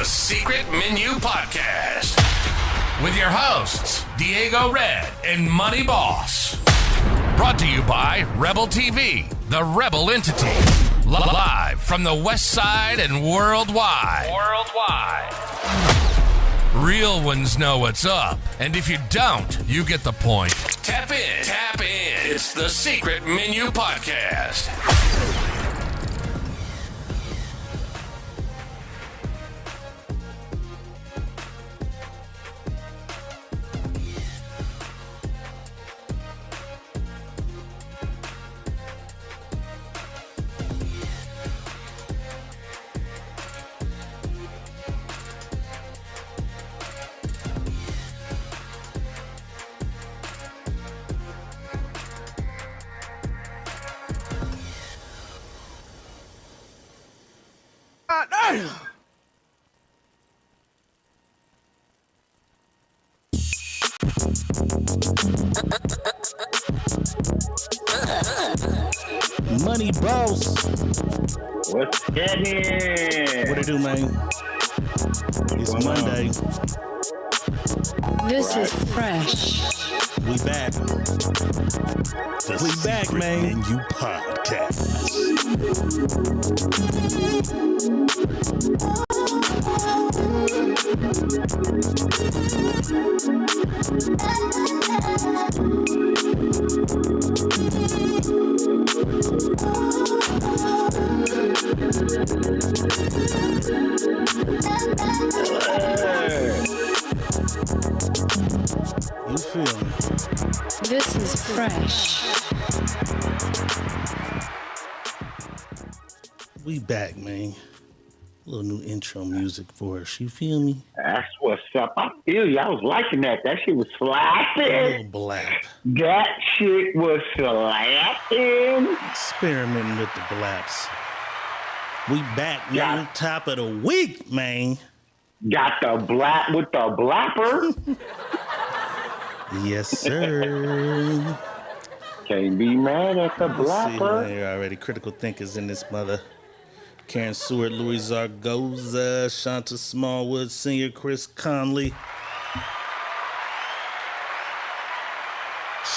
Secret Menu Podcast with your hosts, Diego Red and Money Boss. Brought to you by Rebel TV, the Rebel entity. Live from the West Side and worldwide. Real ones know what's up, and if you don't, you get the point. Tap in. It's the Secret Menu Podcast. Money Boss. What's happening? What it do, man? It's Monday. This is fresh. We back. We back, man. Menu Podcast. You feel me? This is fresh. We back, man. A little new intro music for us. You feel me? That's what's up. I feel you. I was liking that. That shit was A slapping. little blap. That shit was slapping. Experimenting with the blaps. We back, man. Yeah. Top of the week, man. Got the blap with the blapper. Yes, sir. Can't be mad at the Let's see, blapper. man, here already. Critical thinkers in this mother. Karen Seward, Louis Zargoza, Shanta Smallwood, Senior Chris Conley,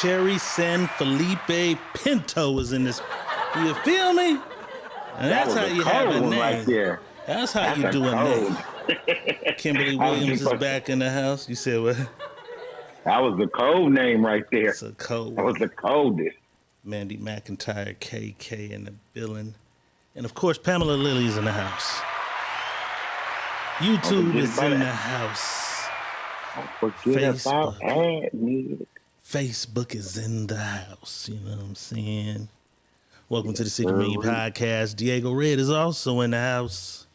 Cherry San Felipe Pinto is in this. You feel me? And that's how you have a one name. right there. That's how That's you a do a code. name. Kimberly I was Williams is just- back in the house. You said what? That was the code name right there. It's a code. That was the coldest. Mandy McIntyre, KK in the building. And of course, Pamela Lilly's in the house. YouTube is in the house. Don't forget Facebook. about ad music. Facebook is in the house. You know what I'm saying? Welcome to the Secret Menu Podcast. Diego Red is also in the house.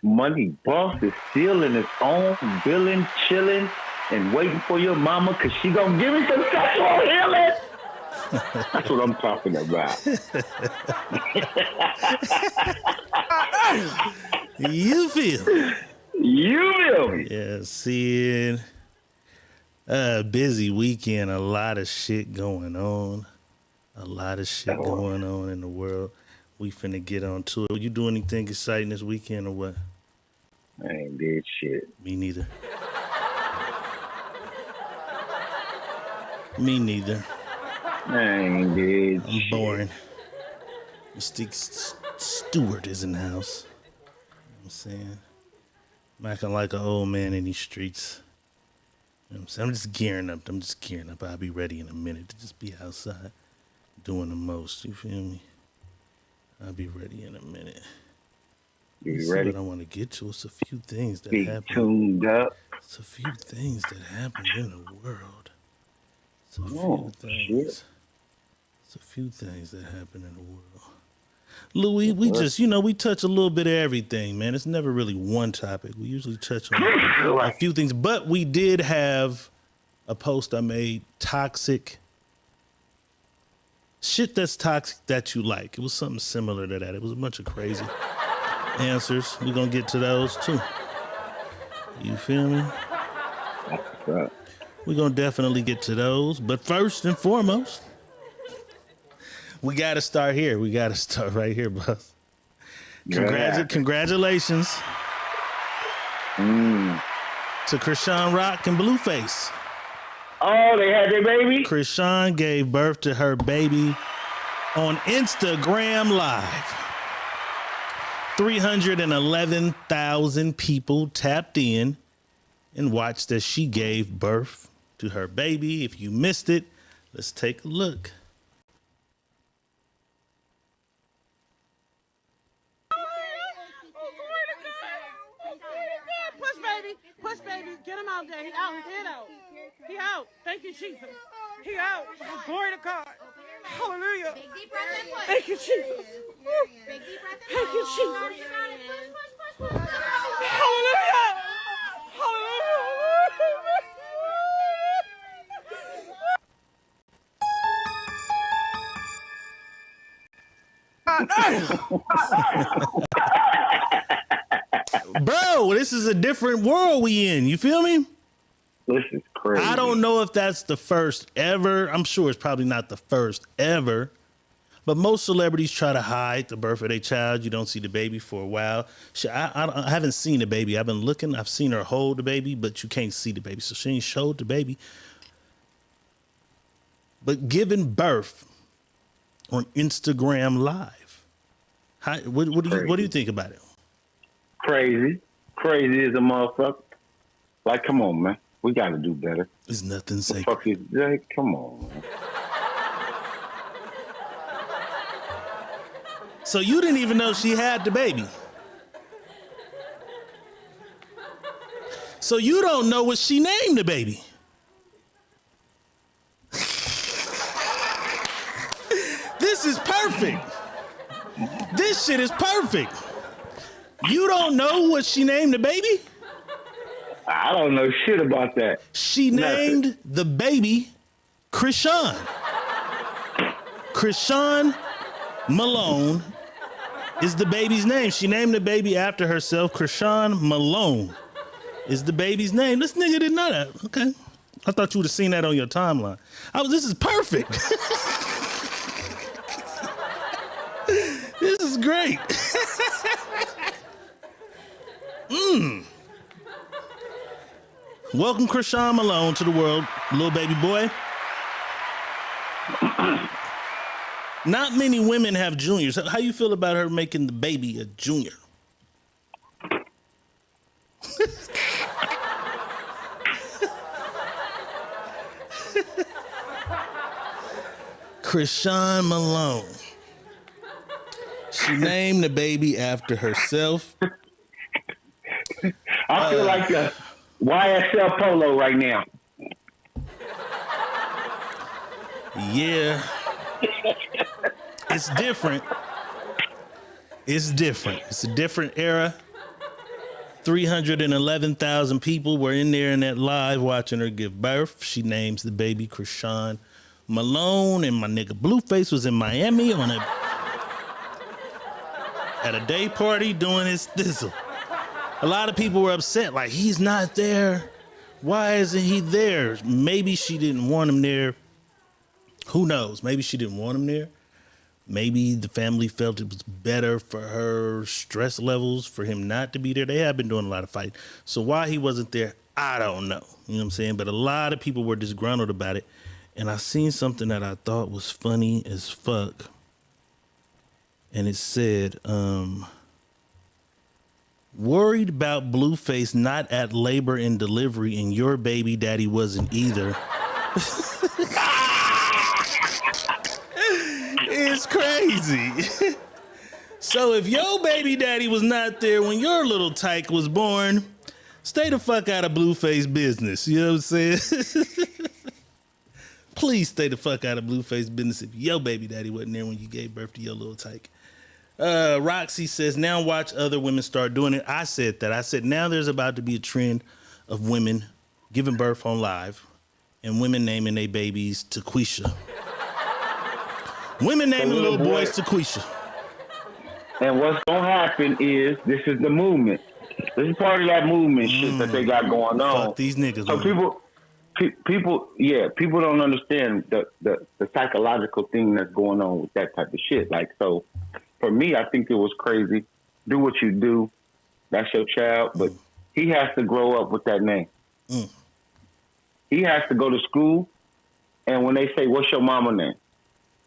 Money Boss is still in his own billing, chilling, and waiting for your mama because she gonna give me some sexual healing. That's what I'm talking about. You feel? You feel me? Yeah, seeing busy weekend, a lot of shit going on. A lot of shit going on in the world. We finna get on to it. You do anything exciting this weekend or what? I ain't did shit. Me neither. Me neither. I ain't did I'm shit. boring. Mystique Stewart is in the house. You know what I'm saying? I'm acting like an old man in these streets. You know what I'm saying? I'm just gearing up. I'll be ready in a minute to just be outside doing the most. You feel me? I'll be ready in a minute. You See ready? what I want to get to. It's a few things that Be happen. tuned up. It's a few things that happen in the world. It's a Oh, few things. shit. It's a few things that happen in the world. Louis, we just, we touch a little bit of everything, man. It's never really one topic. We usually touch on a few things. But we did have a post I made, toxic shit that's toxic that you like. It was something similar to that. It was a bunch of crazy answers. We're going to get to those too. You feel me? That's right. We're going to definitely get to those. But first and foremost, we got to start here. We got to start right here, boss. Yeah. Congratulations to Chrisean Rock and Blueface. Oh, they had their baby? Chrisean gave birth to her baby on Instagram Live. 311,000 people tapped in and watched as she gave birth to her baby. If you missed it, let's take a look. Push, baby. Get him out there. He out. His head out. He out. Thank you, Jesus. He out. Glory to God. Hallelujah. Thank you, Jesus. Thank you, Jesus. Hallelujah. Bro, this is a different world we in. You feel me? This is crazy. I don't know if that's the first ever. I'm sure it's probably not the first ever. But most celebrities try to hide the birth of their child. You don't see the baby for a while. I haven't seen the baby. I've been looking. I've seen her hold the baby, but you can't see the baby. So she ain't showed the baby. But giving birth on Instagram Live. What do you think about it? Crazy as a motherfucker. Like, come on, man. We got to do better. It's nothing sacred. Fuck is that? Come on, man. So you didn't even know she had the baby. So you don't know what she named the baby. This is perfect. This shit is perfect. You don't know what she named the baby? I don't know shit about that. She named the baby Chrisean. Chrisean Malone is the baby's name. She named the baby after herself. Chrisean Malone is the baby's name. This nigga didn't know that. Okay. I thought you would have seen that on your timeline. This is perfect. This is great. Welcome Chrisean Malone to the world, little baby boy. Not many women have juniors. How you feel about her making the baby a junior? Chrisean Malone. She named the baby after herself. I feel like a YSL Polo right now. Yeah. It's different. It's different. It's a different era. 311,000 people were in there in that live watching her give birth. She names the baby Chrisean Malone, and my nigga Blueface was in Miami at a day party doing his thizzle. A lot of people were upset, like, he's not there. Why isn't he there? Maybe she didn't want him there. Who knows? Maybe she didn't want him there. Maybe the family felt it was better for her stress levels for him not to be there. They have been doing a lot of fighting. So why he wasn't there, I don't know. You know what I'm saying? But a lot of people were disgruntled about it. And I seen something that I thought was funny as fuck. And it said, worried about Blueface not at labor and delivery and your baby daddy wasn't either. It's crazy. So if your baby daddy was not there when your little tyke was born, stay the fuck out of Blueface business. You know what I'm saying? Please stay the fuck out of Blueface business if your baby daddy wasn't there when you gave birth to your little tyke. Roxy says, now watch other women start doing it. I said that. I said, now there's about to be a trend of women giving birth on live and women naming their babies Taquisha. Women naming little boys Taquisha. And what's going to happen is, this is the movement. This is part of that movement shit that they got going on. Fuck these niggas. So people don't understand the psychological thing that's going on with that type of shit. Like, so for me, I think it was crazy. Do what you do. That's your child. But he has to grow up with that name. He has to go to school, and when they say, "What's your mama name?"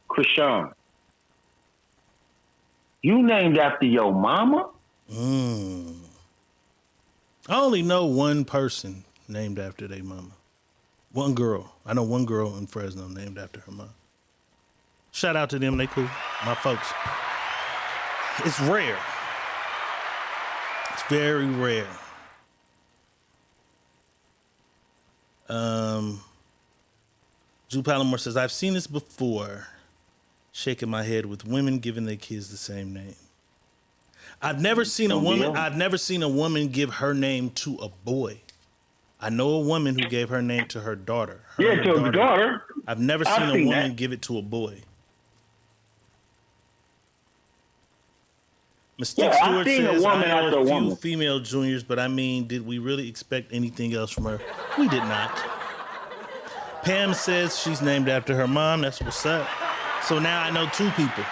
Chrisean. You named after your mama? I only know one person named after their mama. One girl. I know one girl in Fresno named after her mom. Shout out to them. They cool. My folks. It's rare. It's very rare. Drew Palomore says, I've seen this before, shaking my head with women giving their kids the same name. I've never seen a woman give her name to a boy. I know a woman who gave her name to her daughter. To her daughter. I've never seen a woman give it to a boy. Mystique Stewart says, I know a few female juniors, but I mean, did we really expect anything else from her? We did not. Pam says she's named after her mom. That's what's up. So now I know two people.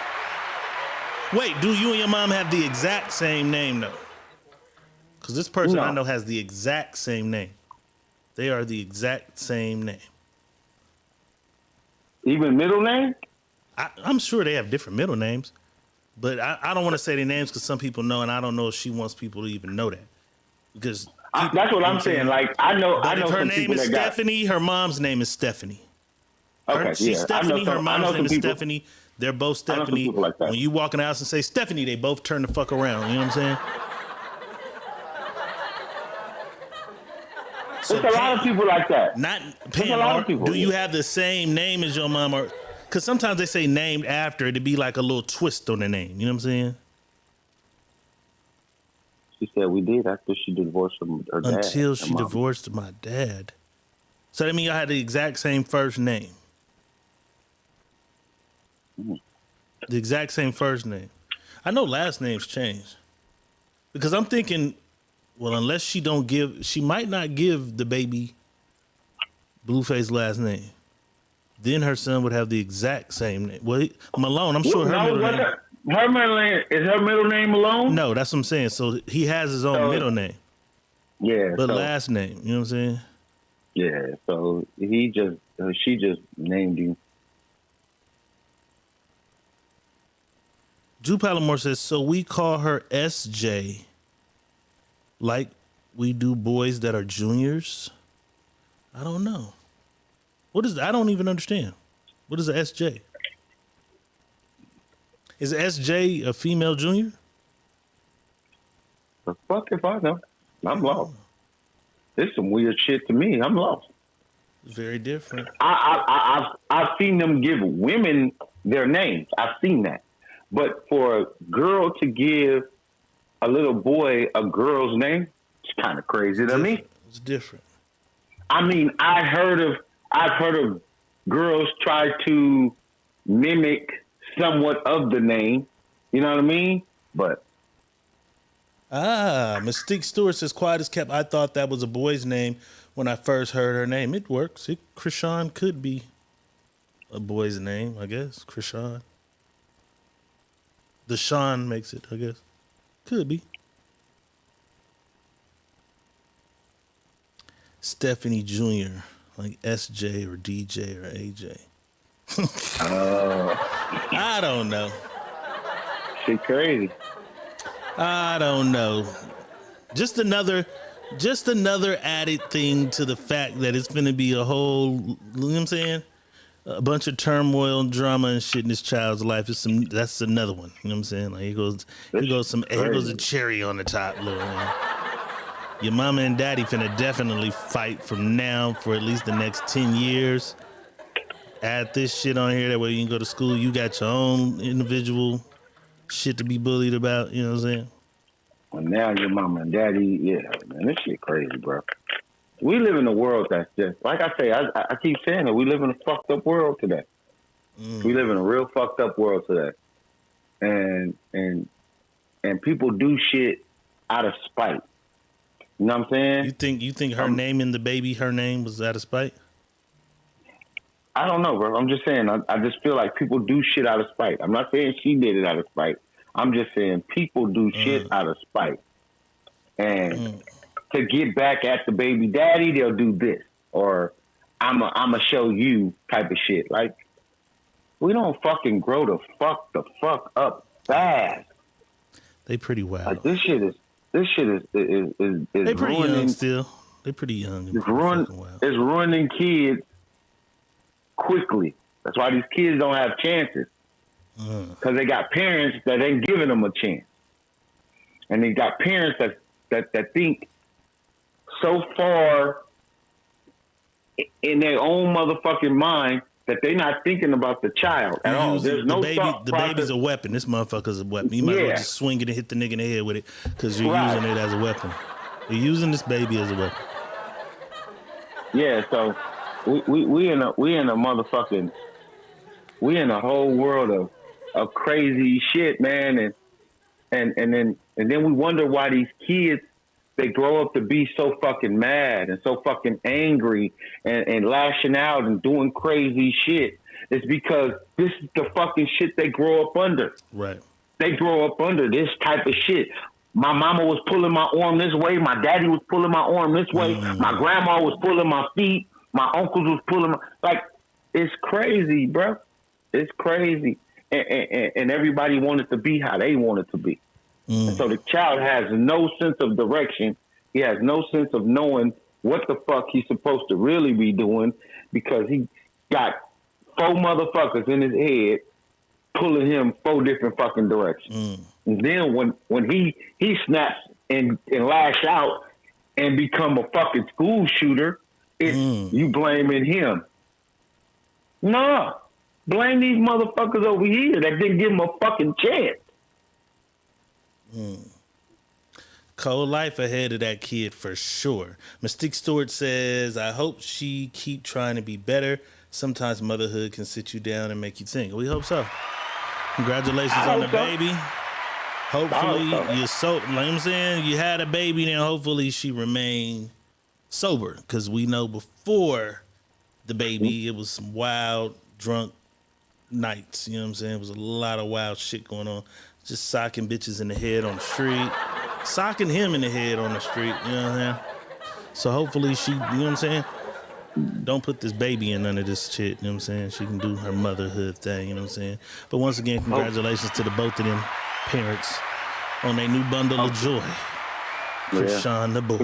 Wait, do you and your mom have the exact same name, though? Because this person I know has the exact same name. They are the exact same name. Even middle name? I'm sure they have different middle names. But I don't want to say their names because some people know, and I don't know if she wants people to even know that. Because that's what I'm saying. Like I know if her some name is Stephanie, her mom's name is Stephanie. She's Stephanie, her mom's name is Stephanie. They're both Stephanie. Like when you walk in the house and say Stephanie, they both turn the fuck around. You know what I'm saying? There's a lot of people like that. Not Pam. Do you have the same name as your mom? Or because sometimes they say named after it to be like a little twist on the name. You know what I'm saying? She said we did after she divorced from her dad. Until she divorced my dad. So that means y'all had the exact same first name. The exact same first name. I know last names change. Because I'm thinking, well, unless she might not give the baby Blueface last name. Then her son would have the exact same name. Well, Malone, I'm sure her middle name. Her middle name, is her middle name Malone? No, that's what I'm saying. So he has his own middle name. Yeah. But last name, you know what I'm saying? Yeah, so she just named him. Drew Palomore says, so we call her SJ like we do boys that are juniors? I don't know. What is that? I don't even understand. What is a SJ? Is SJ a female junior? The fuck if I know. I'm lost. This is some weird shit to me. I'm lost. Very different. I've seen them give women their names. I've seen that. But for a girl to give a little boy a girl's name, it's kind of crazy to me. It's different. I mean, I've heard of girls try to mimic somewhat of the name. You know what I mean? But Mystique Stewart says, quiet as kept. I thought that was a boy's name when I first heard her name. It works. Chrisean could be a boy's name, I guess. Chrisean. The Sean makes it, I guess. Could be. Stephanie Jr., like SJ or DJ or AJ. I don't know. Shit crazy. I don't know. Just another added thing to the fact that it's going to be a whole, you know what I'm saying? A bunch of turmoil and drama and shit in this child's life. That's another one. You know what I'm saying? Like here goes a cherry on the top, little man. Your mama and daddy finna definitely fight from now for at least the next 10 years. Add this shit on here, that way you can go to school. You got your own individual shit to be bullied about, you know what I'm saying? Well, now your mama and daddy, yeah, man, this shit crazy, bro. We live in a world that's just, like I say, I keep saying it, we live in a fucked up world today. We live in a real fucked up world today. And people do shit out of spite. You know what I'm saying? You think her naming the baby her name was out of spite? I don't know, bro. I'm just saying, I just feel like people do shit out of spite. I'm not saying she did it out of spite. I'm just saying people do shit out of spite. And to get back at the baby daddy, they'll do this. Or I'ma show you type of shit. Like, we don't fucking grow the fuck up fast. They pretty wild. Like, this shit is They pretty ruining, young still. They pretty young. It's ruining kids quickly. That's why these kids don't have chances. Because they got parents that ain't giving them a chance. And they got parents that think so far in their own motherfucking mind that they're not thinking about the child at all. There's no thought the process. baby's a weapon. This motherfucker's a weapon. You might as well just swing it and hit the nigga in the head with it because you're using it as a weapon. You're using this baby as a weapon. Yeah, so we in a motherfucking, we in a whole world of crazy shit, man, and then we wonder why these kids, they grow up to be so fucking mad and so fucking angry and lashing out and doing crazy shit. It's because this is the fucking shit they grow up under. Right. They grow up under this type of shit. My mama was pulling my arm this way. My daddy was pulling my arm this way. My grandma was pulling my feet. My uncles was pulling my... Like, it's crazy, bro. It's crazy. And everybody wanted to be how they wanted to be. And so the child has no sense of direction. He has no sense of knowing what the fuck he's supposed to really be doing because he got 4 motherfuckers in his head pulling him 4 different fucking directions. And then when he snaps and lash out and become a fucking school shooter, you blaming him. No. Blame these motherfuckers over here that didn't give him a fucking chance. Cold life ahead of that kid for sure. Mystique Stewart says, I hope she keep trying to be better. Sometimes motherhood can sit you down and make you think. We hope so. Congratulations on the baby. Hopefully you're like I'm saying, you had a baby, then hopefully she remained sober. Because we know before the baby, it was some wild, drunk nights. You know what I'm saying? It was a lot of wild shit going on. Just socking bitches in the head on the street. Socking him in the head on the street. You know what I'm saying? So hopefully she, you know what I'm saying? Don't put this baby in none of this shit. You know what I'm saying? She can do her motherhood thing. You know what I'm saying? But once again, congratulations to the both of them parents on their new bundle of joy. Chrisean the boy.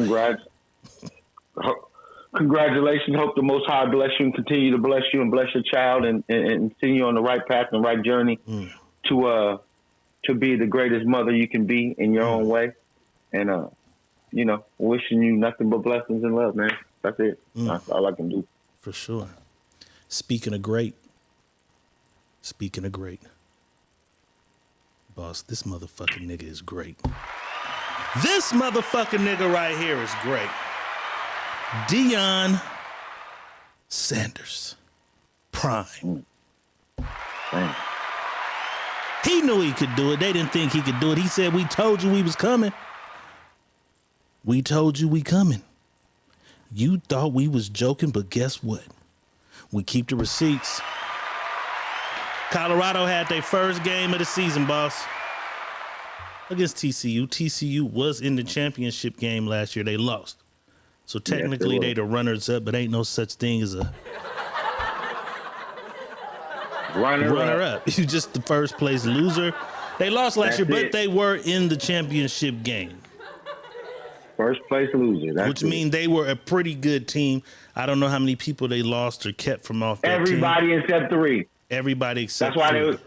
Congratulations. Hope the Most High bless you and continue to bless you and bless your child and send you on the right path and right journey to be the greatest mother you can be in your own way. And, wishing you nothing but blessings and love, man. That's it. That's all I can do. For sure. Speaking of great. Boss, this motherfucking nigga is great. This motherfucking nigga right here is great. Deion Sanders. Prime. Damn. He knew he could do it. They didn't think he could do it. He said, we told you we was coming. We told you we coming. You thought we was joking, but guess what? We keep the receipts. Colorado had their first game of the season, boss. Against TCU. TCU was in the championship game last year. They lost. So technically they the runners up, but ain't no such thing as a runner up. You just the first place loser. They lost last year, but they were in the championship game. First place loser. Which means they were a pretty good team. I don't know how many people they lost or kept from off that Everybody team. Except 3. Everybody except That's why 3.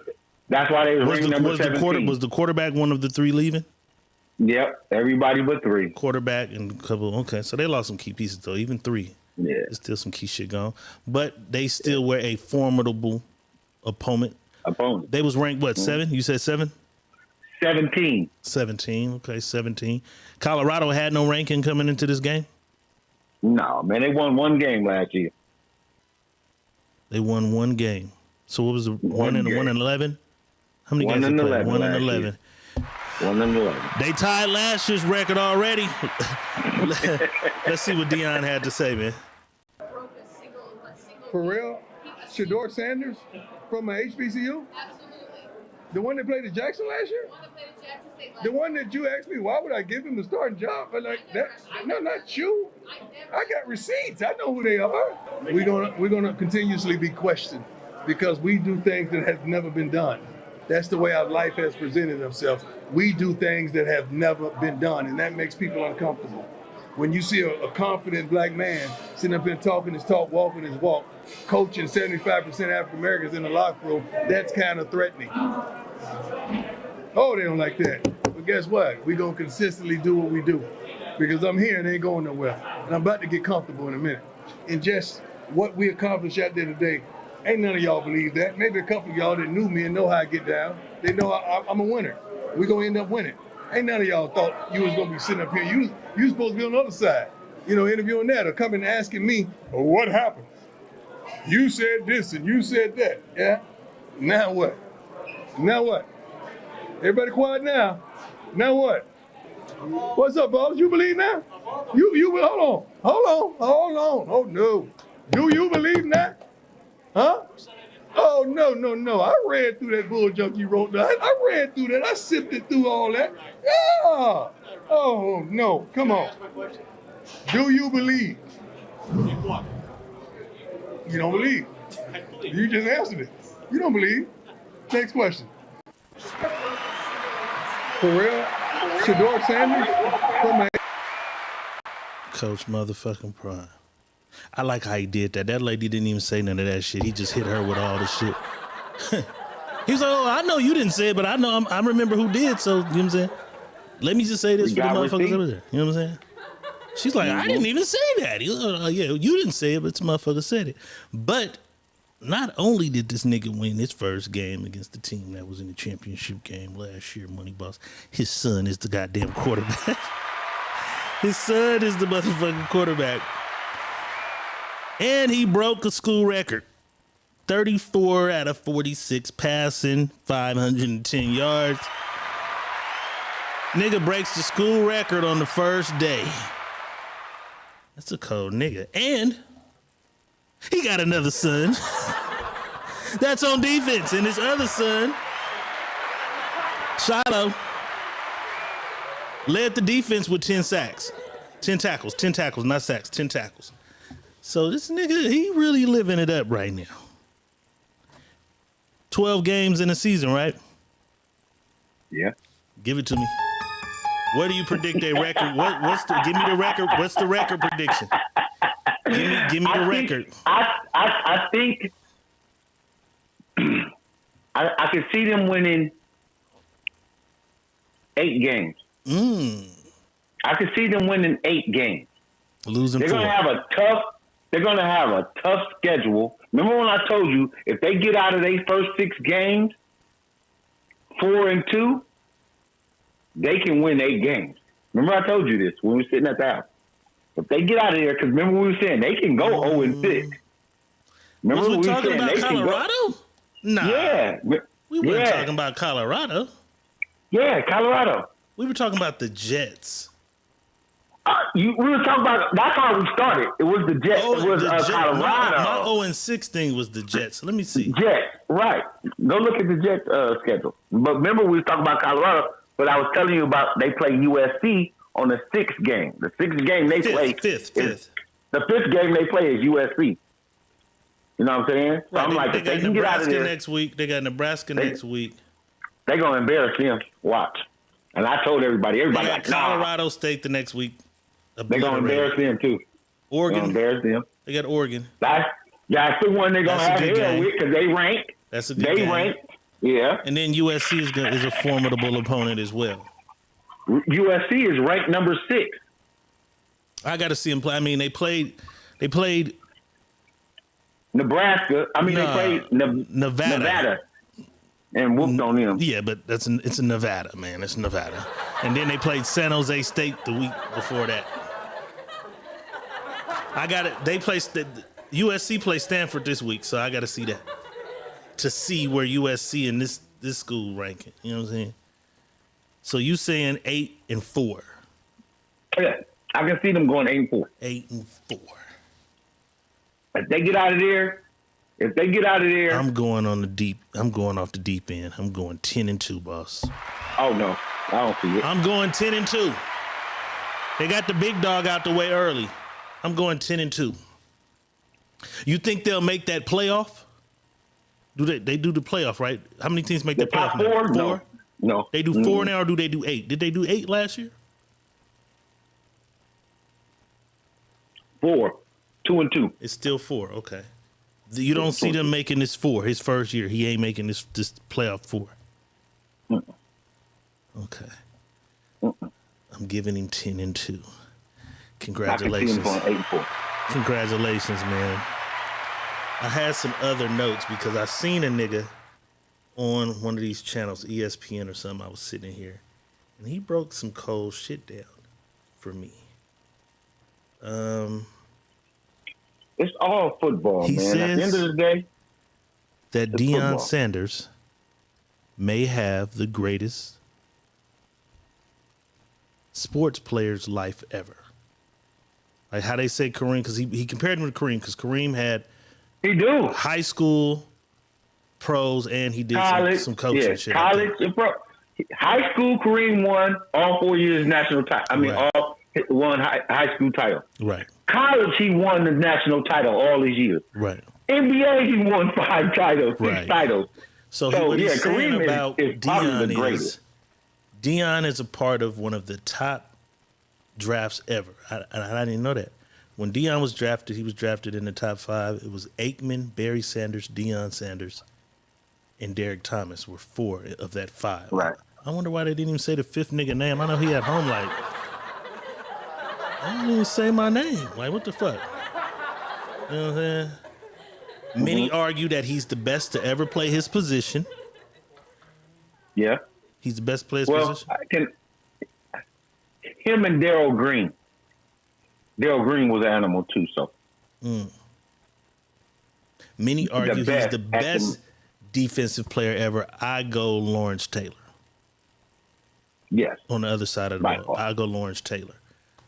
That's why they was ring number 17. Was the quarterback one of the 3 leaving? Yep, everybody but 3. Quarterback and a couple. Okay, so they lost some key pieces though. Even 3. Yeah, there's still some key shit going. But they still were a formidable opponent. They was ranked what 7? You said 7? 17. 17. Okay, 17. Colorado had no ranking coming into this game? No, man. They won 1 game last year. They won 1 game. So what was the 1 and 11? How many 1 games and they played? 11 1 and 11. 1 and 11. They tied last year's record already. Let's see what Deion had to say, man. For real? Shedeur Sanders from HBCU? Absolutely. The one that played at Jackson last year? The one that played at Jackson The one that you asked me, why would I give him the starting job? I'm like, no, not you. I got receipts. I know who they are. We're gonna continuously be questioned because we do things that have never been done. That's the way our life has presented itself. We do things that have never been done, and that makes people uncomfortable. When you see a confident black man sitting up here talking his talk, walking his walk, coaching 75% African Americans in the locker room, that's kind of threatening. Oh, they don't like that. But guess what? We're going to consistently do what we do because I'm here and ain't going nowhere. And I'm about to get comfortable in a minute. And just what we accomplished out there today, ain't none of y'all believe that. Maybe a couple of y'all that knew me and know how I get down. They know I'm a winner. We're going to end up winning. Ain't none of y'all thought you was going to be sitting up here. You supposed to be on the other side, interviewing that or coming and asking me, well, what happened? You said this and you said that. Yeah? Now what? Now what? Everybody quiet now. Now what? What's up, boss? You believe now? You hold on. Oh no. Do you believe that? Huh? Oh no. I read through that bull junk you wrote down. I read through that. I sifted through all that. Yeah. Oh no. Come on. Do you believe? You don't believe. You just answered it. You don't believe. Next question. For real? Shador Sanders? Coach motherfucking Prime. I like how he did that. That lady didn't even say none of that shit. He just hit her with all the shit. He's like, oh, I know you didn't say it, but I remember who did, so, you know what I'm saying? Let me just say this for the motherfuckers over there. You know what I'm saying? She's like, I didn't even say that. Yeah, you didn't say it, but this motherfucker said it. But not only did this nigga win his first game against the team that was in the championship game last year, Money Boss, his son is the goddamn quarterback. His son is the motherfucking quarterback. And he broke a school record. 34 out of 46 passing, 510 yards. Nigga breaks the school record on the first day. That's a cold nigga. And he got another son that's on defense. And his other son, Shiloh, led the defense with 10 sacks. 10 tackles, not sacks, 10 tackles. So this nigga, he really living it up right now. 12 games in a season, right? Yeah. Give it to me. Where do you predict a record? Give me the record. What's the record prediction? Give me the record. I think I can see them winning 8 games. I can see them winning 8 games. Losing They're 4. They're gonna have a tough schedule. Remember when I told you if they get out of their first 6 games, 4-2, they can win 8 games. Remember I told you this when we were sitting at the house. If they get out of there, because remember we were saying they can go 0-6. Remember was we talking about Colorado? Nah. Yeah. We weren't talking about Colorado. Yeah, Colorado. We were talking about the Jets. We were talking about, that's how we started. It was the Jets. It was Colorado. My 0-6 thing was the Jets. Let me see. Jets, right. Go look at the Jets schedule. But remember we were talking about Colorado, but I was telling you about they play USC on the 6th game. The 6th game they play. Fifth. The 5th game they play is USC. You know what I'm saying? So I'm like, they if got they can get out of Nebraska there, next week. They got Nebraska next week. They're going to embarrass them. Watch. And I told everybody They got like, Colorado State the next week. They're going to embarrass them too. Oregon. Embarrass them. They got Oregon. That's the one they're going to have hell with because they ranked. That's a good game. Ranked. Yeah. And then USC is a formidable opponent as well. USC is ranked number 6. I got to see them play. I mean, they played Nebraska. I mean, they played Nevada. And whooped on them. Yeah, but it's in Nevada, man. It's Nevada. And then they played San Jose State the week before that. I got it. USC plays Stanford this week, so I got to see that. To see where USC and this school ranking. You know what I'm saying? So you saying 8-4? Yeah, I can see them going 8-4. 8-4. If they get out of there, If they get out of there, I'm going off the deep end. I'm going 10-2, boss. oh no, I don't see it. I'm going 10-2. They got the big dog out the way early. I'm going 10-2. You think they'll make that playoff? Do they do the playoff, right? How many teams make The the playoff? top now? four? No. They do 4 now, or do they do 8? Did they do 8 last year? 4, 2-2. It's still 4. Okay. You don't see them making this 4. His first year, he ain't making this playoff 4. Okay. I'm giving him 10-2. Congratulations. I can see him going 8-4. Congratulations, man. I had some other notes because I seen a nigga on one of these channels, ESPN or something. I was sitting here, and he broke some cold shit down for me. It's all football, He man. At the end says of the day, that it's Deion football. Sanders may have the greatest sports player's life ever. Like how they say Kareem, because he compared him to Kareem, because Kareem had he do. high school pros and he did College, some coaching yeah, shit. I college, think. bro. High school, Kareem won all 4 years national title. I mean, Right. all won high school title. Right, College, he won the national title all these years. right. NBA, he won 5 titles, 6 Right. titles. So, So, what he's yeah, saying Kareem about is probably the Deion greatest. Deion is a part of one of the top drafts ever. I didn't know that. When Deion was drafted, he was drafted in the top 5. It was Aikman, Barry Sanders, Deion Sanders, and Derek Thomas were 4 of that 5. Right. I wonder why they didn't even say the 5th nigga name. I know he at home like, I don't even say my name. Like, what the fuck? You know what I'm saying? Many argue that he's the best to ever play his position. Yeah. He's the best player his Well, position. him and Darryl Green. Darryl Green was an animal too, so. Many argue he's best the at best defensive player ever. I go Lawrence Taylor. Yes. On the other side of the By ball, far. I go Lawrence Taylor.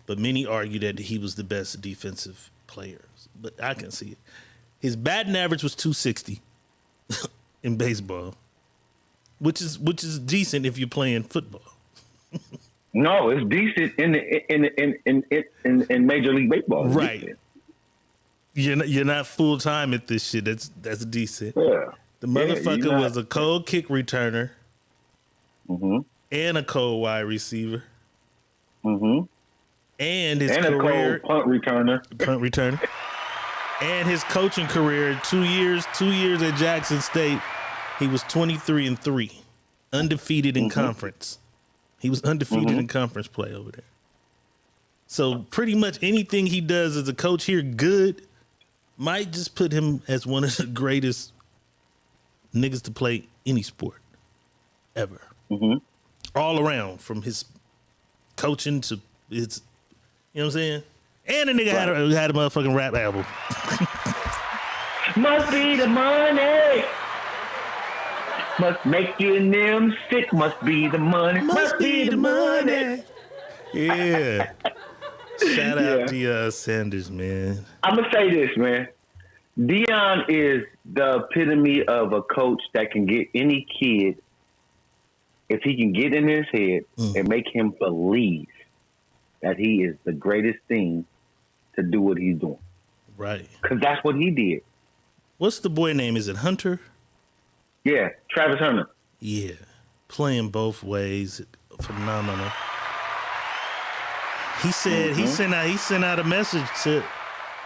But many argue that he was the best defensive player. But I can see it. His batting average was 260 in baseball, which is decent if you're playing football. No, it's decent in Major League Baseball. It's Right. decent. You're not full time at this shit. That's decent. Yeah. The motherfucker you're not- was a cold kick returner Mm-hmm. and a cold wide receiver. Mm-hmm. And his And a career cold punt returner. And his coaching career, 2 years at Jackson State, he was 23-3, undefeated in conference. He was undefeated in conference play over there. So pretty much anything he does as a coach here, good, might just put him as one of the greatest niggas to play any sport ever. All around, from his coaching to his, you know what I'm saying? And the nigga had a motherfucking rap album. Must be the money. Must make you and them sick. Must be the money. Must be the money. Yeah. Shout out Yeah. to Sanders, man. I'm going to say this, man. Deion is the epitome of a coach that can get any kid, if he can get in his head and make him believe that he is the greatest thing to do what he's doing. Right. Because that's what he did. What's the boy name? Is it Hunter? Yeah, Travis Hunter. Yeah. Playing both ways. Phenomenal. He said he sent out a message to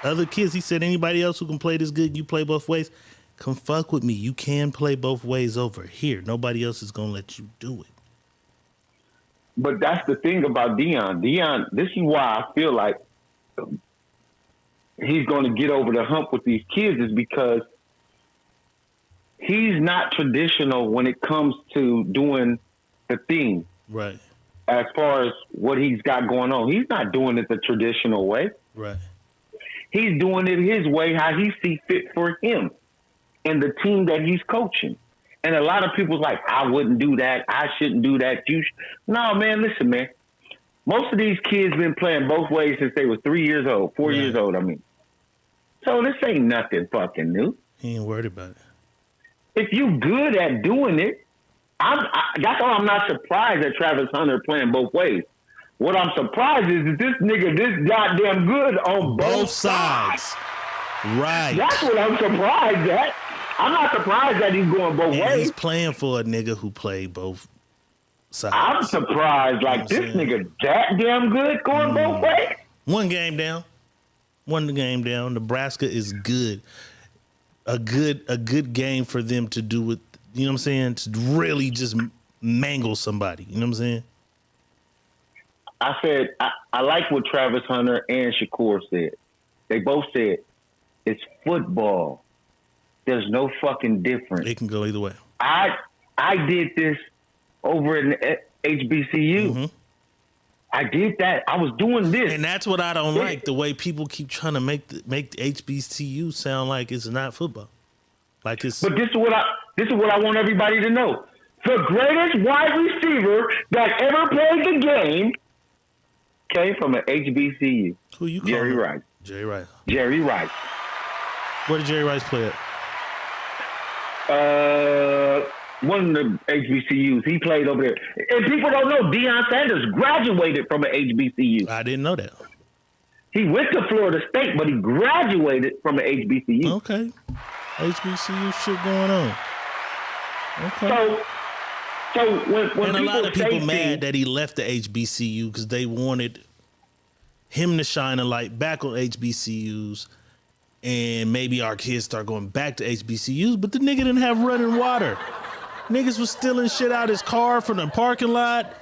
other kids. He said, anybody else who can play this good, you play both ways, come fuck with me. You can play both ways over here. Nobody else is gonna let you do it. But that's the thing about Deion. Deion, this is why I feel like he's going to get over the hump with these kids, is because he's not traditional when it comes to doing the thing. Right. As far as what he's got going on, he's not doing it the traditional way. Right. He's doing it his way, how he sees fit for him and the team that he's coaching. And a lot of people's like, I wouldn't do that. I shouldn't do that. No, man, listen, man. Most of these kids been playing both ways since they were 3 years old, 4 years old, I mean. So this ain't nothing fucking new. He ain't worried about it. If you good at doing it, that's why I'm not surprised that Travis Hunter playing both ways. What I'm surprised is that this nigga this goddamn good on both sides. Right. That's what I'm surprised at. I'm not surprised that he's going both ways. He's playing for a nigga who played both sides. I'm surprised, like, this nigga that damn good going both ways. One game down. Nebraska is good. A good game for them to do with, you know what I'm saying? To really just mangle somebody. You know what I'm saying? I said, I like what Travis Hunter and Shakur said. They both said, it's football. There's no fucking difference. It can go either way. I did this over in HBCU. Mm-hmm. I did that. I was doing this. And that's what I don't like, the way people keep trying to make the HBCU sound like it's not football. Like it's. But this is what I want everybody to know. The greatest wide receiver that ever played the game came from an HBCU. Who you call Jerry him? Rice. Jerry Rice. Jerry Rice. Where did Jerry Rice play at? One of the HBCUs. He played over there. And people don't know Deion Sanders graduated from an HBCU. I didn't know that. He went to Florida State, but he graduated from an HBCU. Okay. HBCU shit going on. Okay. So when and a lot of people say mad that he left the HBCU because they wanted him to shine a light back on HBCUs, and maybe our kids start going back to HBCUs. But the nigga didn't have running water. Niggas was stealing shit out his car from the parking lot.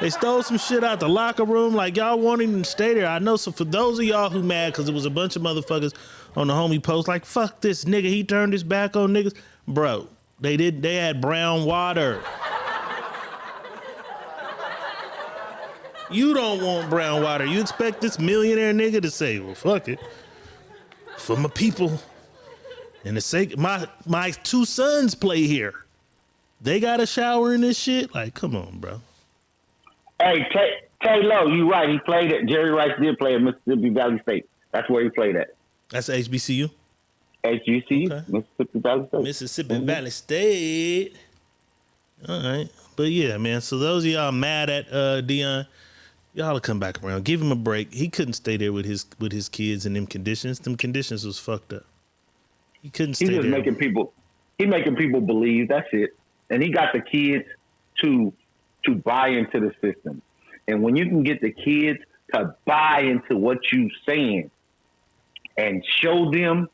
They stole some shit out the locker room. Like, y'all wanted him to stay there. I know. So for those of y'all who mad because it was a bunch of motherfuckers on the homie post like, fuck this nigga, he turned his back on niggas. Bro, they had brown water. You don't want brown water. You expect this millionaire nigga to say, well, fuck it. For my people. And the sake, my two sons play here. They got a shower in this shit? Like, come on, bro. Hey, Tay Low, you right. He played at, Jerry Rice did play at Mississippi Valley State. That's where he played at. That's HBCU? HBCU, Okay. Mississippi Valley State. Mississippi Valley State. All right. But yeah, man. So those of y'all mad at Deion, y'all will come back around. Give him a break. He couldn't stay there with his kids in them conditions. Them conditions was fucked up. He couldn't stay there. Making people believe. That's it. And he got the kids to buy into the system. And when you can get the kids to buy into what you saying and show them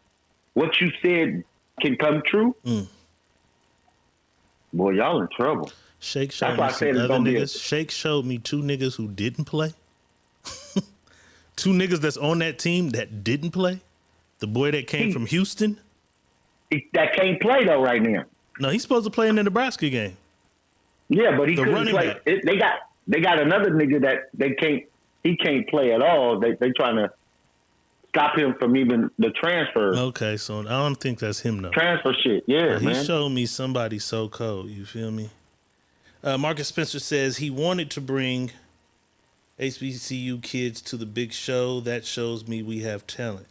what you said can come true, boy, y'all in trouble. Shake showed me some other niggas. Shake showed me two niggas who didn't play. Two niggas that's on that team that didn't play. The boy that came from Houston. That can't play though right now. No, he's supposed to play in the Nebraska game. Yeah, but he couldn't play. They got another nigga that he can't play at all. They trying to stop him from even the transfer. Okay, so I don't think that's him though. Transfer shit, yeah, He man. showed me somebody so cold. You feel me? Marcus Spencer says he wanted to bring HBCU kids to the big show. That shows me we have talent.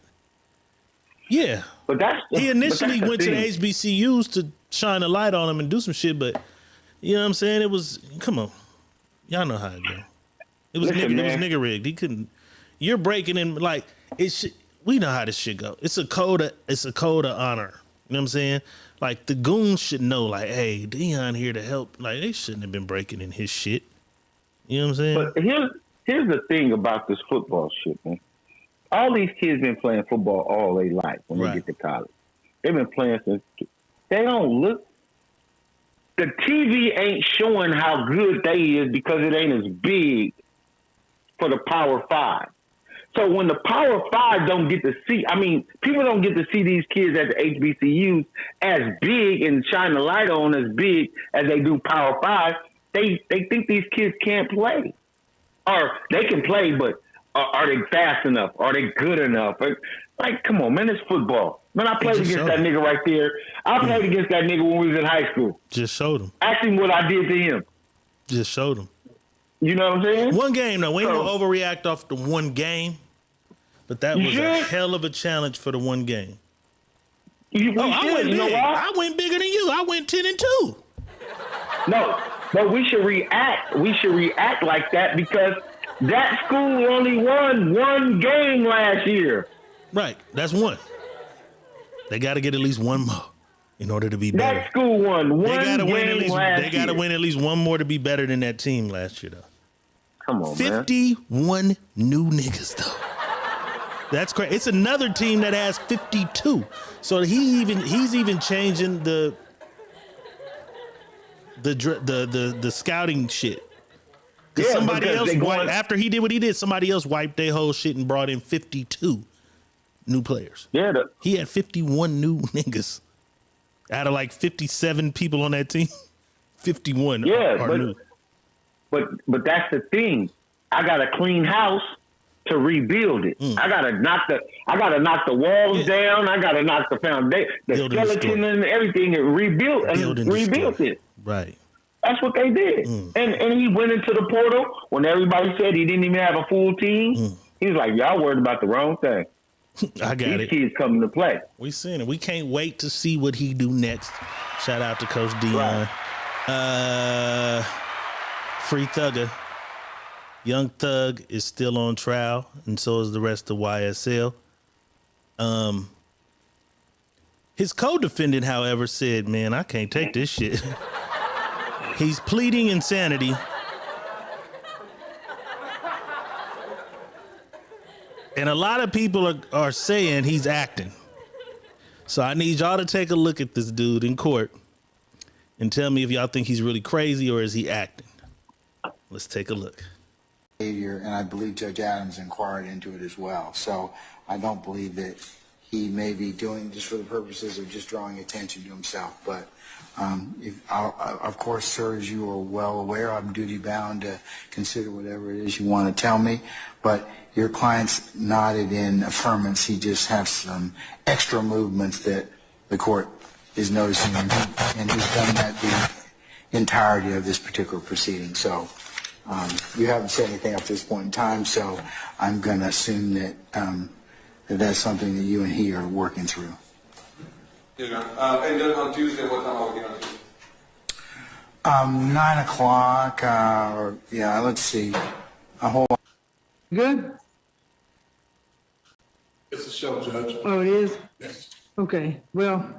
Yeah, but he initially went to the HBCUs to shine a light on them and do some shit, but you know what I'm saying? It was, come on, y'all know how it go. It was nigga rigged. He couldn't. You're breaking in like we know how this shit go. It's a code of honor. You know what I'm saying? Like the goons should know. Like, hey, Deion here to help. Like they shouldn't have been breaking in his shit. You know what I'm saying? But here's the thing about this football shit, man. All these kids been playing football all their life when they get to college. They've been playing since. They don't look. The TV ain't showing how good they is because it ain't as big for the Power Five. So when the Power Five don't get to see, I mean, people don't get to see these kids at the HBCUs as big and shine the light on as big as they do Power Five. They think these kids can't play, or they can play, but are they fast enough? Are they good enough? Like, come on, man, it's football. Man, I played against that nigga right there. I played against that nigga when we was in high school. Just showed him. Ask him what I did to him. Just showed him. You know what I'm saying? One game, though. We ain't gonna overreact off the one game, but that was a hell of a challenge for the one game. I went you know big. why? I went bigger than you. I went 10-2. No, but we should react. We should react like that because that school only won one game last year. Right, that's one. They got to get at least one more in order to be better. That school won one game last year. They got to win at least one more to be better than that team last year, though. Come on, 51 new niggas, though. That's crazy. It's another team that has 52. So he's even changing the scouting shit. Because somebody else after he did what he did, somebody else wiped their whole shit and brought in 52 new players. Yeah, he had 51 new niggas out of like 57 people on that team. 51 are new. But that's the thing. I got to clean house to rebuild it. I gotta knock the walls down. I gotta knock the foundation, the skeleton and everything, and rebuild it. Right. That's what they did. And he went into the portal when everybody said he didn't even have a full team. He was like, y'all worried about the wrong thing. I got These it. kids coming to play. We seen it. We can't wait to see what he do next. Shout out to Coach Dion. Right. Free Thugger. Young Thug is still on trial, and so is the rest of YSL. His co-defendant, however, said, man, I can't take this shit. He's pleading insanity. And a lot of people are saying he's acting. So I need y'all to take a look at this dude in court and tell me if y'all think he's really crazy or is he acting. Let's take a look. And I believe Judge Adams inquired into it as well. So I don't believe that he may be doing just for the purposes of just drawing attention to himself. But of course, sir, as you are well aware, I'm duty bound to consider whatever it is you want to tell me. But your client's nodded in affirmance. He just has some extra movements that the court is noticing, and he's done that the entirety of this particular proceeding. So you haven't said anything up to this point in time, so I'm going to assume that that's something that you and he are working through. Yeah. And then on Tuesday, what time are we on Tuesday? 9 o'clock, let's see. Hold on. Good? It's a show, Judge. Oh, it is? Yes. Okay, well,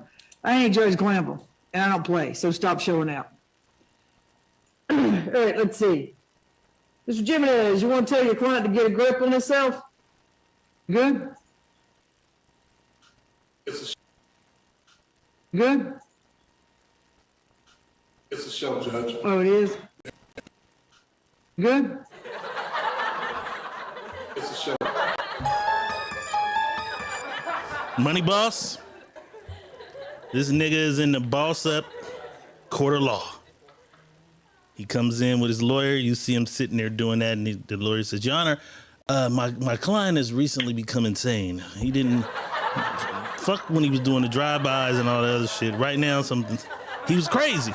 I ain't Judge Glamble, and I don't play, so stop showing out. All right, let's see. Mr. Jimenez, you want to tell your client to get a grip on himself? Good? It's a Good? It's a show, Judge. Oh, it is? Good? It's a show. Money Boss. This nigga is in the boss up court of law. He comes in with his lawyer. You see him sitting there doing that, and the lawyer says, Your Honor, my client has recently become insane. He didn't fuck when he was doing the drive-bys and all that other shit. Right now, he was crazy.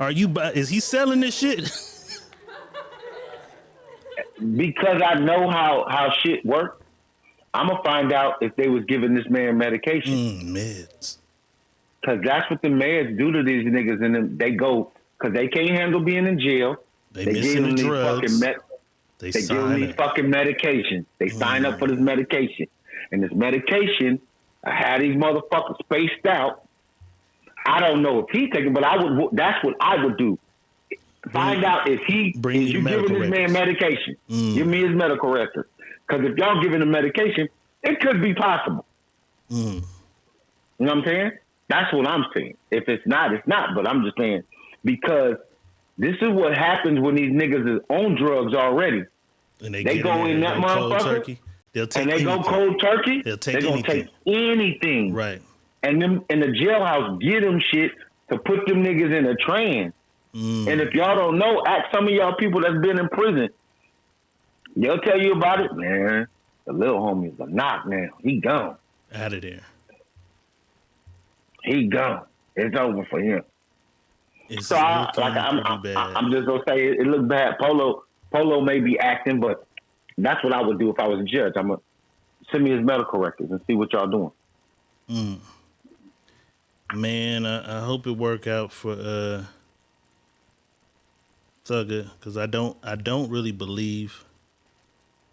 Is he selling this shit? Because I know how shit works, I'm going to find out if they was giving this man medication. Meds. Because that's what the meds do to these niggas. And they go, because they can't handle being in jail. They missing the drugs. They give them these fucking medications. They sign up for this medication. And this medication, I had these motherfuckers spaced out. I don't know if he's taking, but that's what I would do. Find out if you giving this man medication. Give me his medical records. Because if y'all giving him medication, it could be possible. You know what I'm saying? That's what I'm saying. If it's not, it's not. But I'm just saying, because this is what happens when these niggas is on drugs already. And they go in that motherfucker, and they go cold turkey. They're going to take anything. Right. And them in the jailhouse get them shit to put them niggas in a trance. And if y'all don't know, ask some of y'all people that's been in prison. They'll tell you about it. Man, the little homie's a knock now. He gone. Out of there. He gone. It's over for him. It's I'm just gonna say it looks bad. Polo may be acting, but that's what I would do if I was a judge. I'm gonna send me his medical records and see what y'all doing. Man, I hope it work out for Thugger, because I don't really believe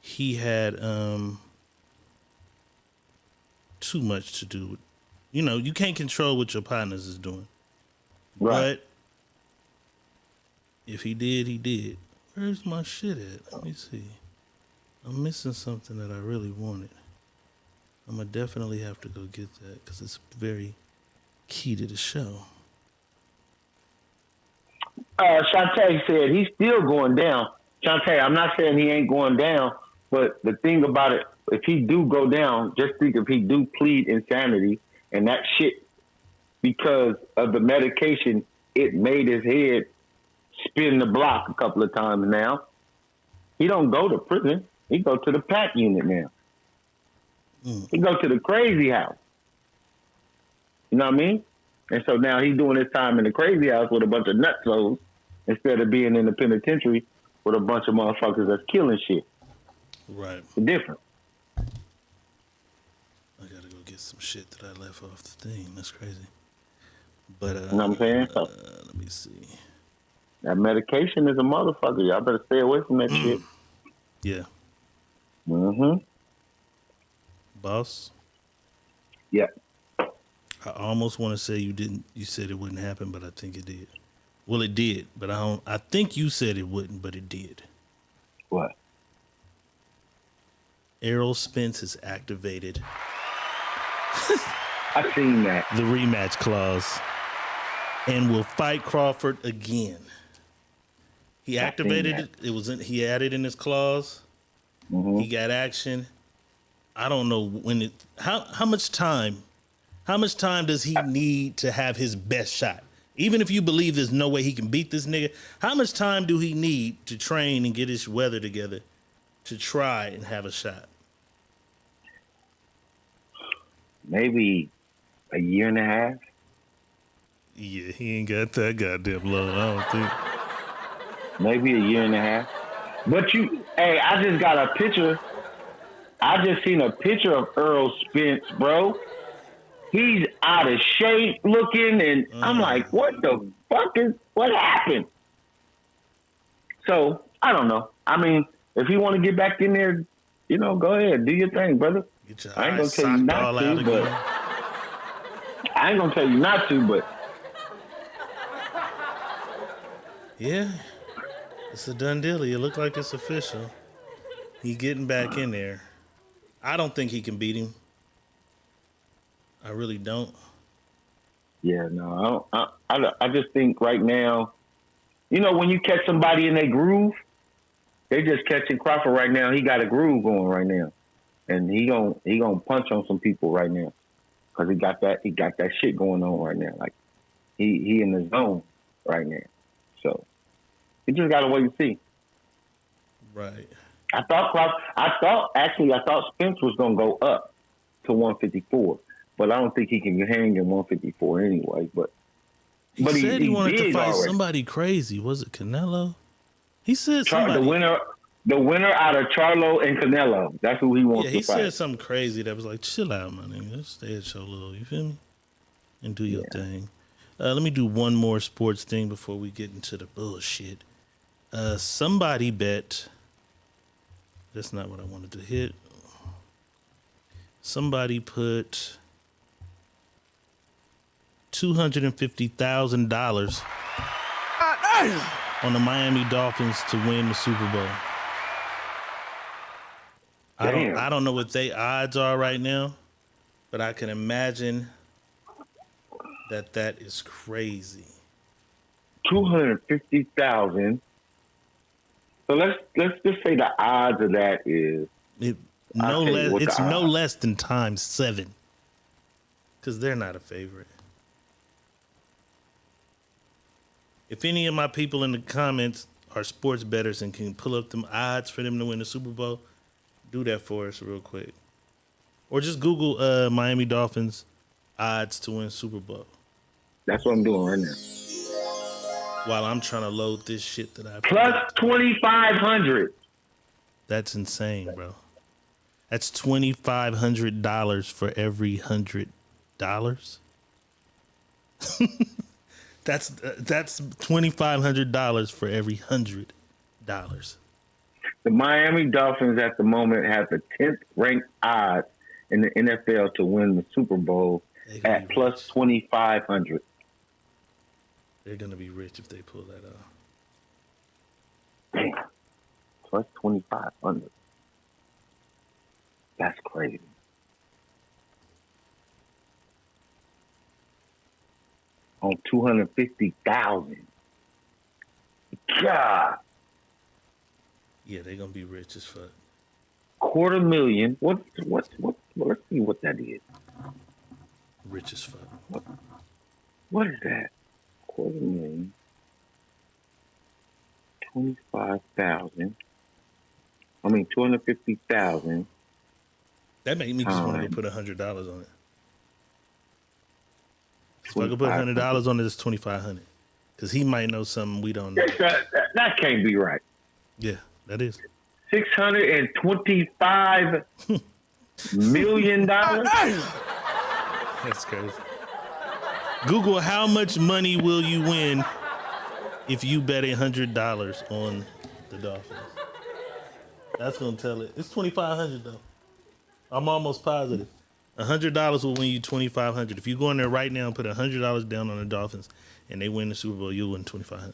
he had too much to do with, you can't control what your partners is doing. Right. But if he did, he did. Where's my shit at? Let me see. I'm missing something that I really wanted. I'm gonna definitely have to go get that because it's very key to the show. Shantae said he's still going down. Shantae, I'm not saying he ain't going down, but the thing about it, if he do go down, just think if he do plead insanity and that shit, because of the medication, it made his head spin the block a couple of times now. He don't go to prison. He go to the PAC unit now. He go to the crazy house. You know what I mean? And so now he's doing his time in the crazy house with a bunch of nutsos instead of being in the penitentiary with a bunch of motherfuckers that's killing shit. Right. It's different. I gotta go get some shit that I left off the thing. That's crazy. But you know what I'm saying? So, let me see. That medication is a motherfucker. Y'all better stay away from that shit. Yeah. Mm-hmm. Boss? Yeah. I almost want to say you said it wouldn't happen, but I think it did. Well, it did, but I think you said it wouldn't, but it did. What? Errol Spence has activated I seen that. the rematch clause and will fight Crawford again. He activated it. He added in his clause. Mm-hmm. He got action. I don't know when how much time does he need to have his best shot? Even if you believe there's no way he can beat this nigga, how much time do he need to train and get his weather together to try and have a shot? Maybe a year and a half. Yeah, he ain't got that goddamn long, I don't think. Maybe a year and a half. But hey, I just got a picture. I just seen a picture of Errol Spence, bro. He's out of shape looking, and I'm like, what the fuck what happened? So, I don't know. I mean, if you want to get back in there, go ahead. Do your thing, brother. I ain't going to tell you not to, but... I ain't going to tell you not to, but... Yeah. It's a done deal. It look like it's official. He getting back in there. I don't think he can beat him. I really don't. Yeah, no, I just think right now, when you catch somebody in their groove, they just catching Crawford right now. He got a groove going right now, and he gonna punch on some people right now because he got that shit going on right now. Like he in the zone right now. So you just gotta wait and see. Right. I thought Spence was gonna go up to 154. But I don't think he can hang in 154 anyway. But he said he wanted to fight somebody crazy. Was it Canelo? He said somebody. The winner out of Charlo and Canelo. That's who he wants to fight. Yeah, he said something crazy that was like, chill out, my nigga. Just stay at your little, you feel me? And do your thing. Let me do one more sports thing before we get into the bullshit. Somebody bet. That's not what I wanted to hit. Somebody put $250,000 on the Miami Dolphins to win the Super Bowl. I don't know what they odds are right now, but I can imagine that is crazy. 250,000. So let's just say the odds of that is no less than times 7, because they're not a favorite. If any of my people in the comments are sports bettors and can pull up them odds for them to win the Super Bowl, do that for us real quick. Or just Google Miami Dolphins odds to win Super Bowl. That's what I'm doing right now. While I'm trying to load this shit that I plus 2,500. That's insane, bro. That's $2,500 for every $100. That's $2,500 for every $100. The Miami Dolphins at the moment have the 10th ranked odds in the NFL to win the Super Bowl at plus 2,500. They're gonna be rich if they pull that off. Damn, plus 2,500. That's crazy. On 250,000. God. Yeah, they're gonna be rich as fuck. $250,000. What? Let's see what that is. Rich as fuck. What is that? $250,000. 25,000. I mean 250,000. That made me just want to go put $100 on it. If I could put $100 on it, it's 2,500. Because he might know something we don't know. That can't be right. Yeah, that is. $625 million. That's crazy. Google how much money will you win if you bet $100 on the Dolphins. That's gonna tell it. It's 2,500 though. I'm almost positive. $100 will win you 2,500. If you go in there right now and put $100 down on the Dolphins and they win the Super Bowl, you'll win 2,500.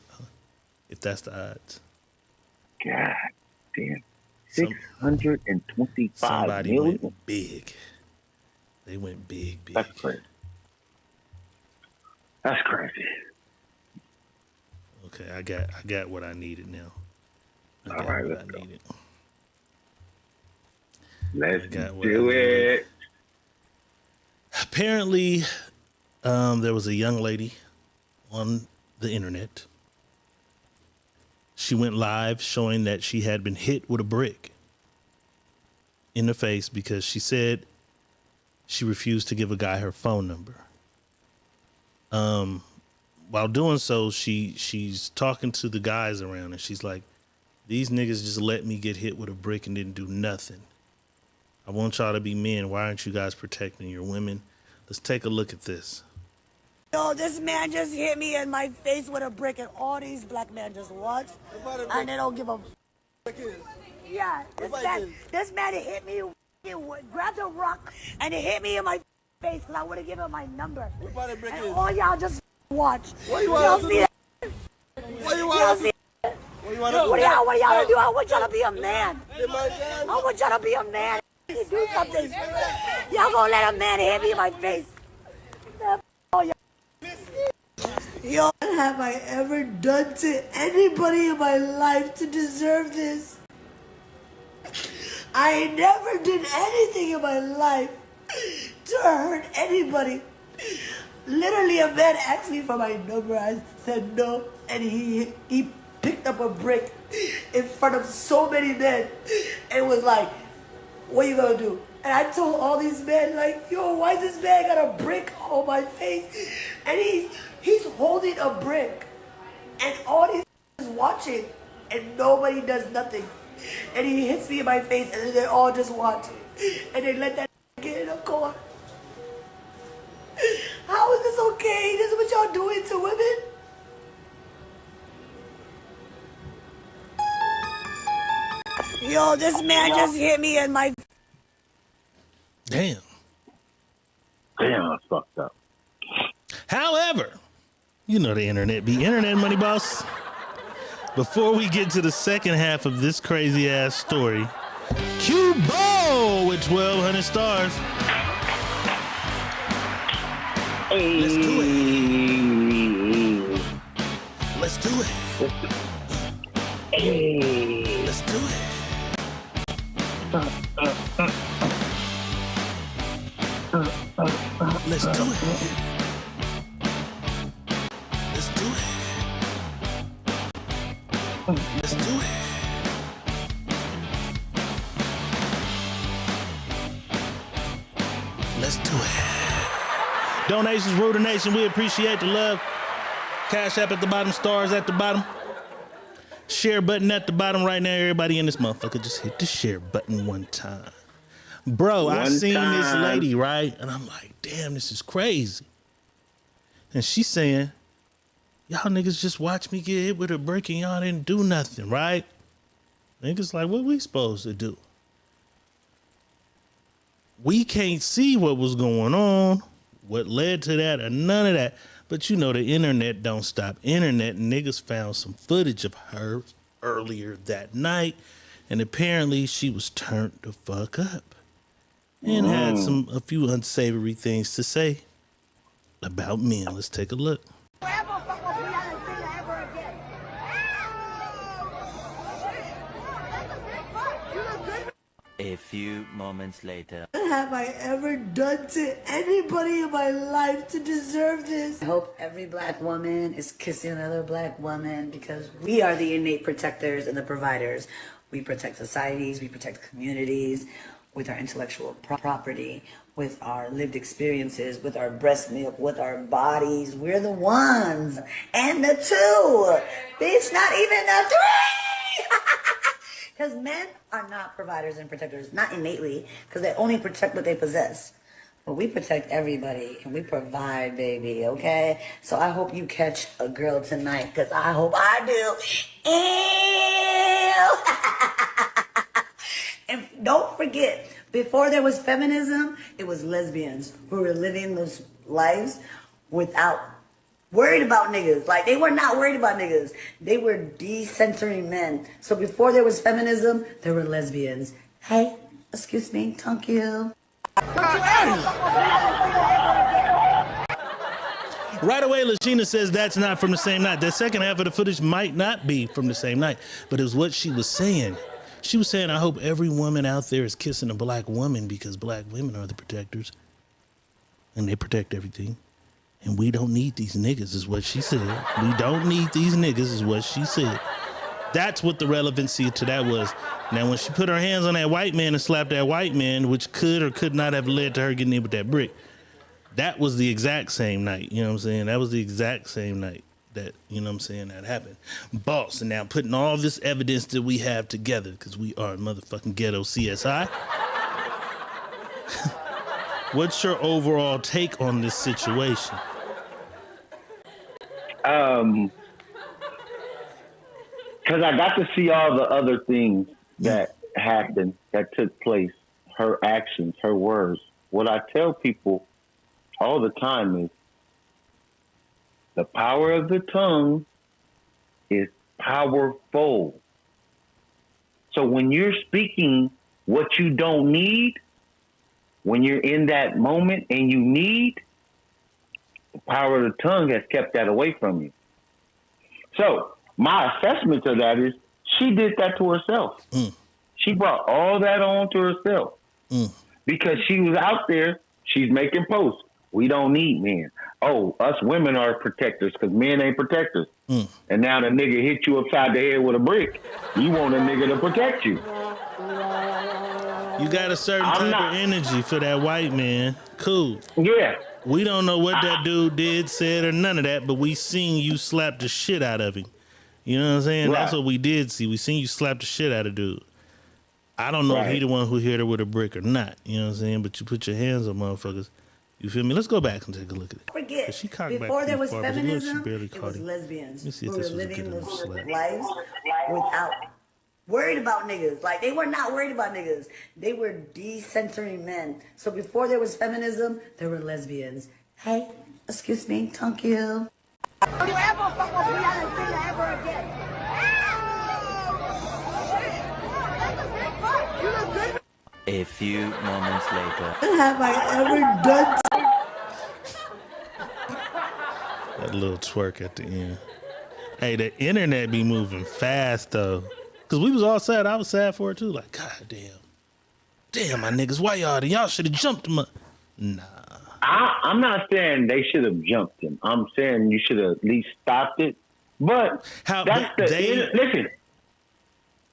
If that's the odds. God damn. 625 somebody million. Went big. They went big. That's crazy. That's crazy. Okay, I got what I needed now. All right, let's go. Needed. Let's do it. Apparently, there was a young lady on the internet. She went live showing that she had been hit with a brick in the face because she said she refused to give a guy her phone number. While doing so, she's talking to the guys around and she's like, these niggas just let me get hit with a brick and didn't do nothing. I want y'all to be men. Why aren't you guys protecting your women? Let's take a look at this. Yo, this man just hit me in my face with a brick and all these black men just watch and they don't give a Yeah, this man hit me, grabbed a rock and it hit me in my face because I would have given him my number. And all y'all just watch. Y'all see that? Y'all see that? What do y'all do? I want y'all to be a man. I want y'all to be a man. Do something. Y'all gonna let a man hit me in my face. Yo, what have I ever done to anybody in my life to deserve this? I never did anything in my life to hurt anybody. Literally, a man asked me for my number. I said no, and he picked up a brick in front of so many men and was like, what you gonna do? And I told all these men, like, yo, why is this man got a brick on my face? And he's holding a brick. And all these is watching. And nobody does nothing. And he hits me in my face and they all just watching. And they let that get in a car. How is this okay? This is what y'all doing to women? Yo, this man just hit me in my... Damn, that's fucked up. However, you know the internet be internet, money boss. Before we get to the second half of this crazy ass story, Cubo with 1,200 stars. Let's do it. Let's do it. Let's do it. Let's do it. Let's do it. Let's do it. Let's do it. Donations rule the nation. We appreciate the love. Cash App at the bottom, stars at the bottom. Share button at the bottom right now. Everybody in this motherfucker, just hit the share button one time. Bro, I seen this lady, right? And I'm like, damn, this is crazy. And she's saying, y'all niggas just watch me get hit with a brick and y'all didn't do nothing, right? Niggas like, what we supposed to do? We can't see what was going on, what led to that, or none of that. But you know, the internet don't stop internet. Niggas found some footage of her earlier that night, and apparently she was turned the fuck up and had a few unsavory things to say about men. Let's take a look. A few moments later. What have I ever done to anybody in my life to deserve this? I hope every black woman is kissing another black woman because we are the innate protectors and the providers. We protect societies, we protect communities with our intellectual property, with our lived experiences, with our breast milk, with our bodies. We're the ones and the two. Bitch, not even the three. Because men are not providers and protectors, not innately, because they only protect what they possess. But we protect everybody, and we provide, baby, okay? So I hope you catch a girl tonight, because I hope I do. And don't forget, before there was feminism, it was lesbians who were living those lives without worried about niggas. Like, they were not worried about niggas. They were decentering men. So before there was feminism, there were lesbians. Hey, excuse me, thank you. Right away, Lashina says that's not from the same night. The second half of the footage might not be from the same night, but it was what she was saying. She was saying, I hope every woman out there is kissing a black woman because black women are the protectors. And they protect everything. And we don't need these niggas, is what she said. We don't need these niggas, is what she said. That's what the relevancy to that was. Now, when she put her hands on that white man and slapped that white man, which could or could not have led to her getting in with that brick, that was the exact same night. You know what I'm saying? That was the exact same night that, you know what I'm saying, that happened. Boss, and now putting all this evidence that we have together, because we are motherfucking ghetto CSI. What's your overall take on this situation? Because I got to see all the other things that happened, that took place, her actions, her words. What I tell people all the time is the power of the tongue is powerful. So when you're speaking what you don't need, when you're in that moment and you need, the power of the tongue has kept that away from you. So my assessment of that is she did that to herself. She brought all that on to herself because she was out there. She's making posts. We don't need men. Oh, us women are protectors because men ain't protectors. And now the nigga hit you upside the head with a brick. You want a nigga to protect you. You got a certain type of energy for that white man. Cool. Yeah. We don't know what that dude did, said, or none of that, but we seen you slap the shit out of him. You know what I'm saying? Right. That's what we did see. We seen you slap the shit out of dude. I don't know if he the one who hit her with a brick or not. You know what I'm saying? But you put your hands on motherfuckers. You feel me? Let's go back and take a look at it. Forget, she before there was feminism, it was lesbians who were living those lives without worried about niggas. Like, they were not worried about niggas. They were decentering men. So before there was feminism, there were lesbians. Hey, excuse me, thank you. Don't you ever fuck with Chrisean ever again. A few moments later. What have I ever done? That little twerk at the end. Hey, the internet be moving fast though. Cause we was all sad. I was sad for it too. Like, God damn. Damn, my niggas, why y'all should have jumped him up. Nah. I'm not saying they should have jumped him. I'm saying you should have at least stopped it. But listen,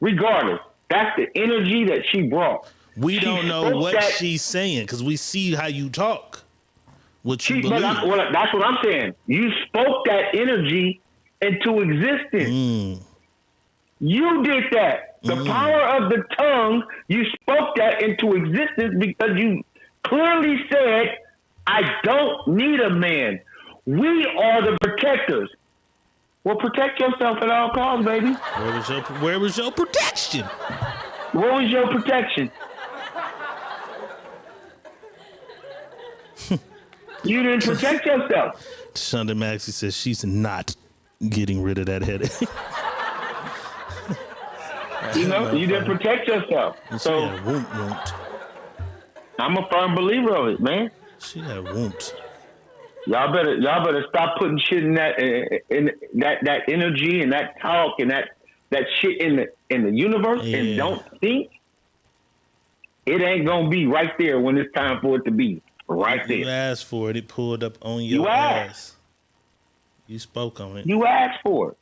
regardless, that's the energy that she brought. We don't know what she's saying because we see how you talk. What you believe. That's what I'm saying. You spoke that energy into existence. You did that. The power of the tongue, you spoke that into existence because you clearly said, I don't need a man. We are the protectors. Well, protect yourself at all costs, baby. Where was your protection? What was your protection? You didn't protect yourself. Shonda Maxey says she's not getting rid of that headache. You didn't protect yourself. So won't. I'm a firm believer of it, man. She had won't. Y'all better stop putting shit in that energy and that talk and that shit in the universe and don't think it ain't gonna be right there when it's time for it to be right there. You asked for it. It pulled up on your ass. You spoke on it. You asked for it.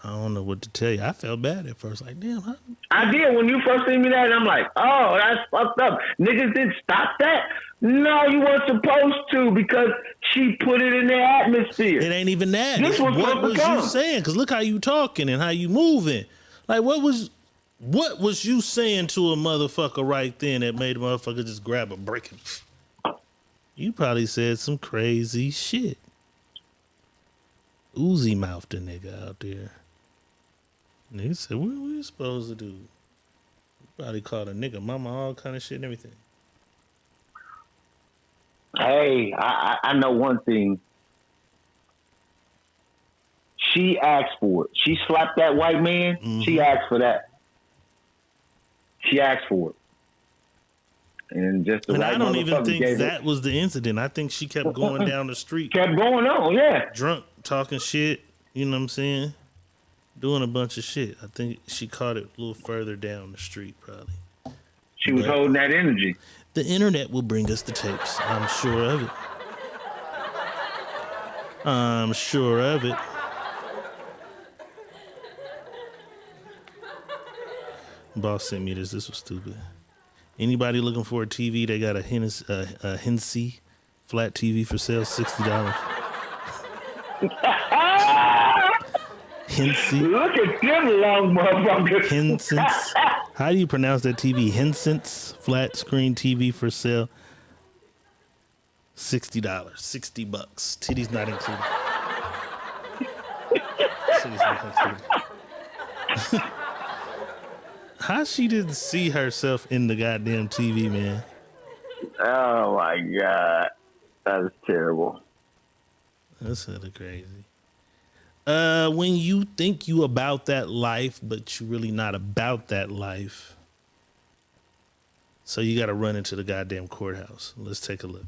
I don't know what to tell you. I felt bad at first. Like, damn. I did. When you first seen me that, I'm like, oh, that's fucked up. Niggas didn't stop that. No, you weren't supposed to because she put it in the atmosphere. It ain't even that. What was you saying? Because look how you talking and how you moving. Like, what was you saying to a motherfucker right then that made a motherfucker just grab a brick and... You probably said some crazy shit. Uzi mouthed a nigga out there. And he said, what are we supposed to do? You probably called a nigga mama, all kind of shit and everything. Hey, I know one thing. She asked for it. She slapped that white man. Mm-hmm. She asked for that. She asked for it. And just the right I don't even think that it. Was the incident. I think she kept going down the street. Kept going on, yeah. Drunk, talking shit, you know what I'm saying? Doing a bunch of shit. I think she caught it a little further down the street, probably. She was holding that energy. The internet will bring us the tapes. I'm sure of it. I'm sure of it. Boss sent me this. This was stupid. Anybody looking for a TV? They got a Hennessy flat TV for sale, $60. Hennessy. Look at them long motherfuckers. Henson's. How do you pronounce that TV? Henson's flat screen TV for sale, $60, $60. Titties not included. Titties not included. How she didn't see herself in the goddamn TV, man? Oh my God, that is terrible. That's sort of crazy. When you think you about that life, but you really not about that life, so you got to run into the goddamn courthouse. Let's take a look.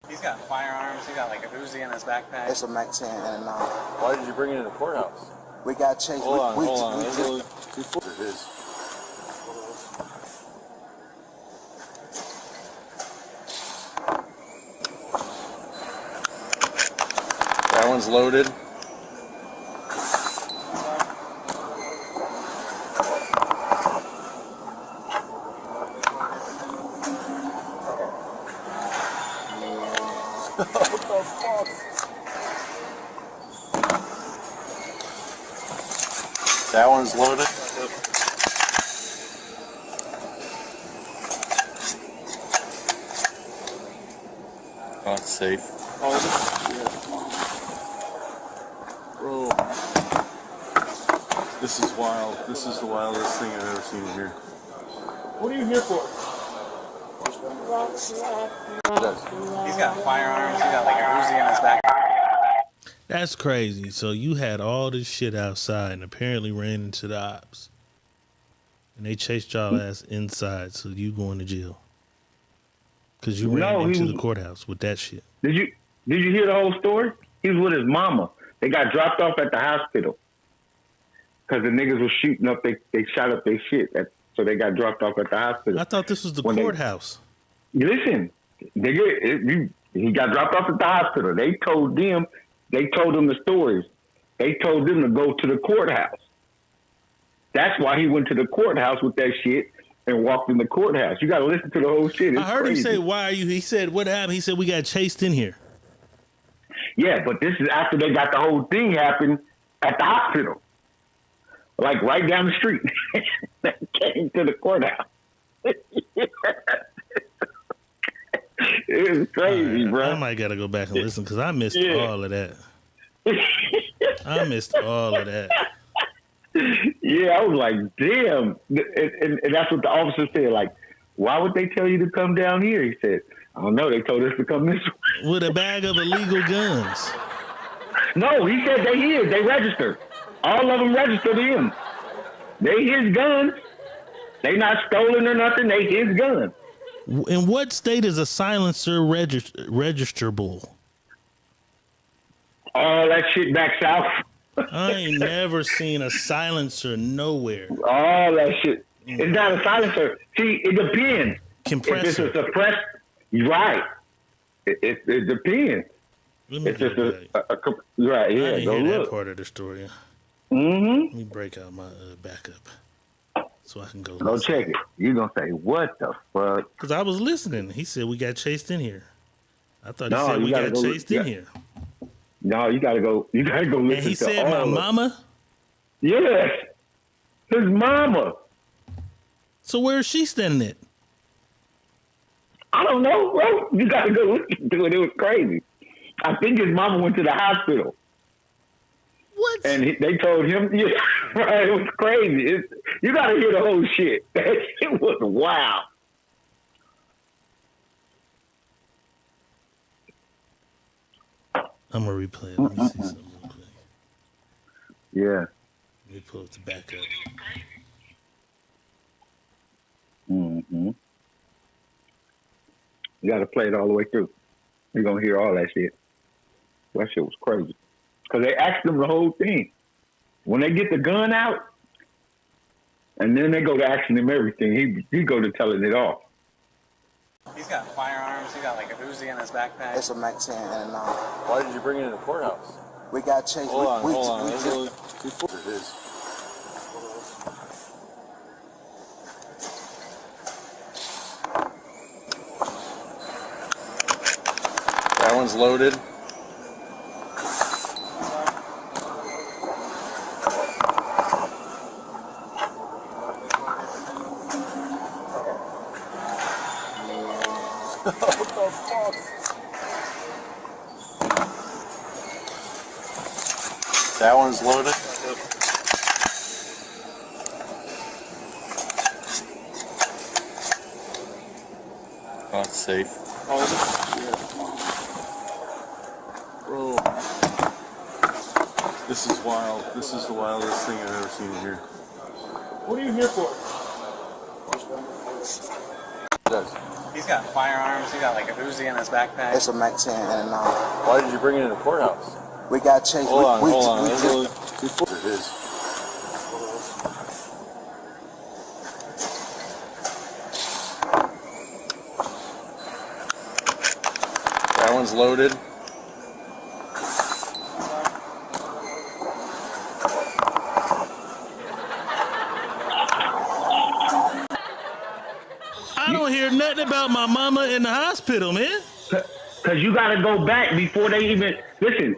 He's got firearms. He got like a Uzi in his backpack. It's a Mac 10 and a 9. Why did you bring it in the courthouse? We got chased. Hold on. Before it is. That one's loaded. That one's loaded. Oh, it's safe. Oh, bro, this is wild. This is the wildest thing I've ever seen here. What are you here for? He's got firearms. He got like a Uzi in his backpack. That's crazy. So you had all this shit outside and apparently ran into the ops. And they chased y'all ass inside, so you going to jail. Because you ran into the courthouse with that shit. Did you hear the whole story? He was with his mama. They got dropped off at the hospital. Because the niggas was shooting up, they shot up their shit. So they got dropped off at the hospital. I thought this was the courthouse. Listen, he got dropped off at the hospital. They told them the stories. They told them to go to the courthouse. That's why he went to the courthouse with that shit and walked in the courthouse. You got to listen to the whole shit. It's I heard crazy. him say, "Why are you?" He said, "What happened?" He said, "We got chased in here." Yeah, but this is after they got the whole thing happen at the hospital, like right down the street. They came to the courthouse. It's It was crazy, bro. I might gotta go back and listen because I missed all of that. I missed all of that. Yeah, I was like, damn. And that's what the officer said. Like, why would they tell you to come down here? He said, I don't know. They told us to come this way. With a bag of illegal guns. No, he said they his. They registered. All of them registered to him. They his guns. They not stolen or nothing. They his guns. In what state is a silencer registerable? All that shit back south. I ain't never seen a silencer nowhere. All that shit. It's not a silencer. See, it depends. Compressor. If it's a suppressed, right. It depends. It's just right. Yeah, I didn't go hear look. that part of the story. Mm-hmm. Let me break out my backup so I can go. Go listen. check it. You're gonna say, what the fuck? Because I was listening. He said we got chased in here. I thought he said we got chased in here. No, you gotta go. You gotta go listen. And he to said all my mama. Yes, his mama. So where is she standing at? I don't know, bro. You gotta go listen to it. It was crazy. I think his mama went to the hospital. What? And they told him, yeah, right, it was crazy. You gotta hear the whole shit. It was wild. I'm gonna replay it. Let me see something real quick. Yeah. Let me pull up the backup. Mm-hmm. You got to play it all the way through. You're going to hear all that shit. That shit was crazy. Because they asked him the whole thing. When they get the gun out, and then they go to asking him everything, he go to telling it all. He's got firearms. He got like a Uzi in his backpack. It's a Mac 10 and a 9. Why did you bring it in the courthouse? We got chased. Hold on. We It is. That one's loaded. What the fuck? That one's loaded. Oh, it's safe. Oh, shit. Bro. This is wild. This is the wildest thing I've ever seen here. What are you here for? He's got firearms. He got like a Uzi in his backpack. It's a Mac 10 and a 9. Why did you bring it in the courthouse? We got chased. Hold on. We It is. That one's loaded. I don't hear nothing about my mama in the hospital, man. Because you got to go back before they even... Listen,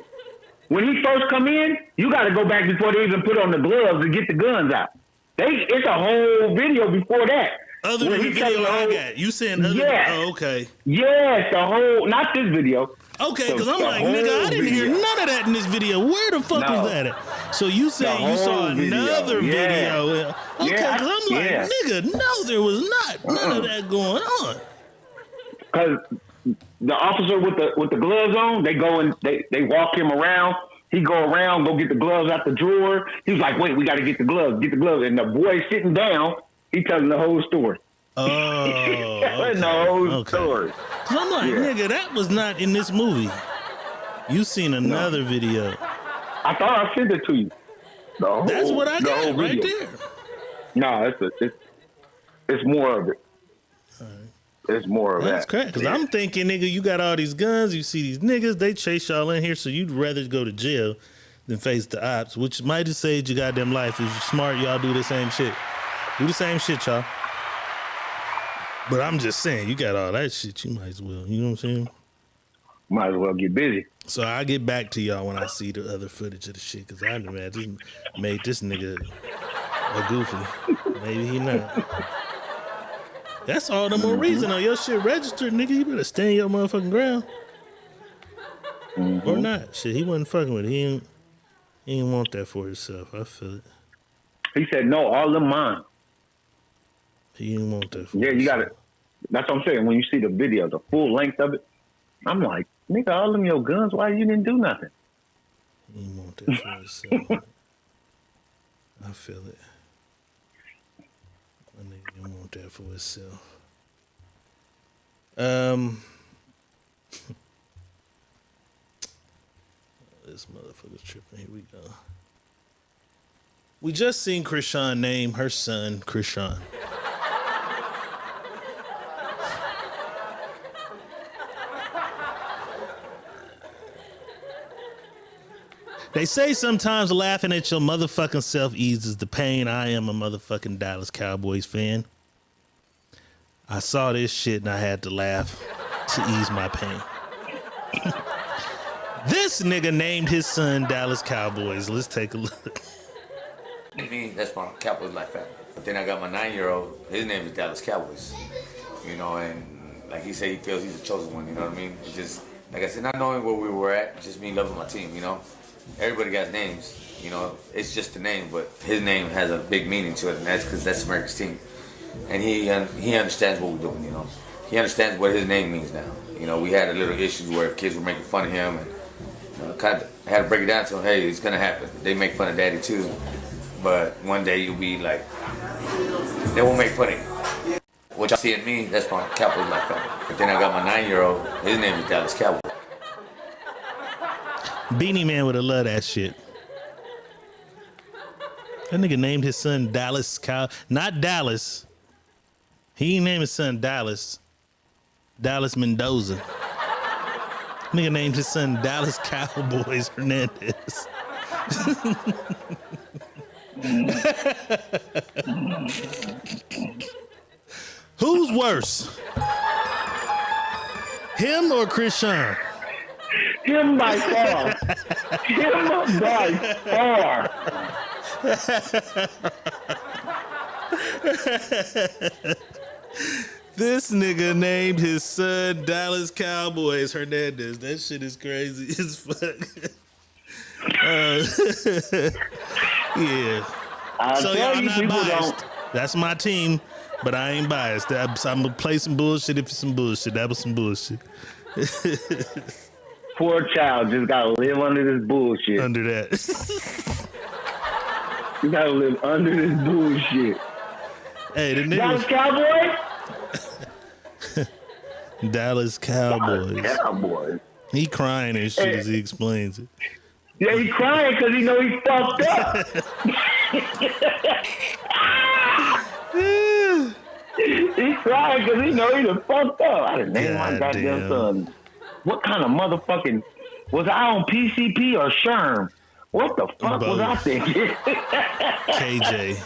when he first come in, you got to go back before they even put on the gloves and get the guns out. It's a whole video before that. Other than the video I got. You saying other yes. Oh, okay. Yes, the whole... Not this video. Okay, because I'm like, nigga, I didn't hear none of that in this video. Where the fuck was that at? So you saying you saw another video. Okay, because I'm like, nigga, no, there was not none of that going on. Because the officer with the gloves on, they go and they walk him around. He go around, go get the gloves out the drawer. He was like, wait, we got to get the gloves. And the boy sitting down, he telling the whole story. Oh, telling the whole story. Cause I'm like, nigga, that was not in this movie. You seen another video. I thought I sent it to you. That's what I got right there. No, it's more of it. It's more of That's that. correct. Because I'm thinking, nigga, you got all these guns. You see these niggas. They chase y'all in here, so you'd rather go to jail than face the ops, which might have saved your goddamn life. If you're smart, y'all do the same shit. Do the same shit, y'all. But I'm just saying, you got all that shit, you might as well. You know what I'm saying? Might as well get busy. So I'll get back to y'all when I see the other footage of the shit, because I imagine made this nigga a goofy. Maybe he not. That's all the more reason on your shit registered, nigga. You better stand your motherfucking ground. Or not. Shit, he wasn't fucking with it. He didn't want that for himself. I feel it. He said, no, all them mine. He didn't want that for Yeah, himself. you got it. That's what I'm saying. When you see the video, the full length of it, I'm like, nigga, all them your guns, why you didn't do nothing? He didn't want that for himself. I feel it. My nigga didn't want that for himself. This motherfucker's tripping. Here we go. We just seen Chrisean name her son Chrisean. They say sometimes laughing at your motherfucking self eases the pain. I am a motherfucking Dallas Cowboys fan. I saw this shit and I had to laugh to ease my pain. This nigga named his son Dallas Cowboys. Let's take a look. Me, that's my Cowboys life family. But then I got my 9-year-old. His name is Dallas Cowboys. You know, and like he said, he feels he's the chosen one. You know what I mean? It's just like I said, not knowing where we were at, just me loving my team. You know, everybody got names. You know, it's just a name, but his name has a big meaning to it, and that's because that's America's team. And he understands what we're doing. You know, he understands what his name means now. You know, we had a little issues where kids were making fun of him, and kind of had to break it down to him. Hey, it's gonna happen. They make fun of Daddy too. But one day you'll be like, they won't make fun of you. What y'all see in me, that's my Cowboys life family. But then I got my 9-year-old, his name is Dallas Cowboys. Beanie Man would have loved that shit. That nigga named his son Dallas not Dallas. He ain't named his son Dallas. Dallas Mendoza. Nigga named his son Dallas Cowboys Hernandez. Who's worse? Him or Chrisean? Him by far. Him by far. This nigga named his son Dallas Cowboys Hernandez. That shit is crazy as fuck. Yeah. So y'all not biased. That's my team, but I ain't biased. I'm gonna play some bullshit if it's some bullshit. That was some bullshit. Poor child just gotta live under this bullshit. Under that. You gotta live under this bullshit. Hey, the nigga. Dallas Cowboys? Dallas Cowboys. Dallas Cowboys. He crying and shit as he explains it. Yeah, he crying because he know he fucked up. He crying because he know he done fucked up. I done named my goddamn son. What kind of motherfucking... Was I on PCP or Sherm? What the fuck was I thinking? KJ.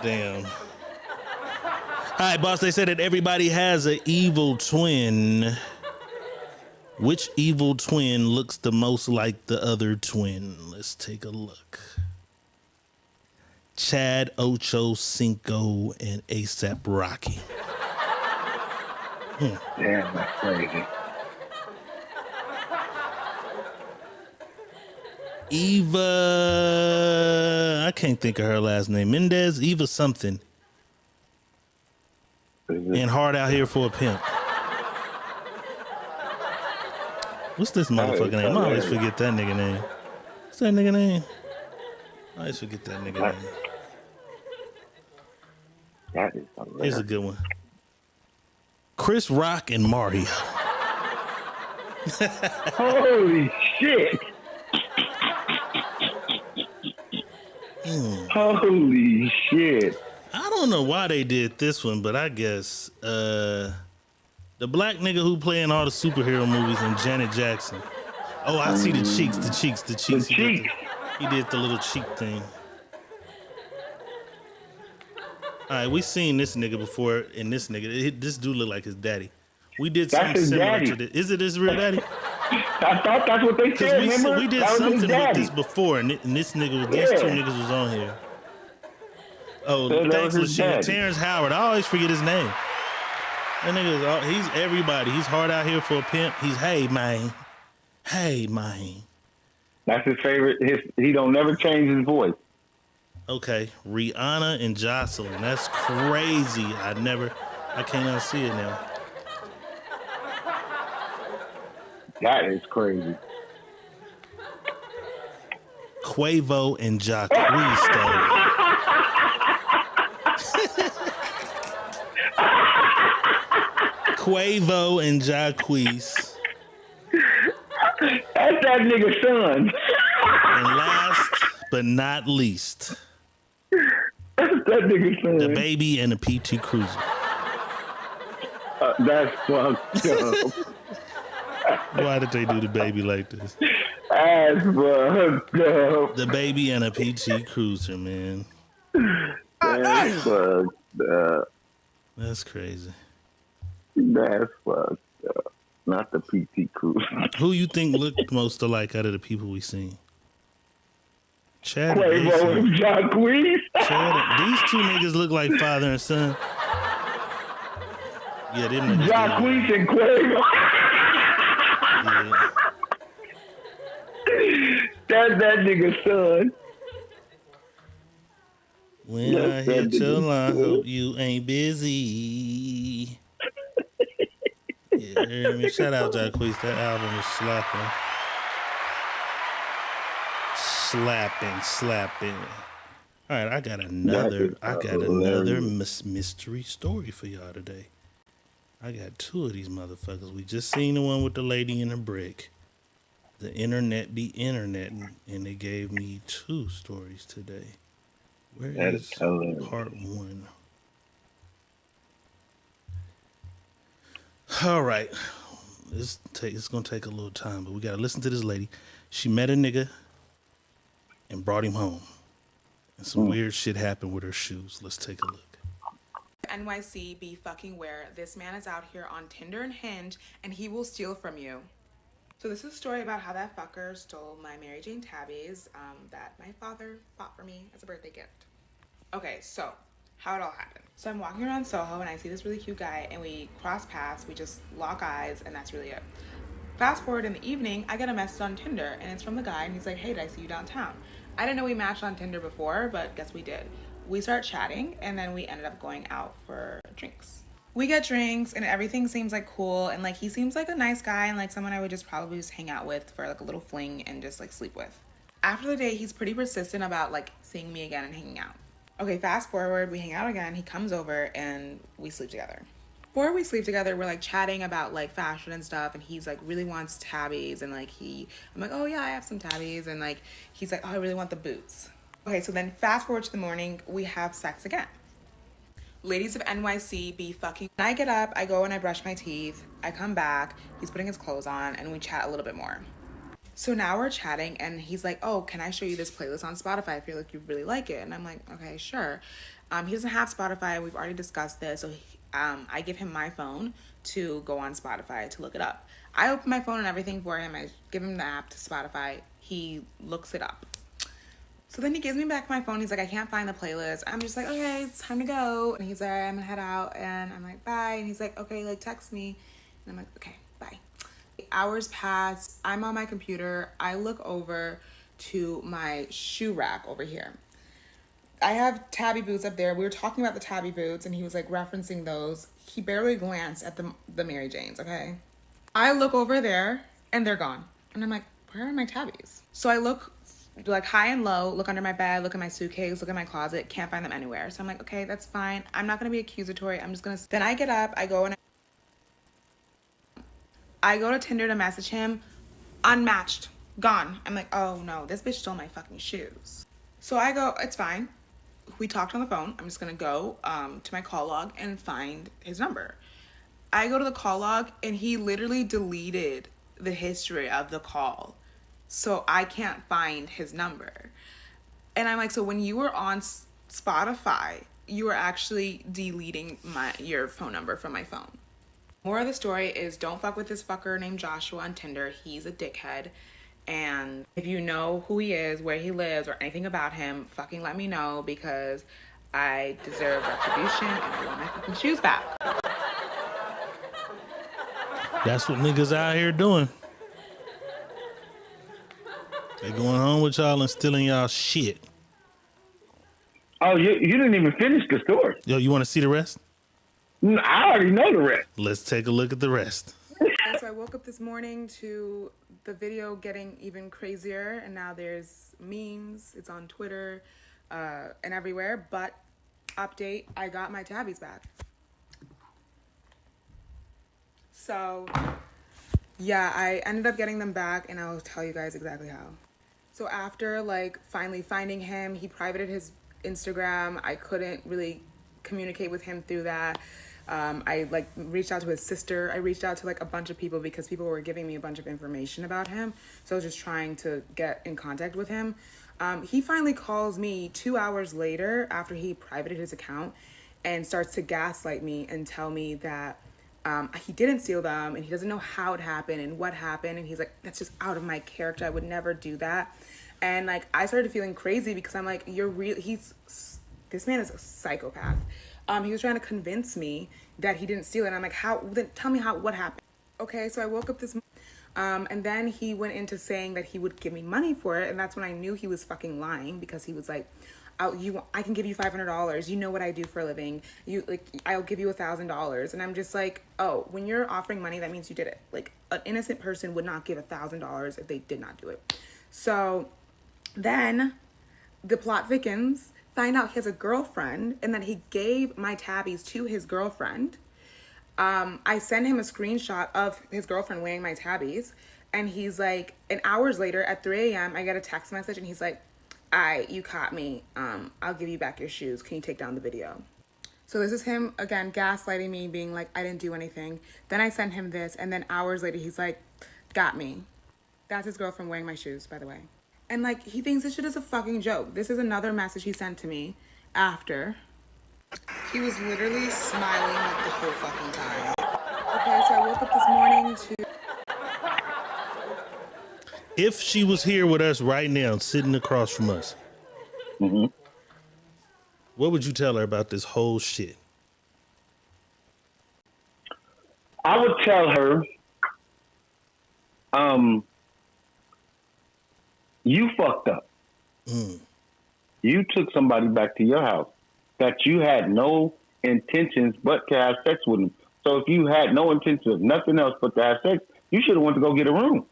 Damn. All right, boss, they said that everybody has an evil twin. Which evil twin looks the most like the other twin? Let's take a look. Chad, Ocho, Cinco, and ASAP Rocky. Damn, that's crazy. Eva, I can't think of her last name. Mendez, Eva something. And Hard Out Here for a Pimp. What's this motherfucker name? I always forget that nigga name. What's that nigga name? I always forget that nigga name. That is hilarious. Here's a good one. Chris Rock and Mario. Holy shit. Holy shit. I don't know why they did this one, but I guess the black nigga who play in all the superhero movies and Janet Jackson. Oh, I see the cheeks. He did the little cheek thing. All right, we seen this nigga before, and this dude look like his daddy. We did something similar to this. Is it his real daddy? I thought that's what they said. We did something with this before, and this nigga, these two niggas was on here. Oh, Said that thanks, was his Lashia. daddy. Terrence Howard. I always forget his name. That nigga, he's everybody. He's hard out here for a pimp. He's, hey, man. Hey, man. That's his favorite. He don't never change his voice. Okay, Rihanna and Jocelyn. That's crazy. I can't unsee it now. That is crazy. Quavo and Jacquees, though. Quavo and Jacquees. That's that nigga's son. And last but not least, That's that nigga's son. the baby and the PT Cruiser. That's fucked up. Why did they do the baby like this? That's fucked up. The baby and a PT Cruiser, man. That's fucked up. That's crazy. That's fucked up. Not the PT Cruiser. Who you think looked most alike out of the people we seen? Chad and Quavo and Jacquees. These two niggas look like father and son. Yeah, them niggas. Jacquees and Quavo. Yeah. That's that nigga's son. When I hit your line, hope you ain't busy. Yeah, hear me? Shout out Jacquees. That album is slapping. Slapping. All right, I got another mystery story for y'all today. I got two of these motherfuckers. We just seen the one with the lady in the brick. The internet be interneting, and they gave me two stories today. Where is part one? All right. It's going to take a little time, but we got to listen to this lady. She met a nigga and brought him home. And some weird shit happened with her shoes. Let's take a look. NYC be fucking where this man is out here on Tinder and Hinge and he will steal from you. So this is a story about how that fucker stole my Mary Jane tabbies that my father bought for me as a birthday gift. Okay, so how it all happened. So I'm walking around Soho and I see this really cute guy and we cross paths, we just lock eyes and that's really it. Fast forward in the evening, I get a message on Tinder and it's from the guy and he's like, hey, did I see you downtown? I didn't know we matched on Tinder before, but guess we did. We start chatting and then we ended up going out for drinks. We get drinks and everything seems like cool and like he seems like a nice guy and like someone I would just probably just hang out with for like a little fling and just like sleep with. After the day, he's pretty persistent about like seeing me again and hanging out. Okay, fast forward, we hang out again, he comes over and we sleep together. Before we sleep together, we're like chatting about like fashion and stuff and he's like really wants tabbies and like I'm like, oh yeah, I have some tabbies and like he's like, oh, I really want the boots. Okay, so then fast forward to the morning, we have sex again. Ladies of NYC be fucking. When I get up, I go and I brush my teeth, I come back, he's putting his clothes on and we chat a little bit more. So now we're chatting and he's like, oh, can I show you this playlist on Spotify? I feel like you really like it. And I'm like, okay, sure. He doesn't have Spotify. We've already discussed this. So I give him my phone to go on Spotify to look it up. I open my phone and everything for him. I give him the app to Spotify. He looks it up. So then he gives me back my phone. He's like, I can't find the playlist. I'm just like, okay, it's time to go. And he's like, I'm gonna head out. And I'm like, bye. And he's like, okay, like text me. And I'm like, okay, bye. Hours pass. I'm on my computer. I look over to my shoe rack over here. I have tabby boots up there. We were talking about the tabby boots and he was like referencing those. He barely glanced at the Mary Janes, okay? I look over there and they're gone. And I'm like, where are my tabbies? So I look like high and low, look under my bed, look at my suitcase, look at my closet, can't find them anywhere. So I'm like, okay, that's fine. I'm not gonna be accusatory. I'm just gonna, then I get up, I go to Tinder to message him, unmatched, gone. I'm like, oh no, this bitch stole my fucking shoes. So I go, it's fine. We talked on the phone. I'm just gonna go to my call log and find his number. I go to the call log and he literally deleted the history of the call. So I can't find his number. And I'm like, so when you were on Spotify, you were actually deleting your phone number from my phone. More of the story is don't fuck with this fucker named Joshua on Tinder. He's a dickhead. And if you know who he is, where he lives, or anything about him, fucking let me know because I deserve retribution and I want my fucking shoes back. That's what niggas out here doing. They going home with y'all and stealing y'all shit. Oh, you didn't even finish the story. Yo, you want to see the rest? I already know the rest. Let's take a look at the rest. So I woke up this morning to the video getting even crazier, and now there's memes. It's on Twitter and everywhere. But update, I got my tabbies back. So yeah, I ended up getting them back, and I'll tell you guys exactly how. So after like finally finding him, he privated his Instagram. I couldn't really communicate with him through that. I like reached out to his sister. I reached out to like a bunch of people because people were giving me a bunch of information about him. So I was just trying to get in contact with him. He finally calls me 2 hours later after he privated his account and starts to gaslight me and tell me that he didn't steal them and he doesn't know how it happened and what happened. And he's like, that's just out of my character. I would never do that. And like, I started feeling crazy because I'm like, this man is a psychopath. He was trying to convince me that he didn't steal it. And I'm like, then tell me what happened. Okay, so I woke up this morning, and then he went into saying that he would give me money for it. And that's when I knew he was fucking lying, because he was like, I can give you $500. You know what I do for a living. I'll give you $1,000. And I'm just like, oh, when you're offering money, that means you did it. Like, an innocent person would not give $1,000 if they did not do it. So then the plot thickens. Find out he has a girlfriend and that he gave my tabbies to his girlfriend. I send him a screenshot of his girlfriend wearing my tabbies, and he's like, and hours later at 3 a.m. I get a text message and he's like, you caught me. I'll give you back your shoes. Can you take down the video? So this is him again gaslighting me, being like, I didn't do anything. Then I send him this, and then hours later he's like, got me. That's his girlfriend wearing my shoes, by the way. And like, he thinks this shit is a fucking joke. This is another message he sent to me after. He was literally smiling like the whole fucking time. Okay, so I woke up this morning to... If she was here with us right now, sitting across from us, what would you tell her about this whole shit? I would tell her, you fucked up. You took somebody back to your house that you had no intentions but to have sex with them. So if you had no intention of nothing else but to have sex, you should have went to go get a room.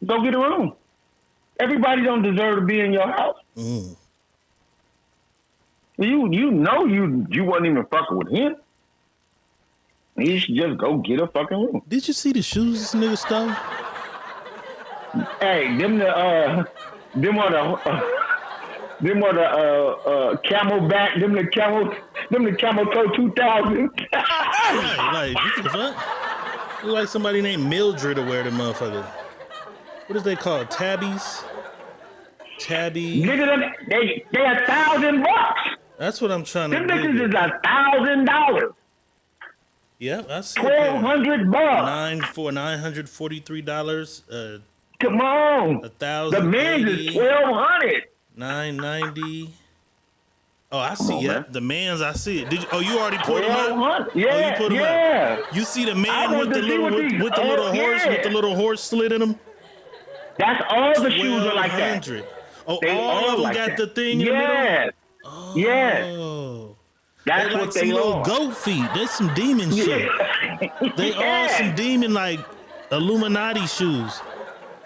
Go get a room. Everybody don't deserve to be in your house. You know you wasn't even fucking with him. You should just go get a fucking room. Did you see the shoes this nigga stole? Hey, them are the Camelback, them the Camel Toe 2000. Like what the fuck? Look like somebody named Mildred to wear the motherfucker. What is they called? Tabbies? Tabby. Nigga, they $1,000. That's what I'm trying to do. Them bitches is $1,000. Yep, I see. $1,200. $943. Come on. 1,000. The men's is $1,200. $990. Oh, I see. Yep, the man's. I see it. Did you? Oh, you already put them up. Yeah, oh, you put them up. You see the man with the little horse with the little horse slit in them. That's all the shoes are like that. Oh, all of them like got that. The thing in the middle. Oh. Yes. That's they like what some they little are. Goat feet. There's some demon shit. They all some demon like Illuminati shoes.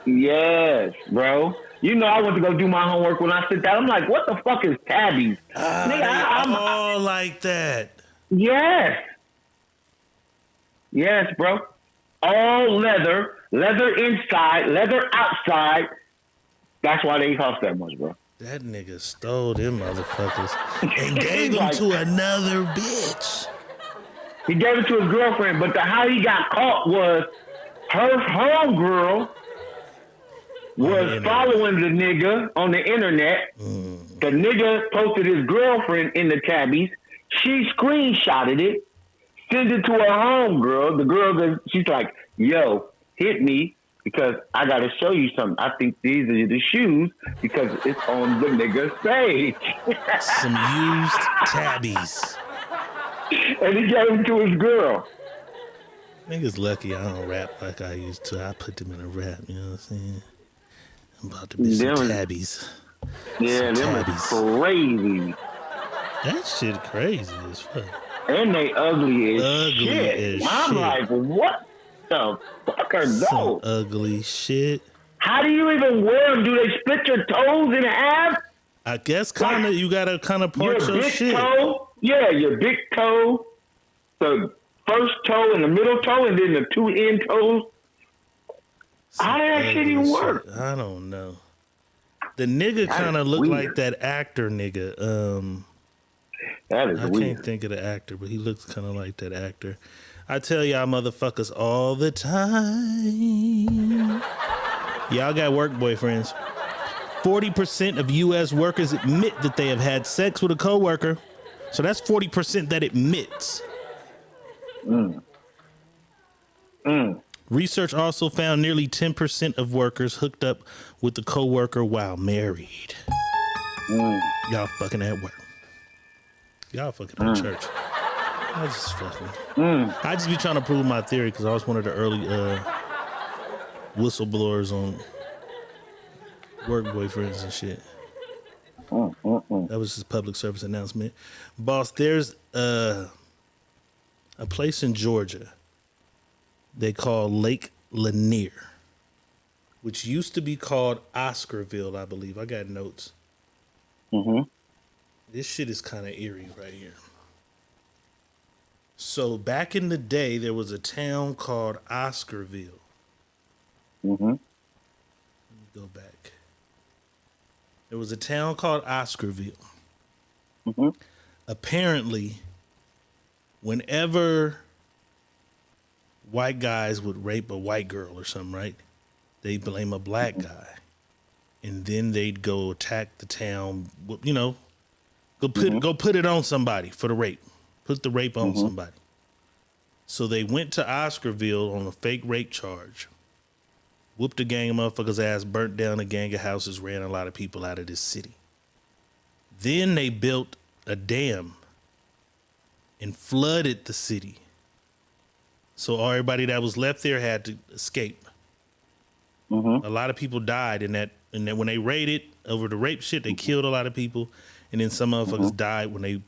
Yes, bro. You know, I went to go do my homework. When I sit down, I'm like, what the fuck is tabbies? Nigga, I'm all like that. Yes. Yes, bro. All leather inside, leather outside. That's why they cost that much, bro. That nigga stole them motherfuckers and gave them to another bitch. He gave it to his girlfriend, but how he got caught was her homegirl was following the nigga on the internet. The nigga posted his girlfriend in the tabbies. She screenshotted it, sent it to her homegirl. The girl, she's like, yo, hit me. because I got to show you something. I think these are the shoes because it's on the nigga's page. Some used tabbies. And he gave them to his girl. Niggas lucky I don't rap like I used to. I put them in a rap, you know what I'm saying? I'm about to be some tabbies. Yeah, them is crazy. That shit crazy as fuck. And they ugly as shit. I'm like, what the fuck are those? Some ugly shit. How do you even wear them? Do they split your toes in half? I guess kind of. You gotta kind of part your big shit. Toe, yeah, your big toe, the first toe and the middle toe, and then the two end toes. How did that shit even work? I don't know. The nigga kind of looked like that actor nigga. That is I weird. can't think of the actor, but he looks kind of like that actor. I tell y'all motherfuckers all the time. Y'all got work boyfriends. 40% of U.S. workers admit that they have had sex with a coworker. So that's 40% that admits. Research also found nearly 10% of workers hooked up with the coworker while married. Y'all fucking at work. Y'all fucking at church. I just fucking. I just be trying to prove my theory because I was one of the early whistleblowers on work boyfriends and shit. That was just public service announcement. Boss, there's a place in Georgia they call Lake Lanier, which used to be called Oscarville, I believe. I got notes. This shit is kind of eerie right here. So back in the day, there was a town called Oscarville. Let me go back. There was a town called Oscarville. Apparently, whenever white guys would rape a white girl or something, right? They blame a black guy. And then they'd go attack the town, you know, go put it on somebody for the rape. Put the rape on somebody. So they went to Oscarville on a fake rape charge. Whooped a gang of motherfuckers' ass, burnt down a gang of houses, ran a lot of people out of this city. Then they built a dam and flooded the city. So everybody that was left there had to escape. A lot of people died in that when they raided over the rape shit, they killed a lot of people. And then some motherfuckers died when they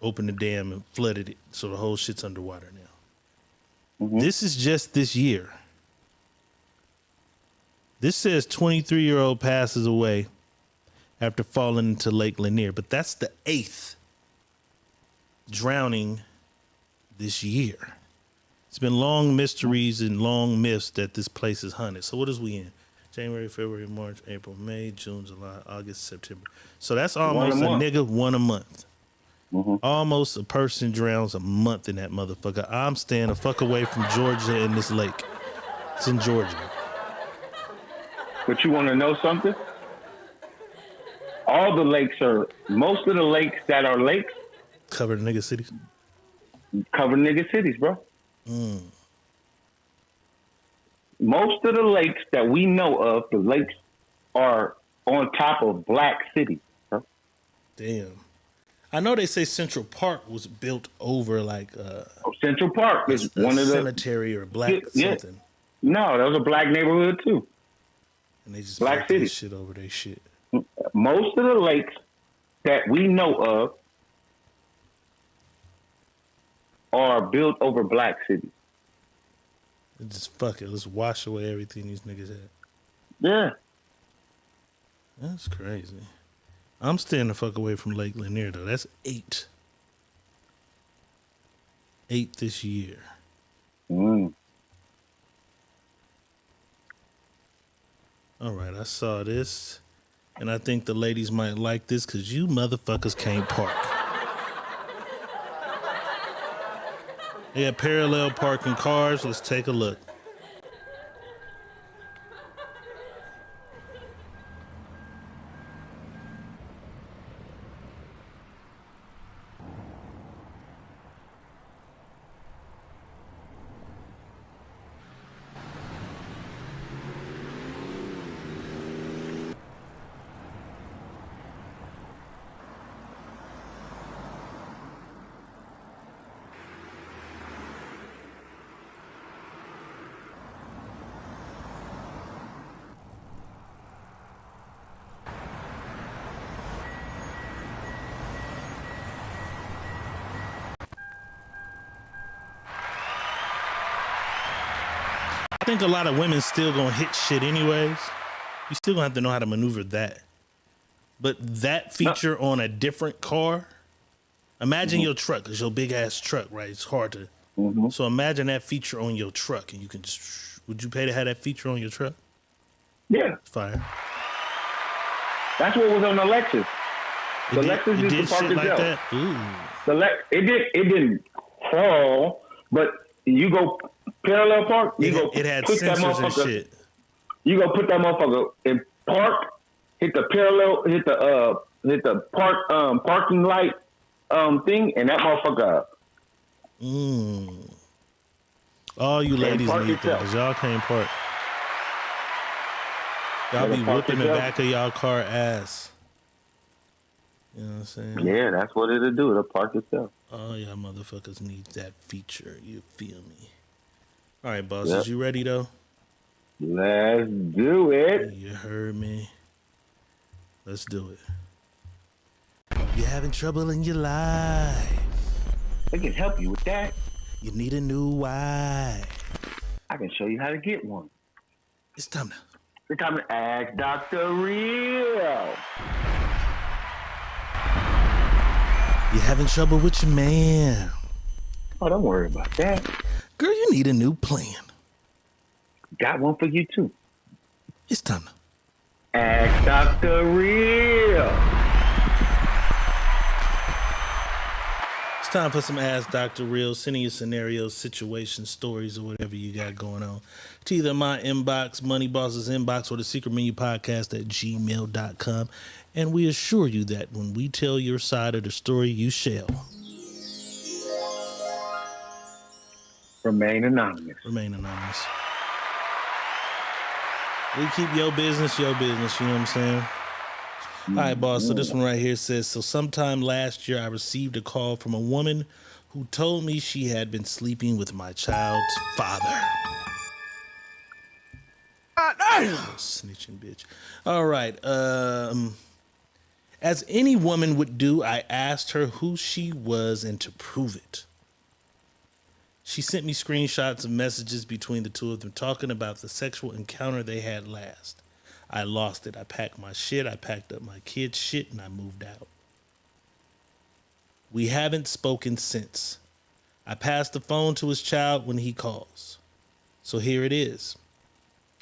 opened the dam and flooded it. So the whole shit's underwater now. This is just this year. This says 23-year-old passes away after falling into Lake Lanier. But that's the 8th drowning this year. It's been long mysteries and long myths that this place is haunted. So what is we in? January, February, March, April, May, June, July, August, September. So that's almost a nigga one a month. Almost a person drowns a month in that motherfucker. I'm staying the fuck away from Georgia and this lake. It's in Georgia. But you want to know something? All the lakes most of the lakes that are lakes. Cover nigga cities? Cover nigga cities, bro. Most of the lakes that we know of, the lakes are on top of black cities, bro. Damn. I know they say Central Park was built over like Central Park is one of the cemetery or black something. No, that was a black neighborhood too. And they just black city shit over their shit. Most of the lakes that we know of are built over black cities. Just fuck it. Let's wash away everything these niggas had. Yeah. That's crazy. I'm staying the fuck away from Lake Lanier though. That's 8. 8 this year. All right, I saw this, and I think the ladies might like this because you motherfuckers can't park. They got parallel parking cars. Let's take a look. I think a lot of women still gonna hit shit anyways. You still gonna have to know how to maneuver that. But that feature on a different car, imagine your truck, cause your big ass truck, right? It's hard to. So imagine that feature on your truck, and you can just. Would you pay to have that feature on your truck? Yeah. Fire. That's what was on the Lexus. The Lexus it used did to park shit like itself. that? Ooh. It didn't crawl, but you go parallel park. It had put that sensors and motherfucker. shit. You go put that motherfucker in park. Hit the parallel. Hit the parking light thing, and that motherfucker. All you ladies park need that, yourself. cause y'all can't park. Y'all be park whooping the yourself. back of y'all car ass. You know what I'm saying? Yeah, that's what it'll do. It'll park itself. All y'all motherfuckers need that feature. You feel me? All right, boss. Yep. Is you ready though? Let's do it. You heard me. Let's do it. You're having trouble in your life. I can help you with that. You need a new wife. I can show you how to get one. It's time to. It's time to ask Dr. Real. You're having trouble with your man. Oh, don't worry about that. Girl, you need a new plan. Got one for you too. It's time to. Ask Dr. Real. It's time for some Ask Dr. Real. Sending you scenarios, situations, stories, or whatever you got going on to either my inbox, Money Boss's inbox, or the Secret Menu Podcast at gmail.com. And we assure you that when we tell your side of the story, you shall remain anonymous. Remain anonymous. We keep your business, you know what I'm saying? All right, boss. So this one right here says, so sometime last year I received a call from a woman who told me she had been sleeping with my child's father. Oh, snitching bitch. All right. As any woman would do, I asked her who she was and to prove it. She sent me screenshots of messages between the two of them talking about the sexual encounter they had last. I lost it. I packed my shit. I packed up my kids' shit and I moved out. We haven't spoken since. I passed the phone to his child when he calls. So here it is.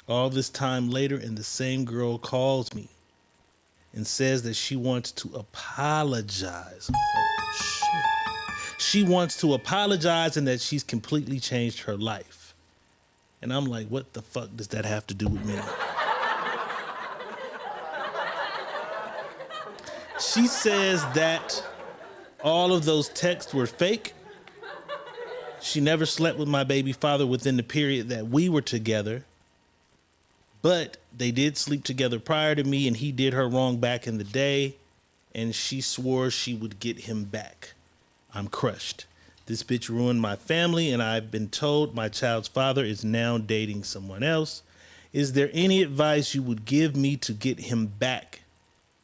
All this time later, and the same girl calls me and says that she wants to apologize. Oh, shit. She wants to apologize and that she's completely changed her life. And I'm like, what the fuck does that have to do with me? She says that all of those texts were fake. She never slept with my baby father within the period that we were together. But they did sleep together prior to me, and he did her wrong back in the day, and she swore she would get him back. I'm crushed. This bitch ruined my family, and I've been told my child's father is now dating someone else. Is there any advice you would give me to get him back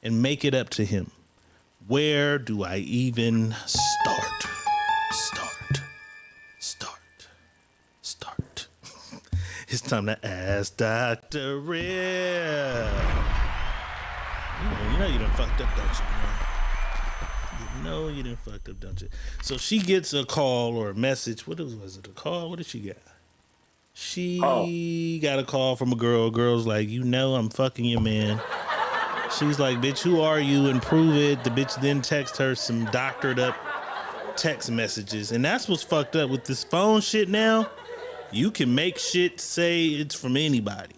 and make it up to him? Where do I even start? It's time to ask Dr. Real. You know you done fucked up, don't you, man? You know you done fucked up, don't you? So she gets a call or a message. Was it a call? What did she get? She got a call from a girl. Girl's like, you know I'm fucking you, man. She's like, bitch, who are you? And prove it. The bitch then text her some doctored up text messages. And that's what's fucked up with this phone shit now. You can make shit say it's from anybody.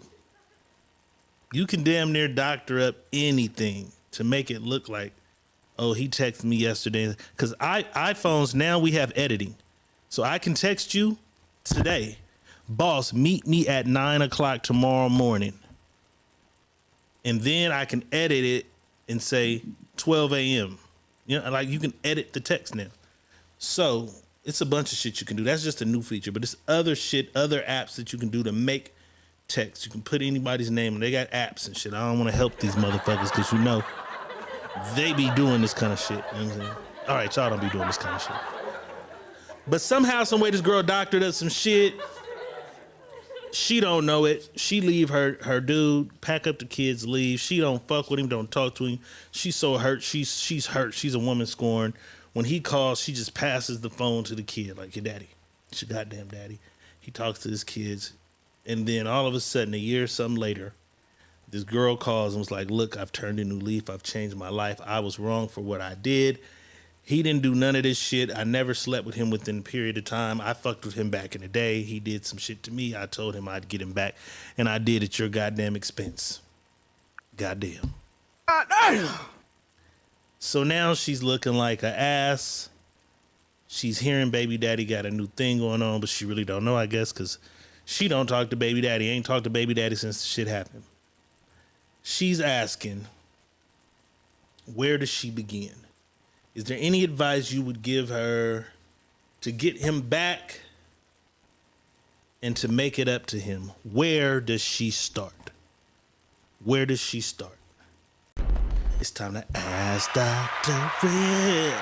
You can damn near doctor up anything to make it look like, oh, he texted me yesterday. Because iPhones, now we have editing. So I can text you today, boss, meet me at 9 o'clock tomorrow morning. And then I can edit it and say 12 a.m. You know, like you can edit the text now. So it's a bunch of shit you can do. That's just a new feature, but it's other shit, other apps that you can do to make text. You can put anybody's name, and they got apps and shit. I don't want to help these motherfuckers because you know they be doing this kind of shit. You know what I'm saying? All right, y'all don't be doing this kind of shit. But somehow, some way, this girl doctored up some shit. She don't know it. She leave her dude, pack up the kids, leave. She don't fuck with him, don't talk to him. She's so hurt. She's hurt. She's a woman scorned. When he calls, she just passes the phone to the kid like, your daddy. It's your goddamn daddy. He talks to his kids. And then all of a sudden, a year or something later, this girl calls and was like, look, I've turned a new leaf. I've changed my life. I was wrong for what I did. He didn't do none of this shit. I never slept with him within a period of time. I fucked with him back in the day. He did some shit to me. I told him I'd get him back. And I did at your goddamn expense. Goddamn. So now she's looking like an ass. She's hearing baby daddy got a new thing going on, but she really don't know, I guess, because she don't talk to baby daddy. Ain't talked to baby daddy since the shit happened. She's asking, where does she begin? Is there any advice you would give her to get him back and to make it up to him? Where does she start? Where does she start? It's time to ask Dr. Red.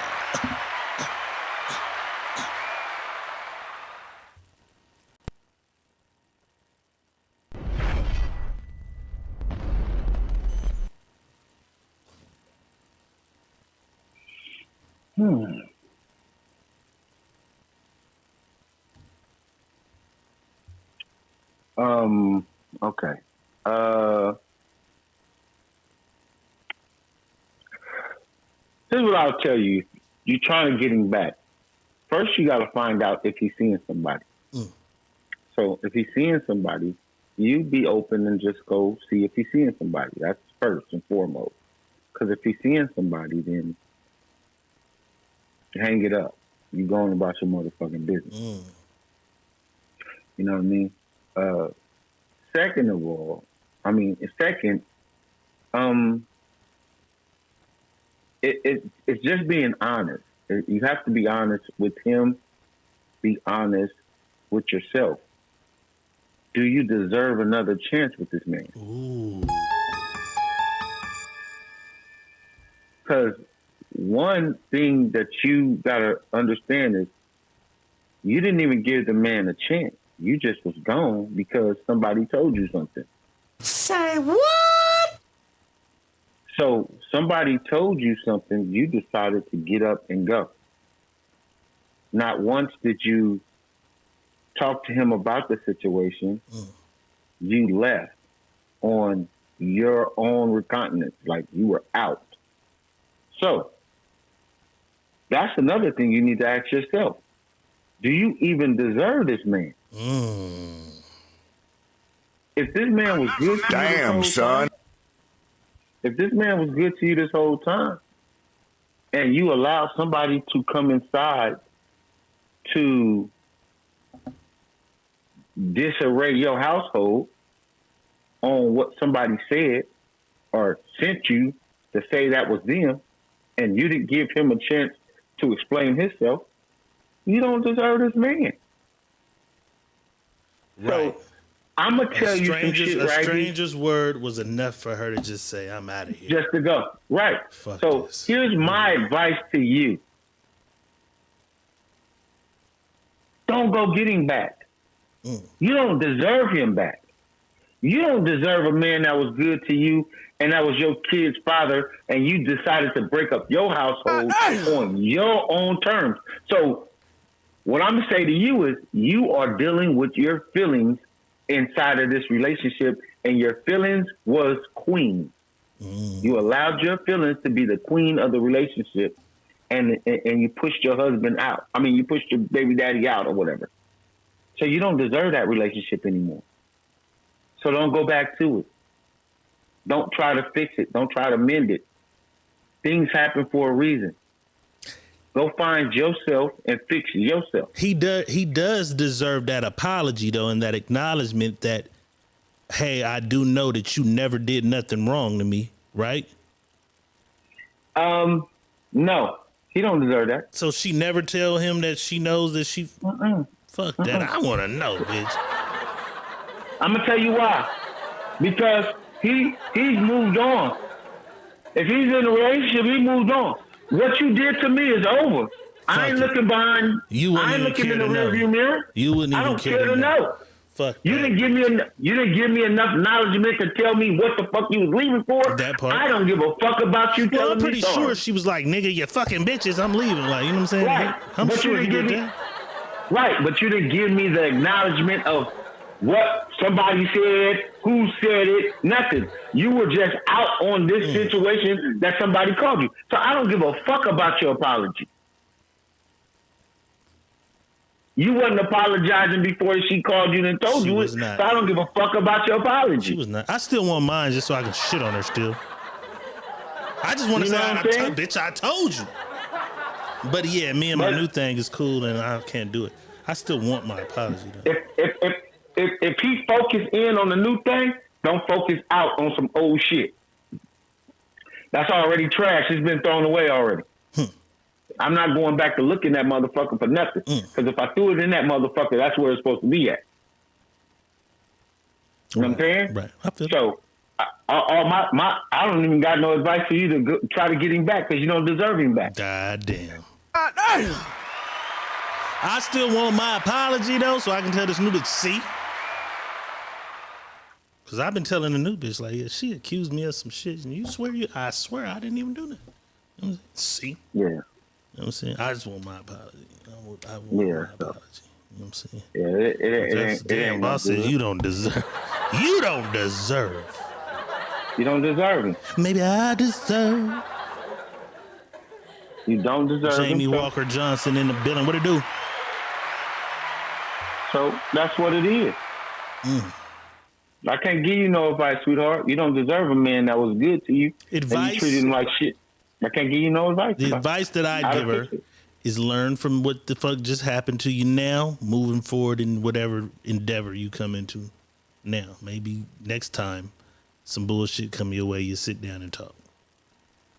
Okay. This is what I'll tell you. You're trying to get him back. First, you got to find out if he's seeing somebody. So if he's seeing somebody, you be open and just go see if he's seeing somebody. That's first and foremost. Because if he's seeing somebody, then hang it up. You going about your motherfucking business. You know what I mean? Second of all, it's just being honest. You have to be honest with him. Be honest with yourself. Do you deserve another chance with this man? Because one thing that you gotta understand is you didn't even give the man a chance. You just was gone because somebody told you something. Say what? So somebody told you something, you decided to get up and go. Not once did you talk to him about the situation. You left on your own recognizance, like you were out. So that's another thing you need to ask yourself. Do you even deserve this man? If this man was good to you this whole time, if this man was good to you this whole time, and you allow somebody to come inside to disarray your household on what somebody said or sent you to say that was them, and you didn't give him a chance to explain himself, you don't deserve this man. Right. So I'm gonna tell you some shit, right? A stranger's word was enough for her to just say, "I'm out of here." Just to go. Right. Fuck so this. Here's my advice to you. Don't go get him back. You don't deserve him back. You don't deserve a man that was good to you and that was your kid's father, and you decided to break up your household on your own terms. So what I'm going to say to you is you are dealing with your feelings inside of this relationship, and your feelings was queen. You allowed your feelings to be the queen of the relationship, and you pushed your husband out. I mean, you pushed your baby daddy out or whatever. So you don't deserve that relationship anymore. So don't go back to it. Don't try to fix it. Don't try to mend it. Things happen for a reason. Go find yourself and fix yourself. He does deserve that apology, though, and that acknowledgement that, hey, I do know that you never did nothing wrong to me, right? No, he don't deserve that. So she never tell him that she knows that she... Fuck that. I want to know, bitch. I'm going to tell you why. Because he's moved on. If he's in a relationship, he moved on. What you did to me is over. I ain't looking behind. I ain't looking in the rearview mirror. You wouldn't even care to know. Fuck. You didn't give me enough acknowledgement to tell me what the fuck you was leaving for. That part. I don't give a fuck about you Well, telling I'm me pretty sure she was like, nigga, you fucking bitches, I'm leaving. Like, you know what I'm saying? Right. I'm But sure you he didn't did give me- that. Right, but you didn't give me the acknowledgement of what somebody said, who said it, nothing. You were just out on this situation that somebody called you. So I don't give a fuck about your apology. You wasn't apologizing before she called you and told She you was it. not. So I don't give a fuck about your apology. She was not. I still want mine just so I can shit on her still. I just want to You say, know what I'm saying? bitch, I told you. But yeah, me and my new thing is cool and I can't do it. I still want my apology though. If he focus in on the new thing, don't focus out on some old shit. That's already trash. It's been thrown away already. I'm not going back to looking at motherfucker for nothing. Because if I threw it in that motherfucker, that's where it's supposed to be at. You know what I'm saying? Right. I feel so, I don't even got no advice for you to go, try to get him back because you don't deserve him back. God damn. I still want my apology though, so I can tell this new bitch, see? Because I've been telling the new bitch, like, yeah, she accused me of some shit, and I swear I didn't even do that. You know, see? Yeah. You know what I'm saying? I just want my apology. I want my apology. You know what I'm saying? Yeah, it ain't boss says you don't deserve. You don't deserve. You don't deserve it. Maybe I deserve. You don't deserve Jamie him. Walker Johnson in the building. What it do? So that's what it is. I can't give you no advice, sweetheart. You don't deserve a man that was good to you. Advice? And you treated him like shit. I can't give you no advice. The advice that I give her is learn from what the fuck just happened to you now, moving forward in whatever endeavor you come into now. Maybe next time some bullshit come your way, you sit down and talk.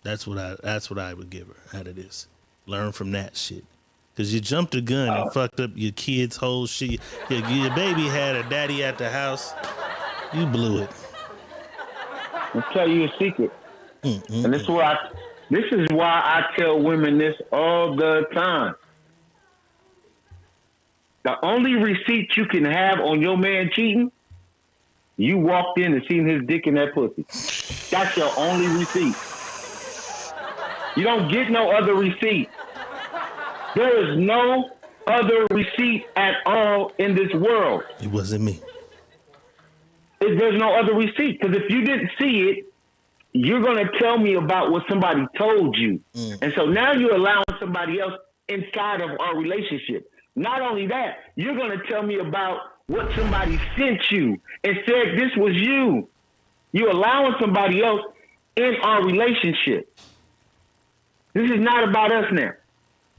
That's what I would give her out of this. Learn from that shit. Because you jumped the gun and fucked up your kid's whole shit. Your baby had a daddy at the house. You blew it. I'll tell you a secret. And this is why I tell women this all the time. The only receipt you can have on your man cheating, you walked in and seen his dick in that pussy. That's your only receipt. You don't get no other receipt. There is no other receipt at all in this world. It wasn't me. There's no other receipt. Because if you didn't see it, you're going to tell me about what somebody told you. And so now you're allowing somebody else inside of our relationship. Not only that, you're going to tell me about what somebody sent you and said this was you. You're allowing somebody else in our relationship. This is not about us now.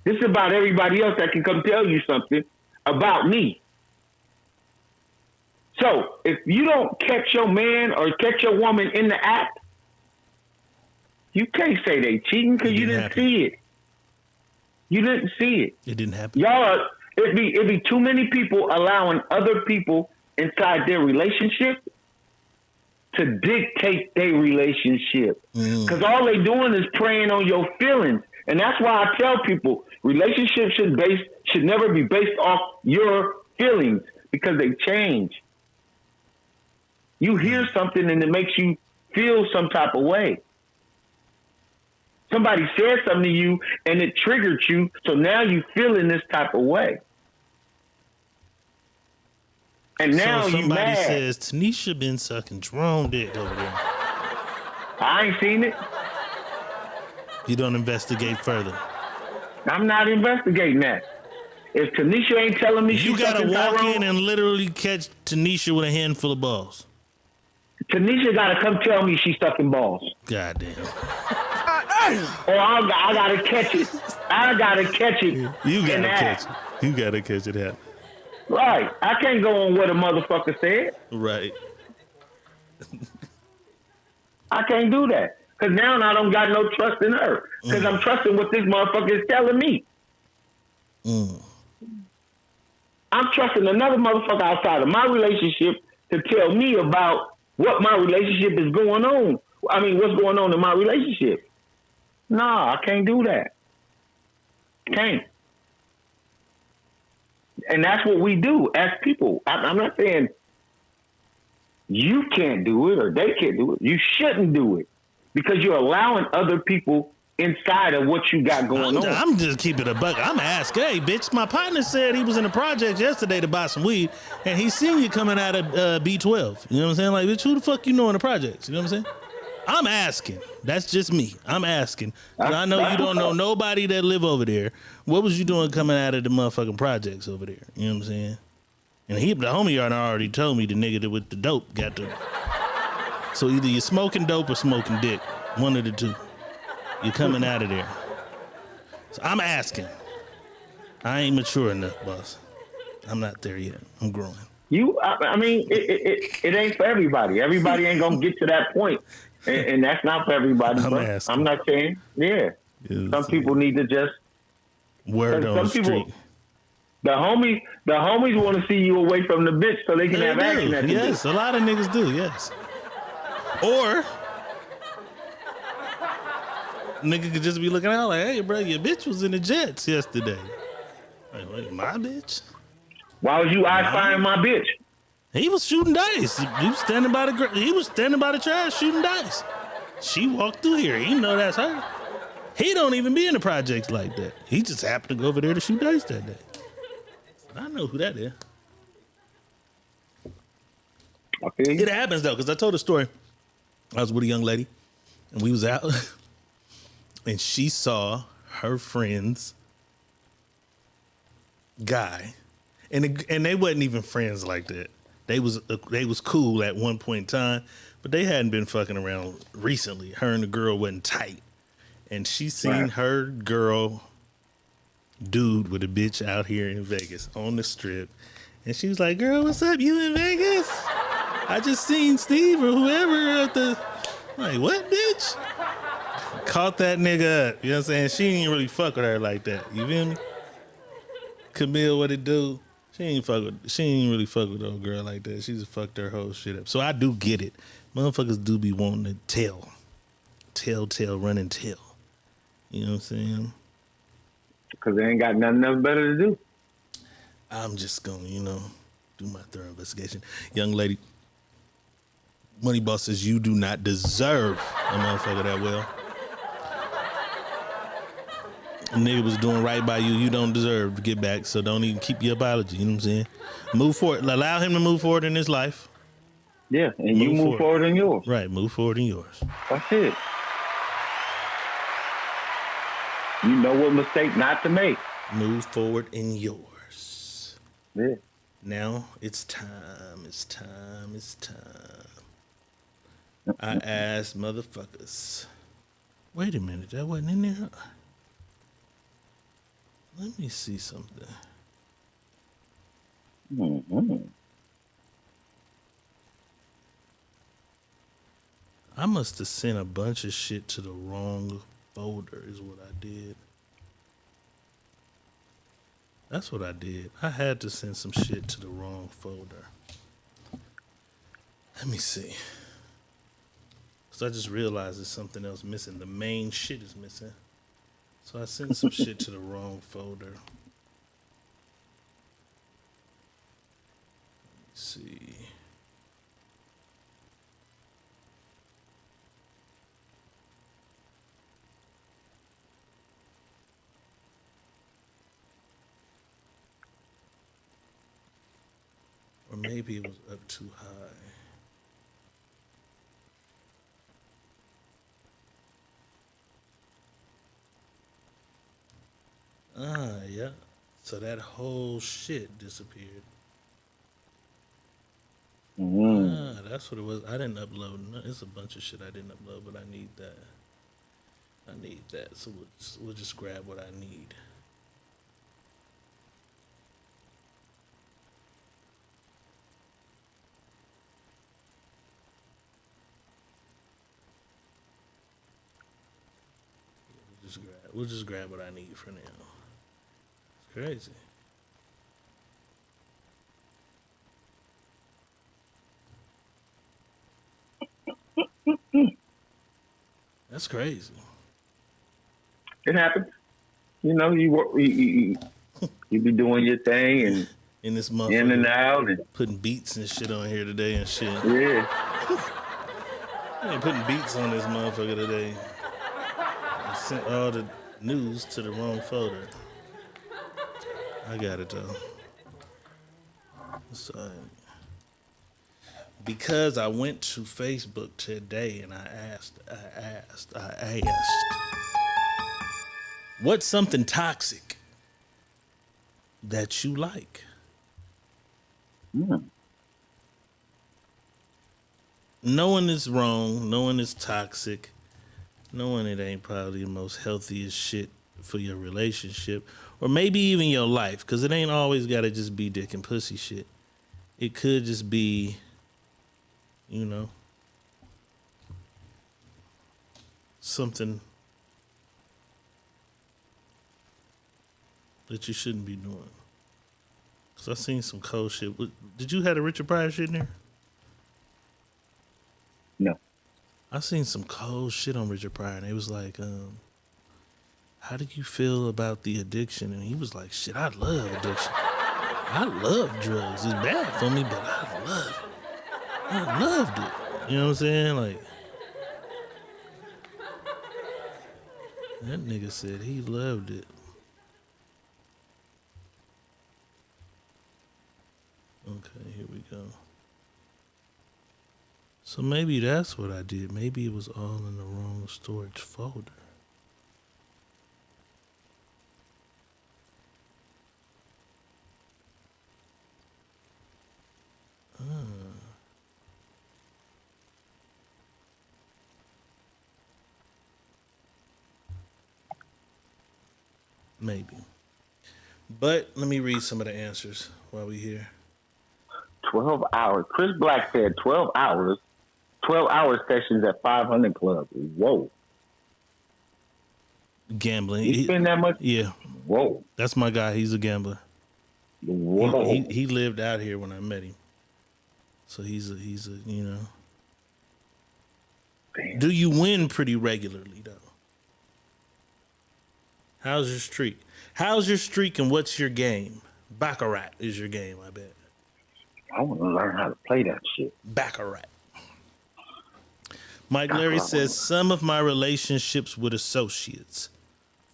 This is about everybody else that can come tell you something about me. So if you don't catch your man or catch your woman in the act, you can't say they cheating because you didn't see it. You didn't see it. It didn't happen. Y'all, it'd be too many people allowing other people inside their relationship to dictate their relationship. Because all they doing is preying on your feelings. And that's why I tell people relationships should never be based off your feelings because they change. You hear something and it makes you feel some type of way. Somebody said something to you and it triggered you, so now you feel in this type of way. And now so you somebody mad. says Tanisha been sucking Jerome dick over there. I ain't seen it. You don't investigate further. I'm not investigating that. If Tanisha ain't telling me you gotta walk in and literally catch Tanisha with a handful of balls. Tanisha gotta come tell me she's sucking balls. Goddamn. Or I gotta catch it. I gotta catch it. You gotta catch it. You gotta catch it happen. Right. I can't go on what a motherfucker said. Right. I can't do that. Because now I don't got no trust in her. Because I'm trusting what this motherfucker is telling me. I'm trusting another motherfucker outside of my relationship to tell me about what my relationship is going on. I mean, what's going on in my relationship. Nah, I can't do that. Can't. And that's what we do as people. I'm not saying you can't do it or they can't do it. You shouldn't do it because you're allowing other people inside of what you got going on. I'm just keeping a buck. I'm asking, hey, bitch, my partner said he was in the project yesterday to buy some weed, and he seen you coming out of B12. You know what I'm saying? Like, bitch, who the fuck you know in the projects? You know what I'm saying? I'm asking. That's just me. I'm asking. I know you don't know nobody that live over there. What was you doing coming out of the motherfucking projects over there? You know what I'm saying? And the homie yard already told me the nigga that with the dope got the. So either you're smoking dope or smoking dick. One of the two. You're coming out of there. So I'm asking. I ain't mature enough, boss. I'm not there yet. I'm growing. I mean, it ain't for everybody. Everybody ain't gonna get to that point, and that's not for everybody. I'm not saying, yeah. Some people need to just word on the street. The homies want to see you away from the bitch so they can have action at the bitch. Yes, a lot of niggas do. Yes. Or nigga could just be looking out like, hey, bro, your bitch was in the Jets yesterday. Like, wait, my bitch? Why was you eye-firing my bitch? He was shooting dice. He was standing by the trash shooting dice. She walked through here. He know that's her. He don't even be in the projects like that. He just happened to go over there to shoot dice that day. I know who that is. Okay. It happens though, because I told a story. I was with a young lady, and we was out, and she saw her friend's guy, and they wasn't even friends like that. They was cool at one point in time, but they hadn't been fucking around recently. Her and the girl wasn't tight, and she seen her girl dude with a bitch out here in Vegas on the strip, and she was like, "Girl, what's up? You in Vegas? I just seen Steve or whoever at the." I'm like, what, bitch? Caught that nigga up. You know what I'm saying? She ain't really fuck with her like that. You feel me? Camille, what it do? She ain't really fuck with old girl like that. She just fucked her whole shit up. So I do get it. Motherfuckers do be wanting to tell, run and tell. You know what I'm saying? Because they ain't got nothing else better to do. I'm just gonna, do my thorough investigation. Young lady, Money Boss says you do not deserve a motherfucker that well. A nigga was doing right by you. You don't deserve to get back, so don't even keep your apology. You know what I'm saying? Move forward. Allow him to move forward in his life. Yeah, and you move forward in yours. Right, move forward in yours. That's it. You know what mistake not to make. Move forward in yours. Yeah. Now it's time. I asked motherfuckers. Wait a minute, that wasn't in there? Let me see something. Mm-hmm. I must have sent a bunch of shit to the wrong folder is what I did. That's what I did. I had to send some shit to the wrong folder. Let me see. So I just realized there's something else missing. The main shit is missing. So I sent some shit to the wrong folder. Let me see. Or maybe it was up too high. Yeah. So that whole shit disappeared. That's what it was. I didn't upload. It's a bunch of shit I didn't upload, but I need that. So we'll just grab what I need. We'll just grab what I need for now. It's crazy. That's crazy. It happens. You You be doing your thing and in this in and out and putting beats and shit on here today and shit. Yeah. I ain't putting beats on this motherfucker today. I sent all the news to the wrong folder. I got it though. So, because I went to Facebook today and I asked, what's something toxic that you like? Knowing it's wrong, knowing it's toxic, knowing it ain't probably the most healthiest shit for your relationship, or maybe even your life, because it ain't always got to just be dick and pussy shit. It could just be, you know, something that you shouldn't be doing. Because I seen some cold shit. Did you have the Richard Pryor shit in there? No. I seen some cold shit on Richard Pryor, and it was like, how do you feel about the addiction? And he was like, shit, I love addiction. I love drugs. It's bad for me, but I love it. I loved it. You know what I'm saying? Like, that nigga said he loved it. Okay, here we go. So maybe that's what I did. Maybe it was all in the wrong storage folder. Maybe. But let me read some of the answers while we're here. 12 hours. Chris Black said 12 hours. 12-hour sessions at 500 Club. Whoa. Gambling. You spend that much? Yeah. Whoa. That's my guy. He's a gambler. Whoa. He lived out here when I met him. So he's a you know. Damn. Do you win pretty regularly though? How's your streak? How's your streak and what's your game? Baccarat is your game, I bet. I want to learn how to play that shit. Baccarat. Mike Larry says, some of my relationships with associates,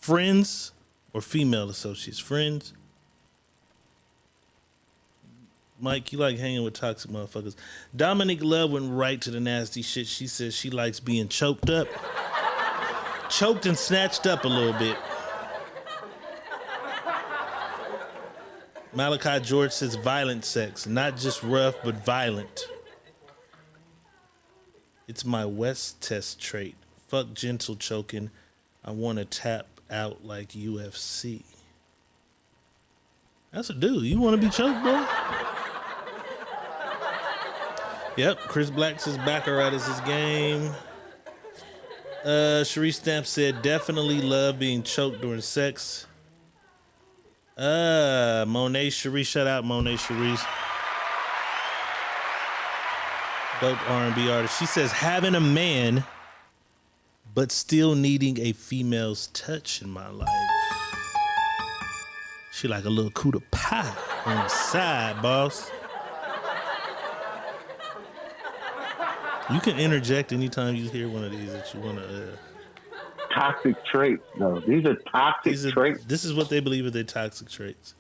friends or female associates, friends. Mike, you like hanging with toxic motherfuckers. Dominique Love went right to the nasty shit. She says she likes being choked up. Choked and snatched up a little bit. Malachi George says violent sex, not just rough, but violent. It's my West test trait. Fuck gentle choking. I want to tap out like UFC. That's a dude. You want to be choked, bro? Yep. Chris Black says Baccarat is his game. Sharice Stamp said definitely love being choked during sex. Monet Sharice, shout out Monet Sharice. Dope R&B artist. She says having a man, but still needing a female's touch in my life. She like a little coup de pie on the side, boss. You can interject anytime you hear one of these that you want to. Toxic traits, though. These are toxic traits. This is what they believe are their toxic traits.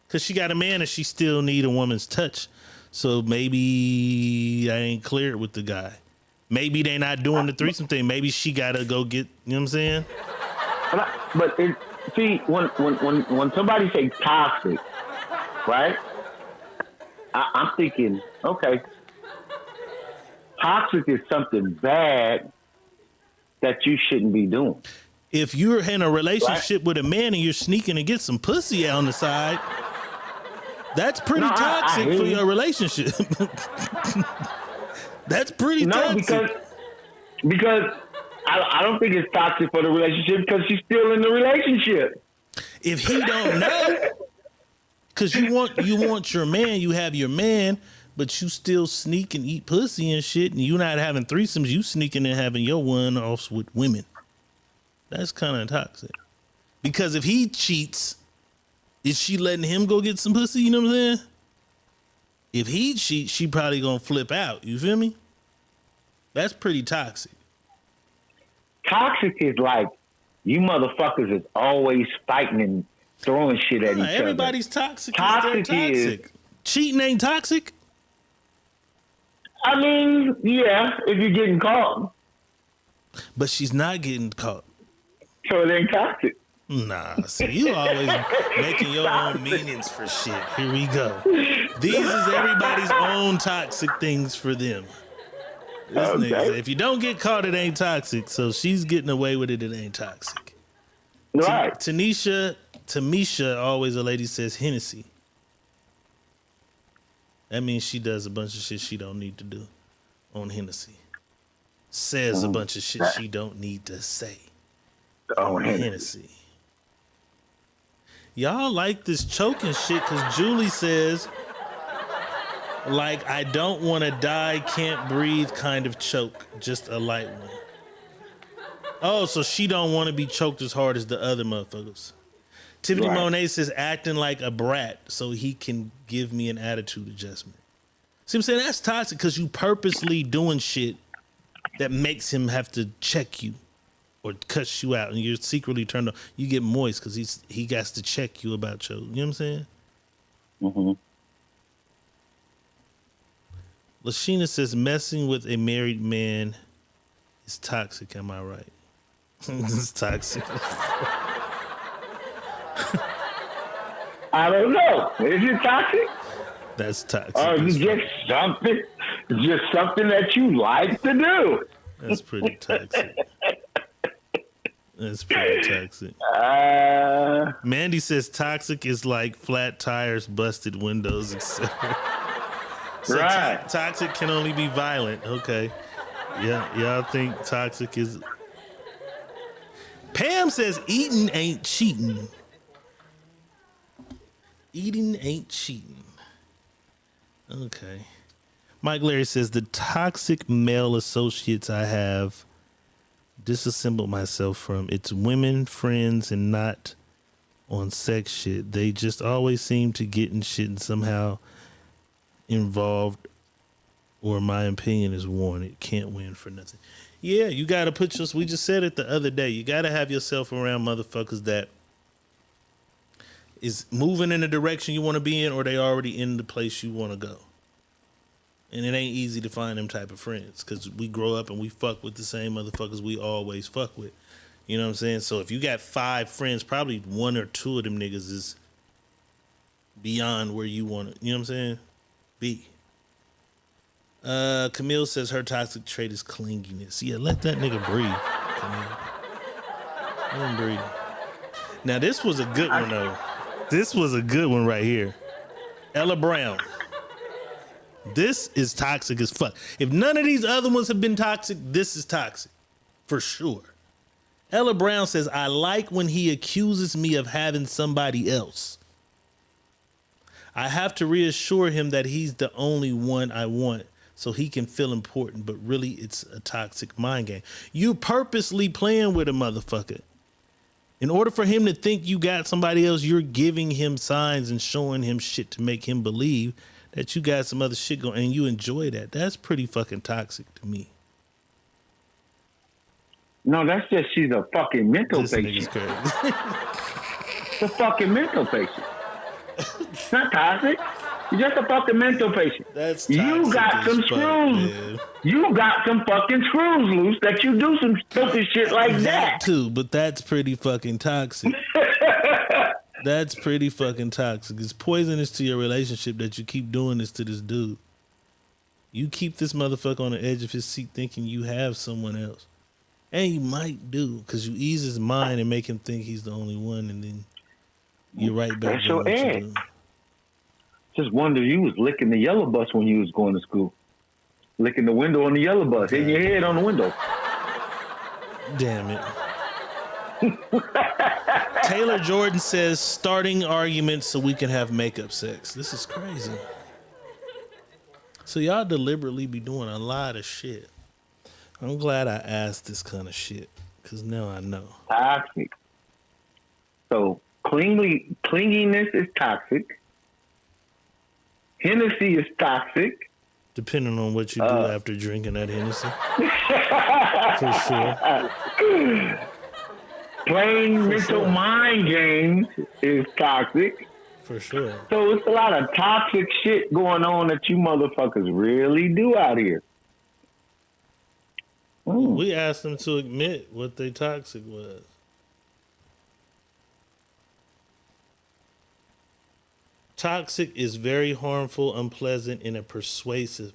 Because she got a man and she still need a woman's touch. So maybe I ain't cleared with the guy. Maybe they not doing the threesome thing. Maybe she got to go get, you know what I'm saying? But see, when somebody say toxic, right? I'm thinking, okay, toxic is something bad that you shouldn't be doing. If you're in a relationship with a man and you're sneaking to get some pussy on the side, that's pretty toxic for your relationship. That's pretty toxic. Because I don't think it's toxic for the relationship because she's still in the relationship. If he don't know, because you want your man, you have your man, but you still sneak and eat pussy and shit, and you not having threesomes, you sneaking and having your one-offs with women. That's kind of toxic. Because if he cheats, Is she letting him go get some pussy? You know what I'm saying? If he cheat, she probably gonna flip out. You feel me? That's pretty toxic. Toxic is like you motherfuckers is always fighting and throwing shit at each other. Everybody's toxic. Toxic. Cheating ain't toxic. I mean, yeah, if you're getting caught. But she's not getting caught. So it ain't toxic. Nah, see, you always making your own meanings for shit. Here we go. These is everybody's own toxic things for them. This nigga, if you don't get caught, it ain't toxic. So she's getting away with it, it ain't toxic. Right. Tamisha, always a lady says Hennessy. That means she does a bunch of shit she don't need to do on Hennessy. Says a bunch of shit she don't need to say on Hennessy. Y'all like this choking shit because Julie says, like, I don't want to die, can't breathe kind of choke, just a light one. Oh, so she don't want to be choked as hard as the other motherfuckers. Tiffany Monet says acting like a brat so he can give me an attitude adjustment. See what I'm saying? That's toxic because you purposely doing shit that makes him have to check you or cuss you out, and you're secretly turned on. You get moist because he got to check you about your, you know what I'm saying? Mm-hmm. Lashina says messing with a married man is toxic. Am I right? It's toxic. I don't know. Is it toxic? That's toxic. Or is it just something that you like to do? That's pretty toxic. That's pretty toxic. Mandy says toxic is like flat tires, busted windows, etc. So right. Toxic can only be violent. Okay. Yeah, y'all think toxic is... Pam says eating ain't cheating. Eating ain't cheating. Okay. Mike Larry says the toxic male associates I have disassembled myself from. It's women, friends, and not on sex shit. They just always seem to get in shit and somehow involved, or my opinion is warranted. Can't win for nothing. Yeah, you got to put we just said it the other day. You got to have yourself around motherfuckers that is moving in the direction you want to be in, or they already in the place you want to go. And it ain't easy to find them type of friends because we grow up and we fuck with the same motherfuckers we always fuck with. You know what I'm saying? So if you got 5 friends, probably 1 or 2 of them niggas is beyond where you want to, you know what I'm saying? Be. Camille says her toxic trait is clinginess. Yeah, let that nigga breathe, Camille. Let him breathe. Now, this was a good one, though. This was a good one right here. Ella Brown. This is toxic as fuck. If none of these other ones have been toxic, this is toxic. For sure. Ella Brown says, I like when he accuses me of having somebody else. I have to reassure him that he's the only one I want so he can feel important, but really it's a toxic mind game. You purposely playing with a motherfucker. In order for him to think you got somebody else, you're giving him signs and showing him shit to make him believe that you got some other shit going, and you enjoy that. That's pretty fucking toxic to me. No, that's just she's a fucking mental patient. Nigga's crazy. A fucking mental patient. It's not toxic. You're just a fucking mental patient. That's you got some screws. Man. You got some fucking screws loose that you do some stupid shit like that. Too, but that's pretty fucking toxic. That's pretty fucking toxic. It's poisonous to your relationship that you keep doing this to this dude. You keep this motherfucker on the edge of his seat thinking you have someone else. And you might do, because you ease his mind and make him think he's the only one, and then you're right back. That's your ad. Just wonder you was licking the yellow bus when you was going to school. Licking the window on the yellow bus, hitting your head on the window. Damn it. Taylor Jordan says, starting arguments so we can have makeup sex. This is crazy. So y'all deliberately be doing a lot of shit. I'm glad I asked this kind of shit, because now I know. Toxic. So Clinginess is toxic. Hennessy is toxic. Depending on what you do after drinking that Hennessy. For sure. Playing mental mind games is toxic. For sure. So it's a lot of toxic shit going on that you motherfuckers really do out here. We asked them to admit what they toxic was. Toxic is very harmful, unpleasant, in a pervasive,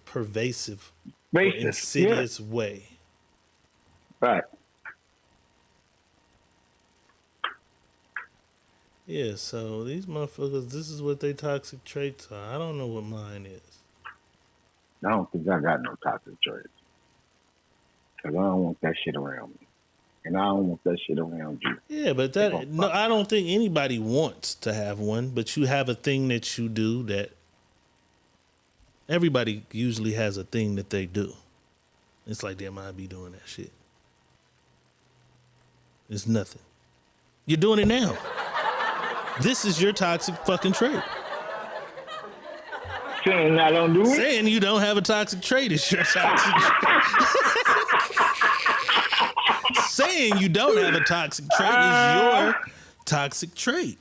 insidious way. Right. Yeah, so these motherfuckers, this is what they toxic traits are. I don't know what mine is. I don't think I got no toxic traits. Because I don't want that shit around me. And I don't want that shit around you. Yeah, but I don't think anybody wants to have one, but you have a thing that you do that everybody usually has a thing that they do. It's like, damn, I be doing that shit. It's nothing. You're doing it now. This is your toxic fucking trait. Saying I don't do it? Saying you don't have a toxic trait is your toxic trait. Saying you don't have a toxic trait is your toxic trait.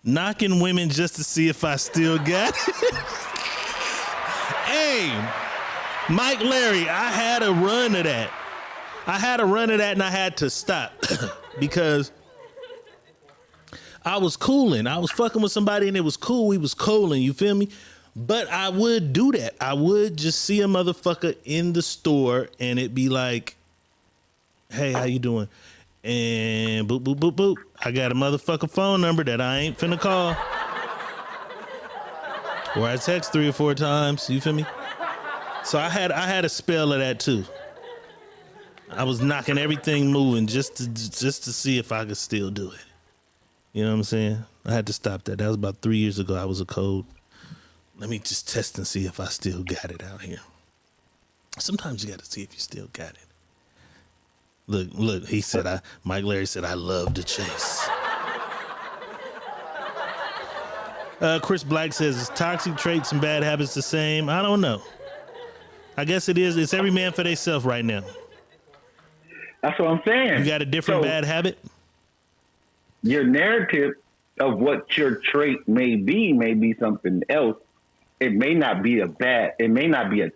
Knocking women just to see if I still got it. Hey, Mike Larry, I had a run of that. And I had to stop because I was cooling. I was fucking with somebody and it was cool. We was cooling, you feel me? But I would do that. I would just see a motherfucker in the store and it'd be like, hey, how you doing? And boop, boop, boop, boop. I got a motherfucker phone number that I ain't finna call. Or I text 3 or 4 times, you feel me? So I had a spell of that too. I was knocking everything moving just to see if I could still do it. You know what I'm saying? I had to stop that. That was about 3 years ago. I was a code. Let me just test and see if I still got it out here. Sometimes you got to see if you still got it. Look, he said, Mike Larry said, I love the chase. Chris Black says, is toxic traits and bad habits the same? I don't know. I guess it is. It's every man for themselves right now. That's what I'm saying. You got a different bad habit? Your narrative of what your trait may be something else. It may not be a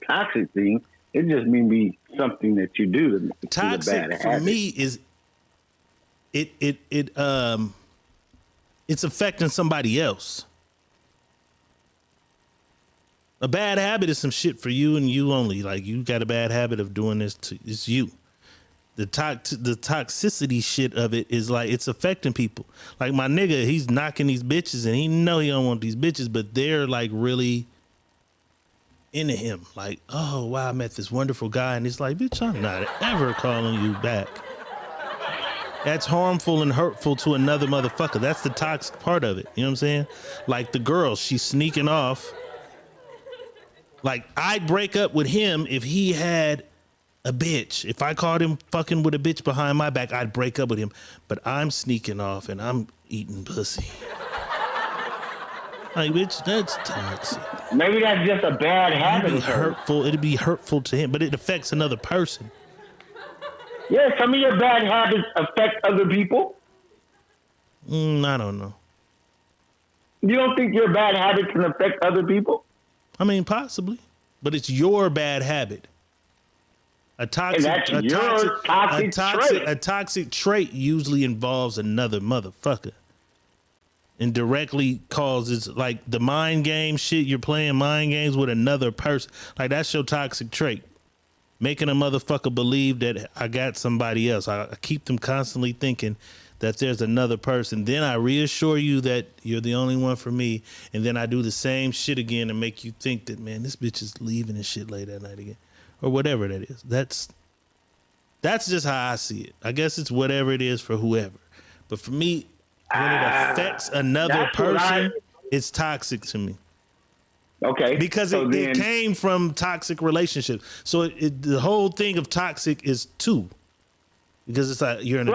toxic thing. It just may be something that you do to toxic a bad for habit. me is it's affecting somebody else. A bad habit is some shit for you and you only. Like, you got a bad habit of doing this it's you. The toxicity shit of it is like, it's affecting people. Like my nigga, he's knocking these bitches and he know he don't want these bitches, but they're like really into him. Like, oh wow, I met this wonderful guy, and he's like, bitch, I'm not ever calling you back. That's harmful and hurtful to another motherfucker. That's the toxic part of it. You know what I'm saying? Like the girl, she's sneaking off. Like, I'd break up with him if he had a bitch. If I caught him fucking with a bitch behind my back, I'd break up with him. But I'm sneaking off and I'm eating pussy. Like, bitch, that's toxic. Maybe that's just a bad habit. It'd be hurtful to him, but it affects another person. Yeah, some of your bad habits affect other people. I don't know. You don't think your bad habit can affect other people? I mean, possibly, but it's your bad habit. A toxic trait usually involves another motherfucker and directly causes, like, the mind game shit. You're playing mind games with another person. Like, that's your toxic trait. Making a motherfucker believe that I got somebody else. I keep them constantly thinking that there's another person. Then I reassure you that you're the only one for me. And then I do the same shit again and make you think that, man, this bitch is leaving and shit late at night again. Or whatever that is. That's just how I see it. I guess it's whatever it is for whoever. But for me, when it affects another person, it's toxic to me. Okay. Because it came from toxic relationships. So the whole thing of toxic is two. because it's like you're in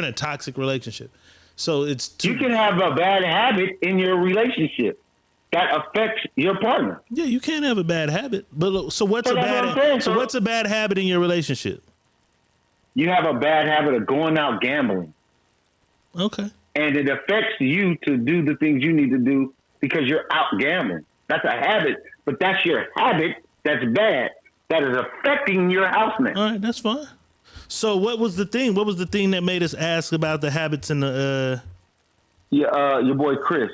a toxic relationship. So it's you can have a bad habit in your relationship that affects your partner. Yeah, you can't have a bad habit. But so what's a bad habit in your relationship? You have a bad habit of going out gambling. Okay. And it affects you to do the things you need to do because you're out gambling. That's a habit, but that's your habit that's bad. That is affecting your housemate. All right, that's fine. So what was the thing? What was the thing that made us ask about the habits in the your boy Chris.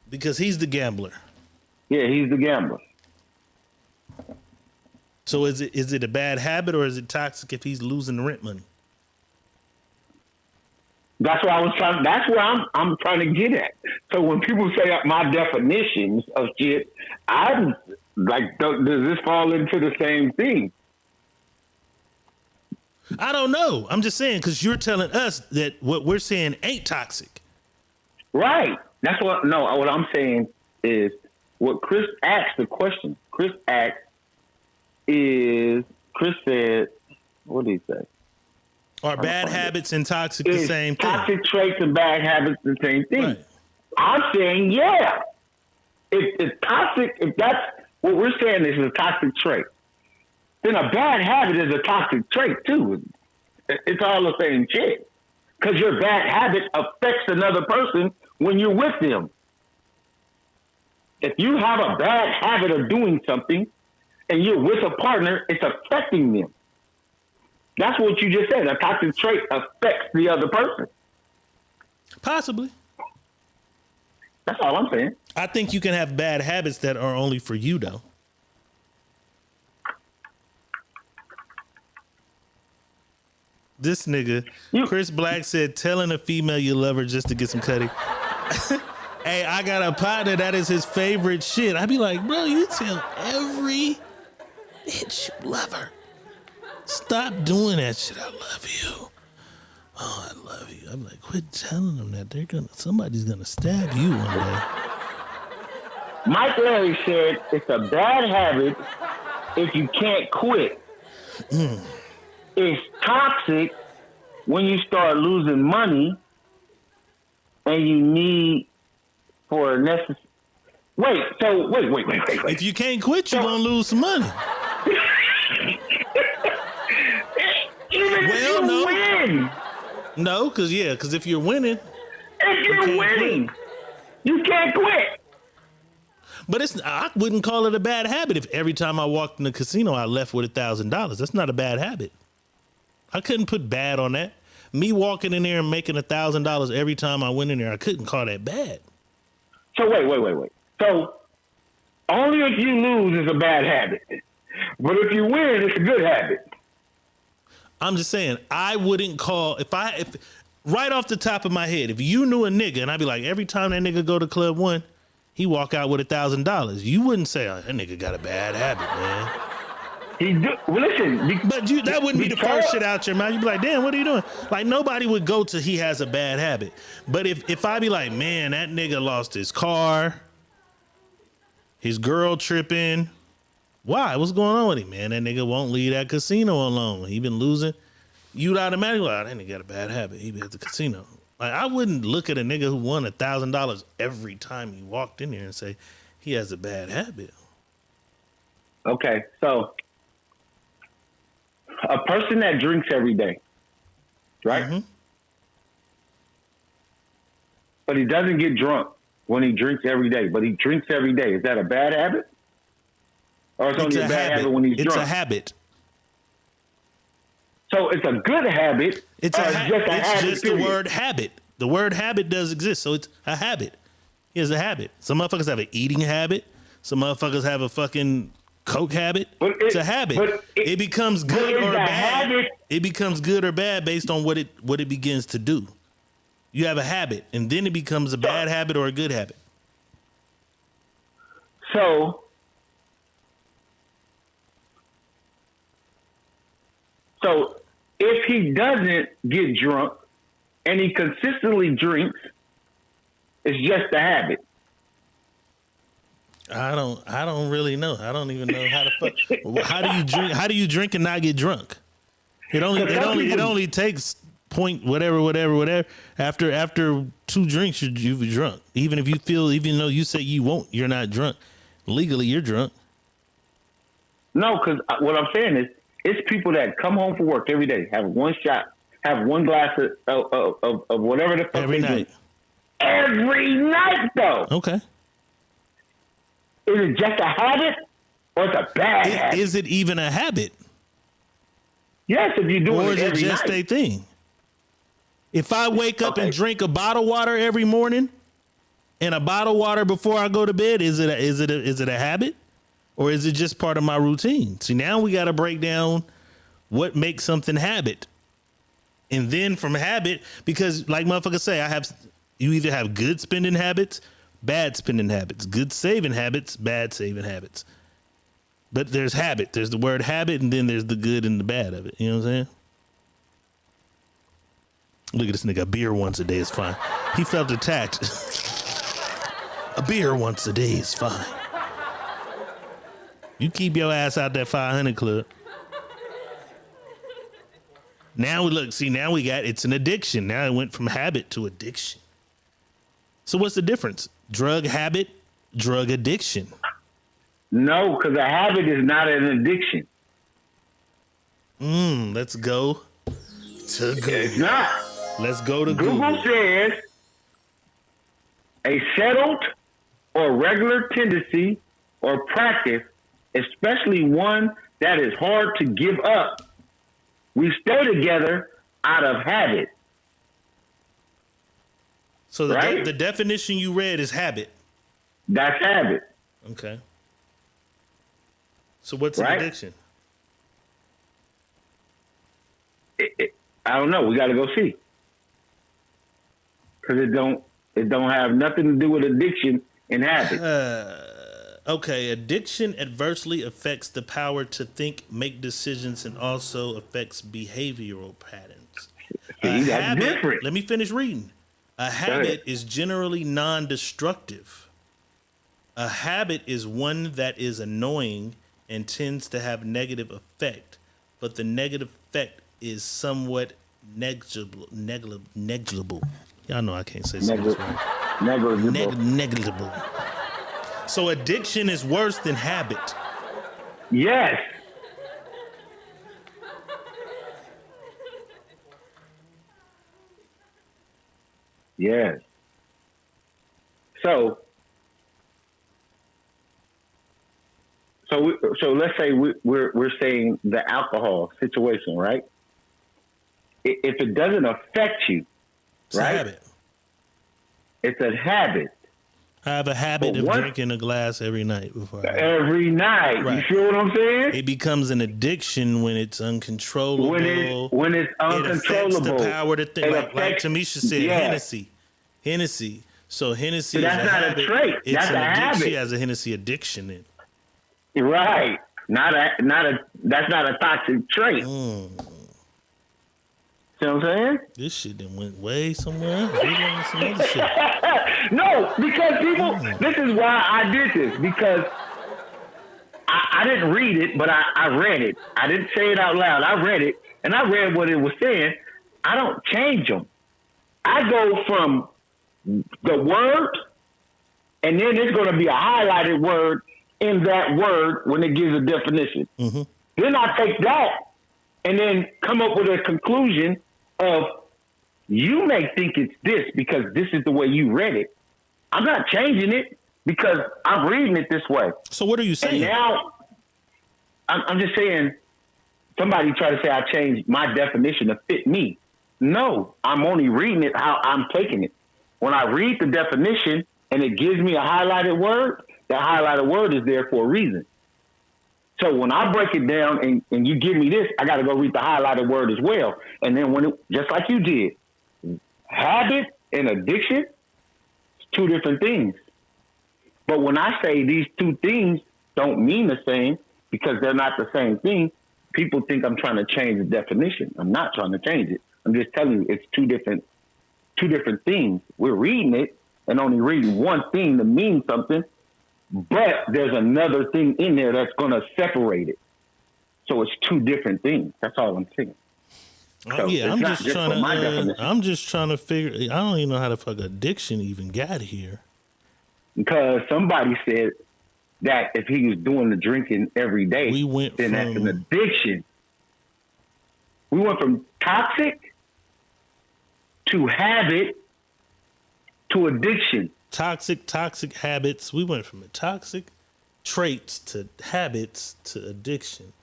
Because he's the gambler. Yeah, he's the gambler. So is it a bad habit or is it toxic if he's losing the rent money? That's what I was trying. That's where I'm trying to get at. So when people say my definitions of shit, I'm like, does this fall into the same thing? I don't know. I'm just saying because you're telling us that what we're saying ain't toxic. Right. That's what. No. What I'm saying is what Chris asked the question. Chris asked is Chris said, what did he say? Are bad habits and toxic the same thing? Toxic traits and bad habits the same thing. Right. I'm saying, yeah. If toxic, if that's what we're saying is a toxic trait, then a bad habit is a toxic trait too. It's all the same shit. Because your bad habit affects another person when you're with them. If you have a bad habit of doing something and you're with a partner, it's affecting them. That's what you just said. A toxic trait affects the other person. Possibly. That's all I'm saying. I think you can have bad habits that are only for you, though. This nigga, Chris Black said, telling a female you love her just to get some cutting. Hey, I got a partner that is his favorite shit. I'd be like, bro, you tell every bitch you love her. Stop doing that shit. I love you. Oh, I love you. I'm like, quit telling them that. Somebody's gonna stab you one day. Mike Larry said it's a bad habit if you can't quit. It's toxic when you start losing money and you need for a necessary. Wait. If you can't quit, you're gonna lose some money. Even if you win. No, because if you're winning. If you're winning, you can't quit. But I wouldn't call it a bad habit if every time I walked in the casino, I left with $1,000. That's not a bad habit. I couldn't put bad on that. Me walking in there and making $1,000 every time I went in there, I couldn't call that bad. So wait. So only if you lose is a bad habit. But if you win, it's a good habit. I'm just saying, I wouldn't call, if right off the top of my head, if you knew a nigga and I'd be like, every time that nigga go to Club 1, he walk out with $1,000. You wouldn't say, oh, that nigga got a bad habit, man. Well, listen. But that wouldn't be the first shit out your mouth. You'd be like, damn, what are you doing? Like, nobody would go to he has a bad habit. But if I be like, man, that nigga lost his car, his girl tripping. Why? What's going on with him, man? That nigga won't leave that casino alone. He been losing. You'd automatically, that nigga got a bad habit. He be at the casino. Like, I wouldn't look at a nigga who won $1,000 every time he walked in there and say he has a bad habit. Okay, so a person that drinks every day, right? Mm-hmm. But he doesn't get drunk when he drinks every day, but he drinks every day. Is that a bad habit? Or it's only a bad habit when he's drunk? It's a habit. So it's a good habit. It's just the word habit. The word habit does exist, so it's a habit. It's a habit. Some motherfuckers have an eating habit. Some motherfuckers have a fucking coke habit. It's a habit. It becomes good or bad. It becomes good or bad based on what it begins to do. You have a habit, and then it becomes a bad habit or a good habit. So if he doesn't get drunk and he consistently drinks, it's just a habit. I don't really know. I don't even know how to fuck. How do you drink and not get drunk? It only takes point whatever. After 2 drinks, you're drunk. Even though you say you won't, you're not drunk. Legally, you're drunk. No, because what I'm saying is, it's people that come home from work every day, have one shot, have one glass of whatever the fuck every they night. drink. Every night, though. Okay. Is it just a habit, or it's a bad habit? Is it even a habit? Yes, if you do it every night. Or is it just a thing? If I wake up and drink a bottle of water every morning, and a bottle of water before I go to bed, is it a habit, or is it just part of my routine? See, now we got to break down what makes something habit, and then from habit, because like motherfuckers say, you either have good spending habits, bad spending habits, good saving habits, bad saving habits. But there's habit. There's the word habit, and then there's the good and the bad of it. You know what I'm saying? Look at this nigga. A beer once a day is fine. He felt attacked. A beer once a day is fine. You keep your ass out that 500 club. Now it's an addiction. Now it went from habit to addiction. So what's the difference? Drug habit, drug addiction. No, because a habit is not an addiction. Let's go to Google. It's not. Let's go to Google. Google says a settled or regular tendency or practice, especially one that is hard to give up. We stay together out of habit. So the definition you read is habit. That's habit. Okay. So what's an addiction? I don't know. We got to go see. Because it don't have nothing to do with addiction and habit. Okay. Addiction adversely affects the power to think, make decisions, and also affects behavioral patterns. That's different. Let me finish reading. A habit is generally non-destructive. A habit is one that is annoying and tends to have negative effect, but the negative effect is somewhat negligible. Y'all know I can't say something right. Negligible. So addiction is worse than habit. Yes. Yes. So let's say we're saying the alcohol situation, right? If it doesn't affect you, it's a habit. It's a habit. I have a habit of drinking a glass every night before. Every night. Right. You feel what I'm saying? It becomes an addiction when it's uncontrollable. When it's uncontrollable. It affects the power to think. Like Tamisha said, Hennessy. So Hennessy is that's not a trait. It's that's an a addiction. habit. She has a Hennessy addiction in. Right. That's not a toxic trait. See what I'm saying? This shit done went way somewhere else. We learned some other shit. No, because people, this is why I did this, because I didn't read it, but I read it. I didn't say it out loud. I read it, and I read what it was saying. I don't change them. I go from the word, and then there's going to be a highlighted word in that word when it gives a definition. Mm-hmm. Then I take that and then come up with a conclusion of, you may think it's this because this is the way you read it. I'm not changing it because I'm reading it this way. So what are you saying? And now I'm just saying, somebody tried to say I changed my definition to fit me. No, I'm only reading it how I'm taking it. When I read the definition and it gives me a highlighted word, that highlighted word is there for a reason. So when I break it down and you give me this, I got to go read the highlighted word as well. And then just like you did, habit and addiction, it's two different things. But when I say these two things don't mean the same because they're not the same thing, people think I'm trying to change the definition. I'm not trying to change it. I'm just telling you it's two different things. We're reading it and only reading one thing to mean something, but there's another thing in there that's going to separate it. So it's two different things. That's all I'm saying. So yeah, it's I'm not just just trying for my to. definition. I'm just trying to figure. I don't even know how the fuck addiction even got here. Because somebody said that if he was doing the drinking every day, then that's an addiction. We went from toxic to habit to addiction. Toxic habits. We went from toxic traits to habits to addiction.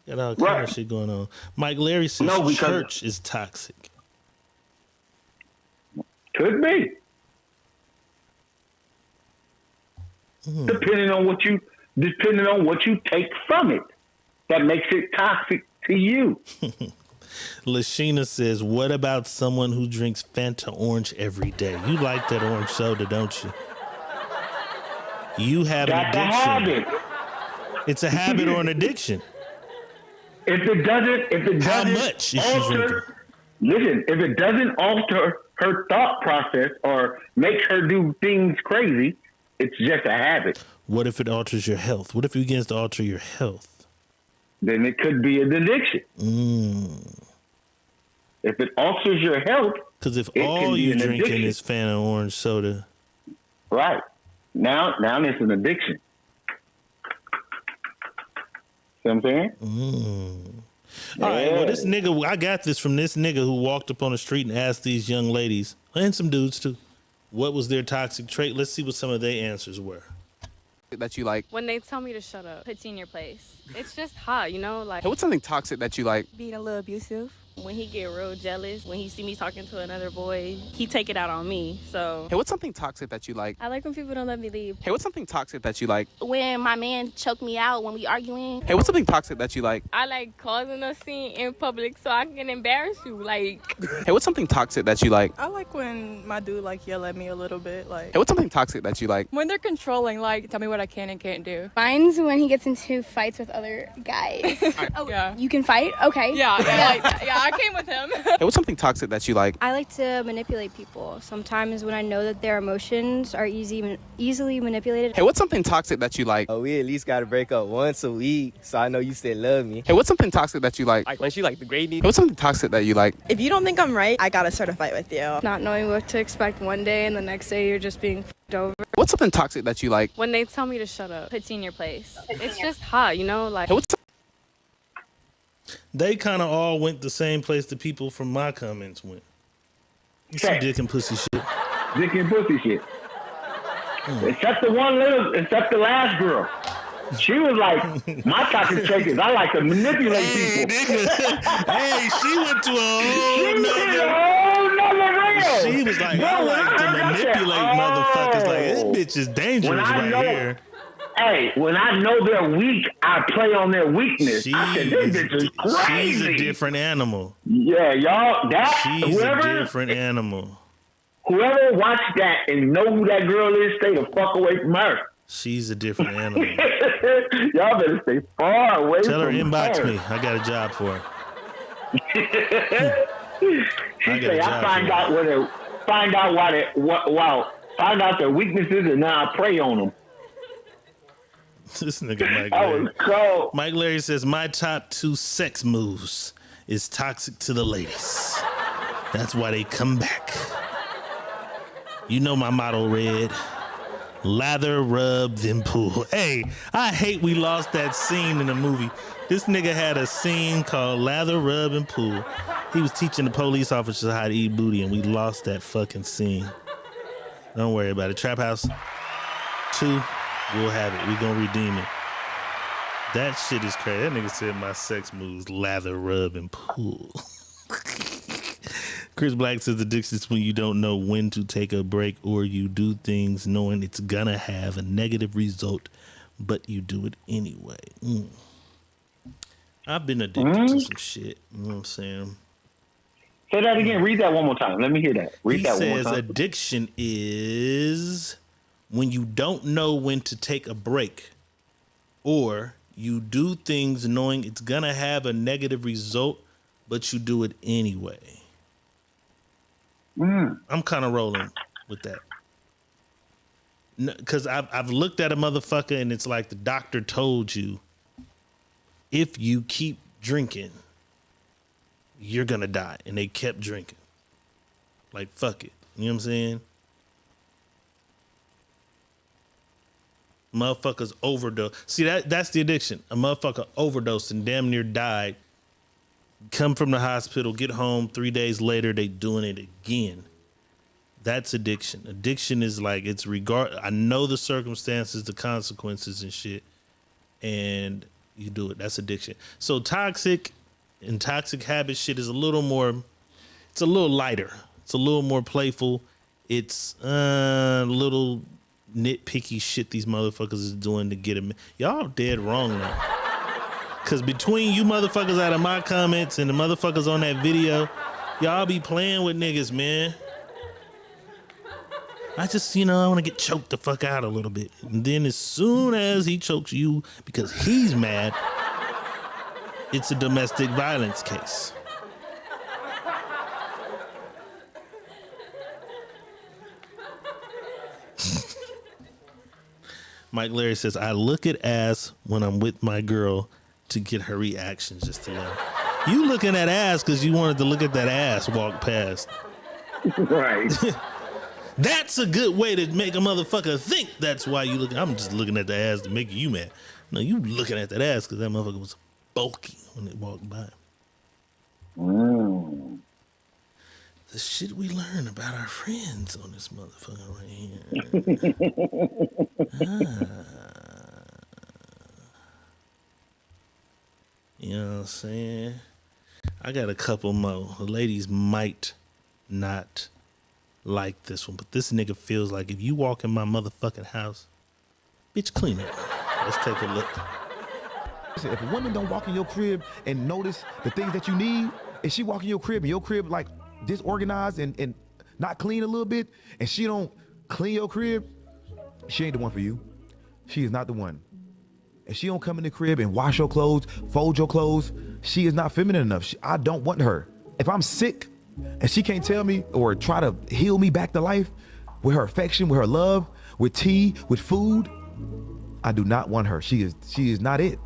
Got all kind of shit going on. Mike Larry says church is toxic. Could be. Depending on what you take from it, that makes it toxic to you. Lashina says, what about someone who drinks Fanta orange every day? You like that orange soda, don't you? You have an addiction. That's a habit. It's a habit or an addiction. If it doesn't How much is she drinking? Listen, if it doesn't alter her thought process or make her do things crazy, it's just a habit. What if it alters your health? What if it begins to alter your health? Then it could be an addiction. If it alters your health, because if all you're drinking addiction. is Fanta orange soda, right? Now it's an addiction. See what I'm saying? All right, well, this nigga, I got this from this nigga who walked up on the street and asked these young ladies, and some dudes too, what was their toxic trait. Let's see what some of their answers were. That you like? When they tell me to shut up, puts you in your place. It's just hot, you know? Like, Hey, what's something toxic that you like? being a little abusive. When he get real jealous, when he see me talking to another boy, he take it out on me. So Hey, what's something toxic that you like? I like when people don't let me leave. Hey, what's something toxic that you like? When my man choke me out when we arguing. Hey, what's something toxic that you like? I like causing a scene in public so I can embarrass you. Like, Hey, what's something toxic that you like? I like when my dude like yell at me a little bit. Like, Hey, what's something toxic that you like? when they're controlling, like tell me what I can and can't do. Mine's when he gets into fights with other guys. Oh yeah. You can fight? Okay. Yeah, yeah, I came with him. Hey, what's something toxic that you like? I like to manipulate people. Sometimes when I know that their emotions are easily manipulated. Hey, what's something toxic that you like? Oh, we at least gotta break up once a week, so I know you still love me. Hey, what's something toxic that you like? Like when she like the gravy. Hey, what's something toxic that you like? If you don't think I'm right, I gotta start a fight with you. not knowing what to expect one day and the next day you're just being f***ed over. What's something toxic that you like? When they tell me to shut up, puts you in your place. It's just hot, you know? Like, Hey, what's They kind of all went the same place the people from my comments went. Some dick and pussy shit. Dick and pussy shit. Except the last girl. She was like, my toxic trait is I like to manipulate people. Hey, she went to a whole nother realm. She was like, I like to manipulate motherfuckers. Like, this bitch is dangerous right here. Hey, when I know they're weak, I play on their weakness. I said, this bitch is crazy. She's a different animal. Yeah, y'all. She's a different animal. Whoever watched that and know who that girl is, stay the fuck away from her. She's a different animal. Y'all better stay far away Tell her from inbox me. I got a job for her. Find out their weaknesses and now I prey on them. This nigga Mike I Larry. was cold. Mike Larry says, my top 2 sex moves is toxic to the ladies. That's why they come back. You know my motto, Red. Lather, rub, then pull. Hey, I hate we lost that scene in the movie. This nigga had a scene called Lather, Rub, and Pull. He was teaching the police officers how to eat booty, and we lost that fucking scene. Don't worry about it. Trap House 2, we'll have it. We gonna redeem it. That shit is crazy. That nigga said my sex moves lather, rub, and pull. Chris Black says addiction is when you don't know when to take a break or you do things knowing it's gonna have a negative result, but you do it anyway. I've been addicted to some shit. You know what I'm saying? Say that again. Read that one more time. Let me hear that. Read that one more He time. says addiction is when you don't know when to take a break or you do things knowing it's gonna have a negative result, but you do it anyway. I'm kind of rolling with that. Because I've looked at a motherfucker and it's like the doctor told you, if you keep drinking, you're gonna die. And they kept drinking. Like, fuck it. You know what I'm saying? Motherfuckers overdose. See, that's the addiction. A motherfucker overdosed and damn near died. Come from the hospital, get home, 3 days later, they doing it again. That's addiction. Addiction is like, it's I know the circumstances, the consequences and shit, and you do it. That's addiction. So toxic and toxic habit shit is a little more, it's a little lighter. It's a little more playful. It's a little nitpicky shit these motherfuckers is doing to get him. Y'all dead wrong now. Cause between you motherfuckers out of my comments and the motherfuckers on that video, y'all be playing with niggas, man. I just, I want to get choked the fuck out a little bit. And then as soon as he chokes you because he's mad, it's a domestic violence case. Mike Larry says, I look at ass when I'm with my girl to get her reactions just to know. You looking at ass because you wanted to look at that ass walk past. Right. That's a good way to make a motherfucker think that's why you looking. I'm just looking at the ass to make you mad. No, you looking at that ass because that motherfucker was bulky when it walked by. The shit we learn about our friends on this motherfucker right here. You know what I'm saying? I got a couple more. The ladies might not like this one, but this nigga feels like if you walk in my motherfucking house, bitch, clean it. Let's take a look. If a woman don't walk in your crib and notice the things that you need, if she walk in your crib like disorganized and not clean a little bit, and she don't clean your crib, she ain't the one for you. She is not the one. If she don't come in the crib and wash your clothes, fold your clothes, she is not feminine enough. I don't want her. If I'm sick and she can't tell me or try to heal me back to life with her affection, with her love, with tea, with food, I do not want her. She is not it.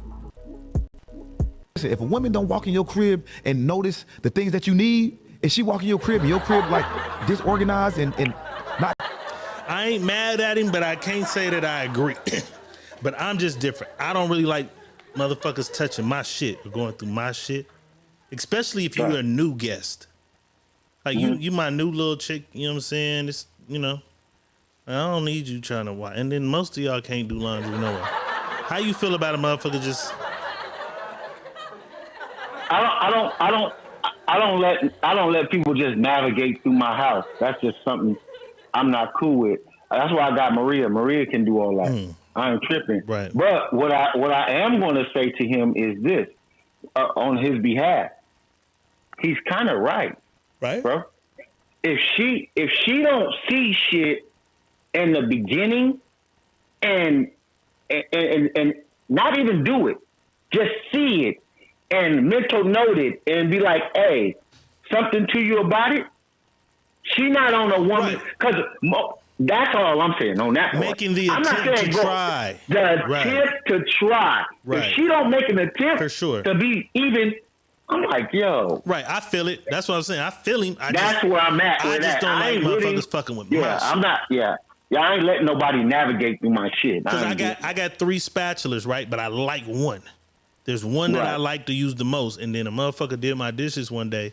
If a woman don't walk in your crib and notice the things that you need, if she walk in your crib and your crib like disorganized and not. I ain't mad at him, but I can't say that I agree. But I'm just different. I don't really like motherfuckers touching my shit or going through my shit, especially if you're a new guest. Like you my new little chick, you know what I'm saying? It's, I don't need you trying to watch. And then most of y'all can't do laundry nowhere. How you feel about a motherfucker just? I don't let people just navigate through my house. That's just something I'm not cool with. That's why I got Maria. Maria can do all that. I ain't tripping. Right. But what I am going to say to him is this, on his behalf. He's kind of right. Right. Bro. If she don't see shit in the beginning and not even do it, just see it and mental note it and be like, hey, something to you about it? She not on a woman, because that's all I'm saying on that part. Making the I'm not attempt saying to try. The attempt to try. Right. If she don't make an attempt for sure to be even, I'm like, yo. Right, I feel it. That's what I'm saying. I feel him. That's where I'm at with I just that. don't like motherfuckers fucking with my shit. I'm not, Yeah, I ain't letting nobody navigate through my shit. Because I got 3 spatulas, right? But I like one. There's one that I like to use the most. And then a motherfucker did my dishes one day,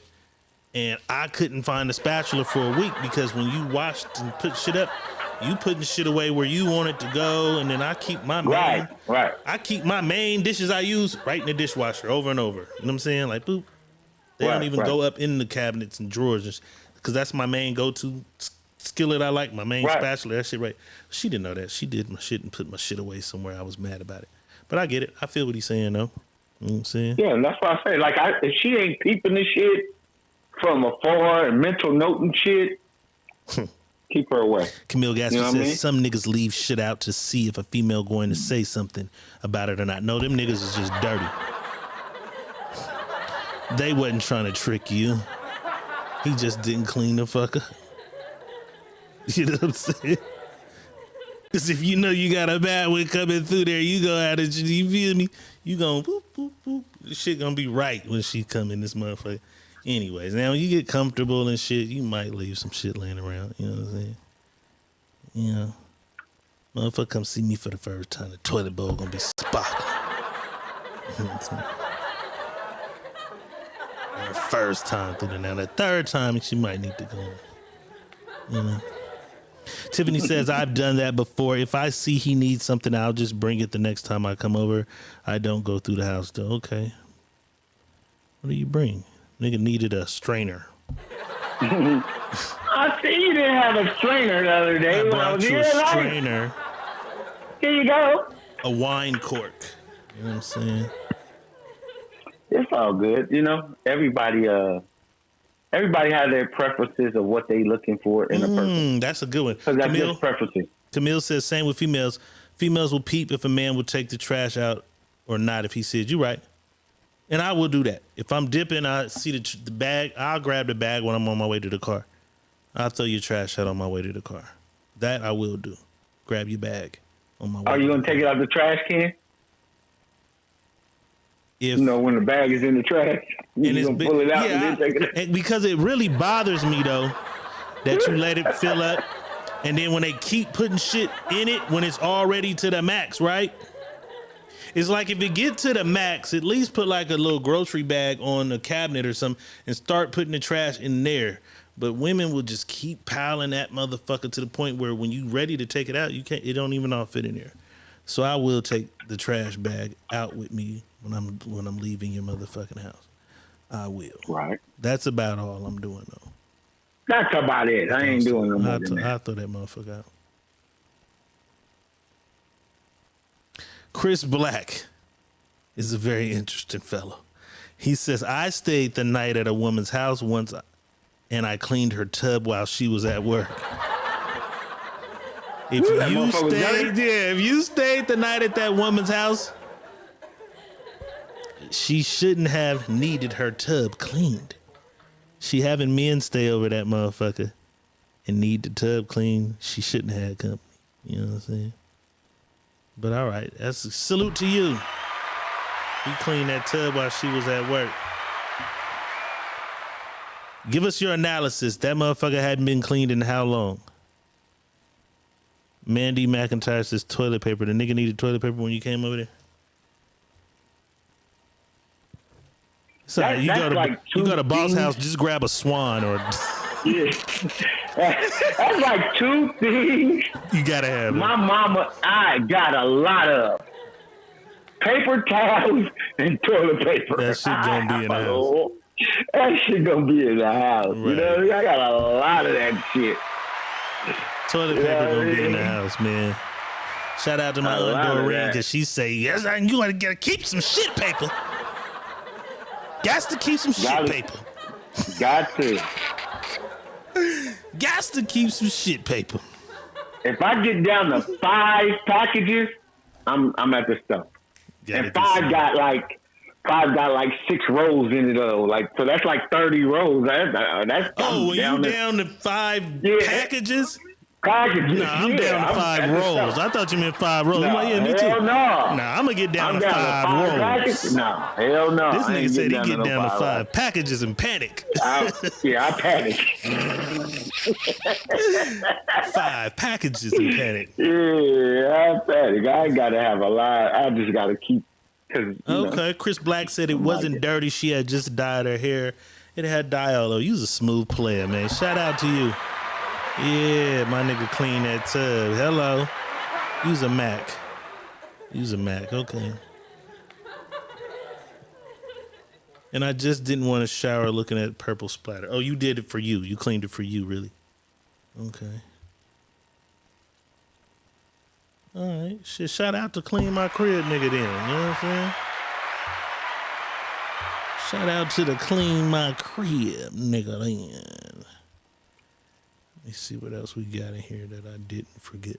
and I couldn't find a spatula for a week because when you washed and put shit up, you putting shit away where you want it to go, and then I keep my main, I keep my main dishes I use right in the dishwasher over and over. You know what I'm saying? Like, boop. They don't even go up in the cabinets and drawers, because that's my main go-to skillet I like, my main spatula, that shit right. She didn't know that. She did my shit and put my shit away somewhere. I was mad about it. But I get it. I feel what he's saying, though. You know what I'm saying? Yeah, and that's why I say, like, if she ain't peeping this shit from afar and mental noting shit, keep her away. Camille Gaston says, I mean? Some niggas leave shit out to see if a female going to say something about it or not. No, them niggas is just dirty. They wasn't trying to trick you. He just didn't clean the fucker. You know what I'm saying? Because if you know you got a bad one coming through there, you go out and, you feel me? You going boop, boop, boop. This shit gonna be right when she come in this motherfucker. Anyways, now when you get comfortable and shit, you might leave some shit laying around. You know what I'm saying? You know, motherfucker come see me for the first time, the toilet bowl gonna be sparkling. You know what I'm saying? The first time through the now, the third time she might need to go. You know. Tiffany says, I've done that before. If I see he needs something, I'll just bring it the next time I come over. I don't go through the house though. Okay. What do you bring? Nigga needed a strainer. I see you didn't have a strainer the other day. I when brought was you here. a strainer. Here you go. A wine cork. You know what I'm saying? It's all good. You know, everybody has their preferences of what they looking for in a person. That's a good one. Because that's just preferences. Camille says, same with females. Females will peep if a man will take the trash out or not if he says, you right. And I will do that. If I'm dipping, I see the bag, I'll grab the bag when I'm on my way to the car. I'll throw your trash out on my way to the car. That I will do. Grab your bag on my way. Are you going to take it out the trash can? If, you know, when the bag is in the trash, you're going to pull it out and then take it out. And because it really bothers me, though, that you let it fill up. And then when they keep putting shit in it when it's already to the max, right? It's like if it get to the max, at least put like a little grocery bag on the cabinet or something and start putting the trash in there. But women will just keep piling that motherfucker to the point where when you ready to take it out, you can't. It don't even all fit in there. So I will take the trash bag out with me when I'm leaving your motherfucking house. I will. Right. That's about all I'm doing though. That's about it. I ain't doing no more than that. I'll throw that motherfucker out. Chris Black is a very interesting fellow. He says, I stayed the night at a woman's house once and I cleaned her tub while she was at work. If you stayed the night at that woman's house, she shouldn't have needed her tub cleaned. She having men stay over that motherfucker and need the tub cleaned. She shouldn't have had company. You know what I'm saying? But all right, that's a salute to you. You cleaned that tub while she was at work. Give us your analysis. That motherfucker hadn't been cleaned in how long? Mandy McIntyre says toilet paper. The nigga needed toilet paper when you came over there? Sorry, you go to Boss House, just grab a Swan or... Yeah. That's like two things. You gotta have my mama, I got a lot of paper towels and toilet paper. That shit gonna be in the house. That shit gonna be in the house. Right. You know, I got a lot of that shit. Toilet paper gonna be in the house, man. Shout out to my Aunt Doreen because she say, yes, you gotta keep some shit paper. Got to keep some shit paper. Got to. Got to keep some shit paper. If I get down to 5 packages, I'm at the stuff. And 5 got like 6 rows in it though. Like so that's like 30 rows. That's when you down to 5 packages? Packages. Nah, I'm down to 5 rolls. I thought you meant 5 rolls. No, like, yeah, me too. hell no. Nah, I'm gonna get down to 5 rolls. Packages? No, hell no. This nigga said he get down to 5 rolls. packages and panic. I panic. 5 packages and panic. Yeah, I panic. I gotta have a lot. I just gotta keep. Okay, Chris Black said it wasn't dirty. She had just dyed her hair. It had dye all over. You was a smooth player, man. Shout out to you. Yeah, my nigga clean that tub. Hello. Use a Mac. Okay. And I just didn't want to shower looking at purple splatter. Oh, you did it for you. You cleaned it for you, really? Okay. All right. Shit, shout out to Clean My Crib nigga then. You know what I'm saying? Shout out to the Clean My Crib nigga then. Let me see what else we got in here that I didn't forget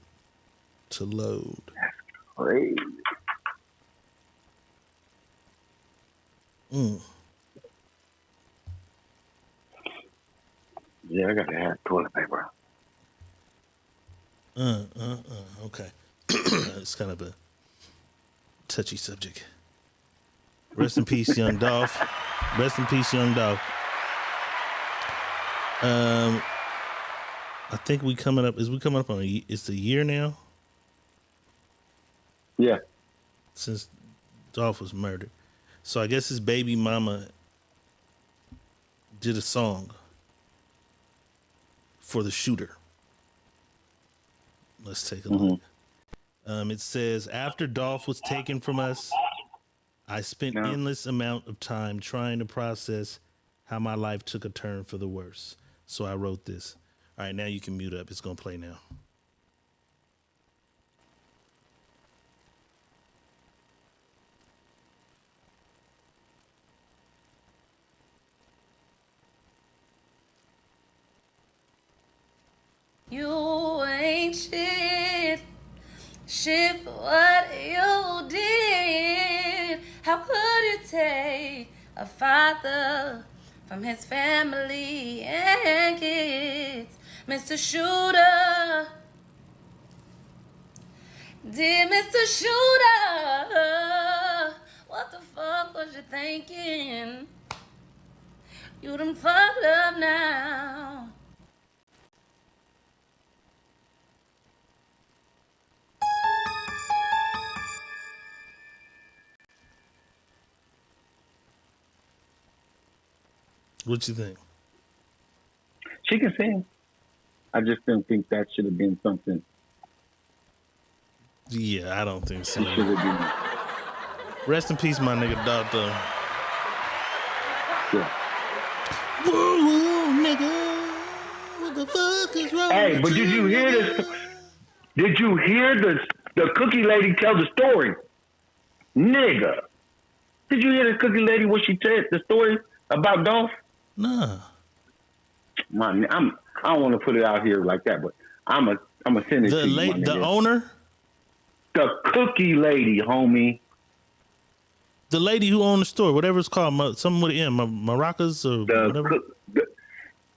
to load. Crazy. Yeah, I gotta have toilet paper. Okay. It's kind of a touchy subject. Rest in peace, Young Dolph. Rest in peace, Young Dolph. I think we coming up on it's a year now Yeah. since Dolph was murdered. So I guess his baby mama did a song for the shooter. Let's take a look. It says, after Dolph was taken from us, I spent endless amount of time trying to process how my life took a turn for the worse. So I wrote this. All right, now you can mute up. It's going to play now. You ain't shit for what you did. How could you take a father from his family and kids? Mr. Shooter, dear Mr. Shooter, what the fuck was you thinking? You done fucked up now. What you think? She can sing. I just didn't think that should have been something. Yeah, I don't think so. She should have been. Rest in peace, my nigga Doctor. Yeah. Whoa, whoa, nigga. What the fuck is wrong? Hey, but did you hear this? Did you hear the cookie lady tell the story? Nigga. Did you hear the cookie lady when she said the story about Dolph? Nah. Man, I don't want to put it out here like that, but I'm a send it to you. The owner? The cookie lady, homie. The lady who owned the store, whatever it's called, something with an M, Maracas or whatever.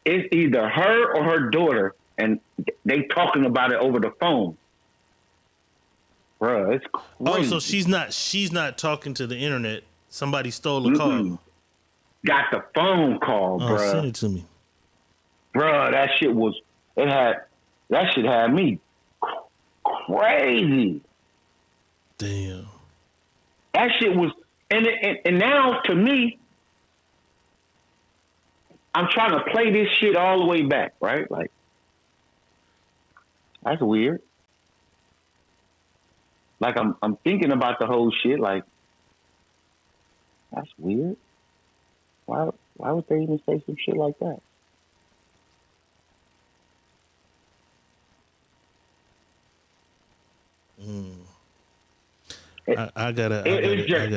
It's either her or her daughter, and they talking about it over the phone. Bruh, it's crazy. Oh, so she's not talking to the internet. Somebody stole a call. Got the phone call, bruh. Send it to me. Bruh, that shit had me crazy. Damn. That shit was, and now to me, I'm trying to play this shit all the way back, right? Like, that's weird. Like I'm thinking about the whole shit. Like, that's weird. Why would they even say some shit like that? I gotta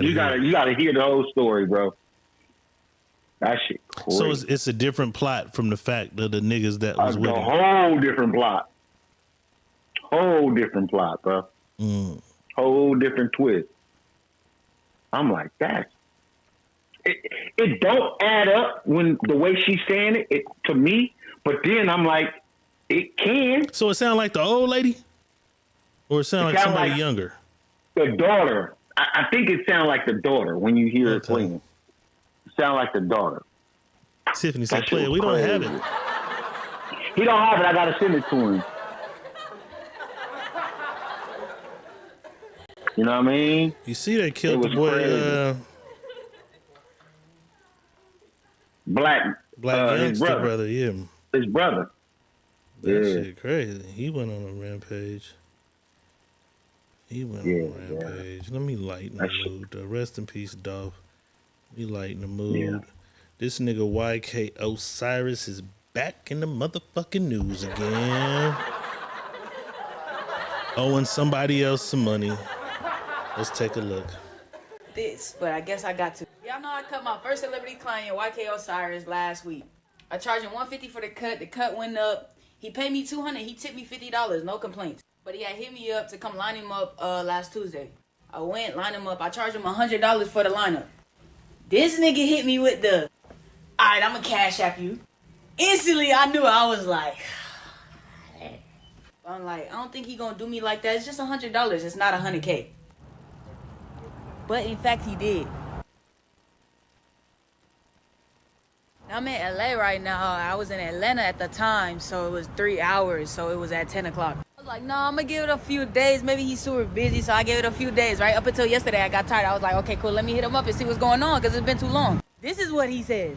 you gotta hear the whole story, bro. That shit crazy. So it's a different plot from the fact of the niggas that was with him. Whole different plot. Whole different plot, bro. Whole different twist. I'm like, it don't add up when the way she's saying it to me, but then I'm like, it can. So it sound like the old lady? Or it sound like somebody younger? The daughter. I think it sounds like the daughter when you hear it playing. It sound like the daughter. Tiffany said, play it. We don't have it. He don't have it. I gotta send it to him. You know what I mean? You see they killed the boy Black his brother, yeah. His brother. That shit crazy. He went on a rampage. Let me lighten the mood. Rest in peace, Dolph. We lighten the mood. Yeah. This nigga YK Osiris is back in the motherfucking news again. Owing somebody else some money. Let's take a look. But I guess I got to. Y'all know I cut my first celebrity client, YK Osiris, last week. I charged him $150 for the cut. The cut went up. He paid me $200. He tipped me $50. No complaints. But he had hit me up to come line him up last Tuesday. I went, line him up. I charged him $100 for the lineup. This nigga hit me with the, all right, I'm going to cash app you. Instantly, I knew. I was like, I'm like, I don't think he going to do me like that. It's just $100. It's not $100K. But in fact, he did. I'm in LA right now. I was in Atlanta at the time, so it was 3 hours, so it was at 10 o'clock. I was like, no, I'm gonna give it a few days. Maybe he's super busy, so I gave it a few days, right? Up until yesterday, I got tired. I was like, okay, cool, let me hit him up and see what's going on, because it's been too long. This is what he says.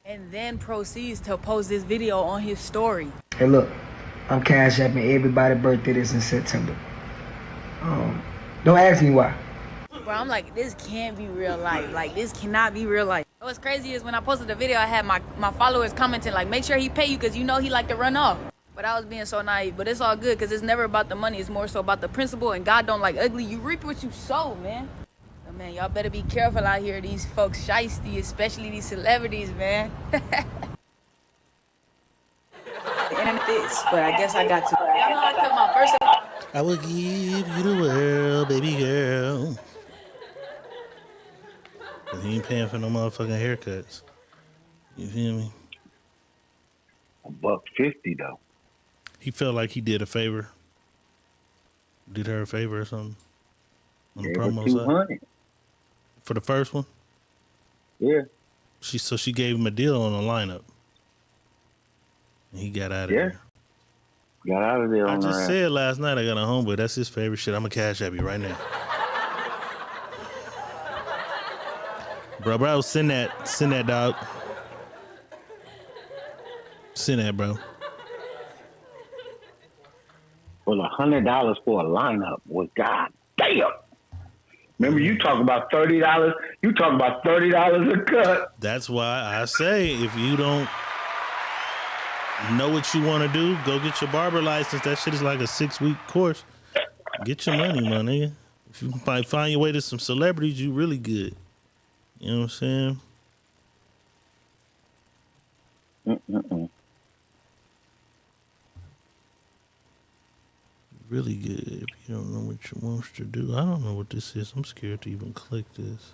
And then proceeds to post this video on his story. Hey, look, I'm cash apping everybody's birthday this in September. Don't ask me why. Bro, I'm like, this can't be real life. Like, this cannot be real life. What's crazy is when I posted the video, I had my followers commenting, like, make sure he pay you because you know he like to run off. But I was being so naive. But it's all good because it's never about the money. It's more so about the principle. And God don't like ugly. You reap what you sow, man. But man, y'all better be careful out here. These folks shiesty, especially these celebrities, man. The internet is, but I guess I got to. Y'all know I cut my first. I will give you the world, baby girl. But he ain't paying for no motherfucking haircuts. You feel me? $150 though. He felt like he did a favor. Did her a favor or something. On the promo side. For the first one? Yeah. So she gave him a deal on the lineup. And he got out of there. Got out of there. I just said last night I got a homeboy. That's his favorite shit. I'm going to cash app you right now. Bro, send that, dog. Send that, bro. Well, $100 for a lineup was goddamn. Remember, you talk about $30. You talk about $30 a cut. That's why I say if you don't know what you want to do, go get your barber license. That shit is like a 6-week course. Get your money, my nigga. If you can find your way to some celebrities, you really good. You know what I'm saying? Really good if you don't know what you want to do. I don't know what this is. I'm scared to even click this.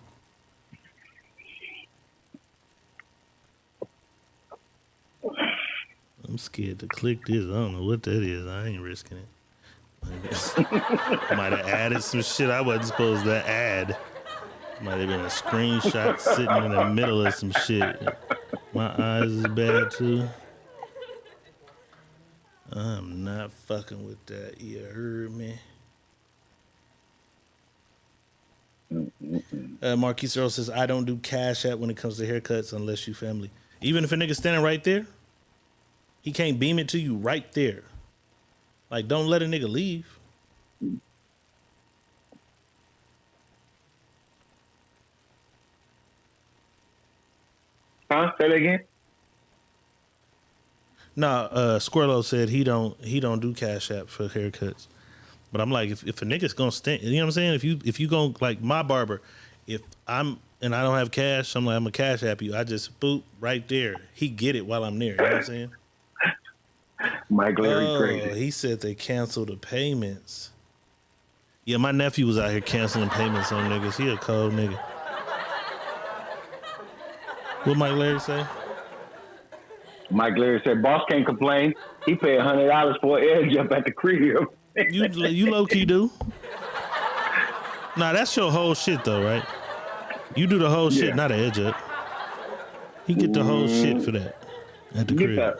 I'm scared to click this. I don't know what that is. I ain't risking it. Might have added some shit I wasn't supposed to add. Might have been a screenshot sitting in the middle of some shit. My eyes is bad too. I'm not fucking with that. You heard me? Marquise Earl says, I don't do cash app when it comes to haircuts unless you family. Even if a nigga standing right there, he can't beam it to you right there. Like, don't let a nigga leave. Huh? Say that again? No, Squirrelo said he don't do cash app for haircuts. But I'm like, if a nigga's gonna stand, you know what I'm saying? If you go like my barber, if I'm and I don't have cash, I'm like, I'm gonna cash app you. I just boop right there. He get it while I'm there. You know what I'm saying? Mike Larry crazy. He said they canceled the payments. Yeah, my nephew was out here canceling payments on niggas. He a cold nigga. What Mike Larry say? Mike Larry said, boss can't complain. He paid $100 for an edge up at the crib. You low key do. Nah, that's your whole shit though, right? You do the whole shit, not an edge up. He get the whole shit for that at the crib.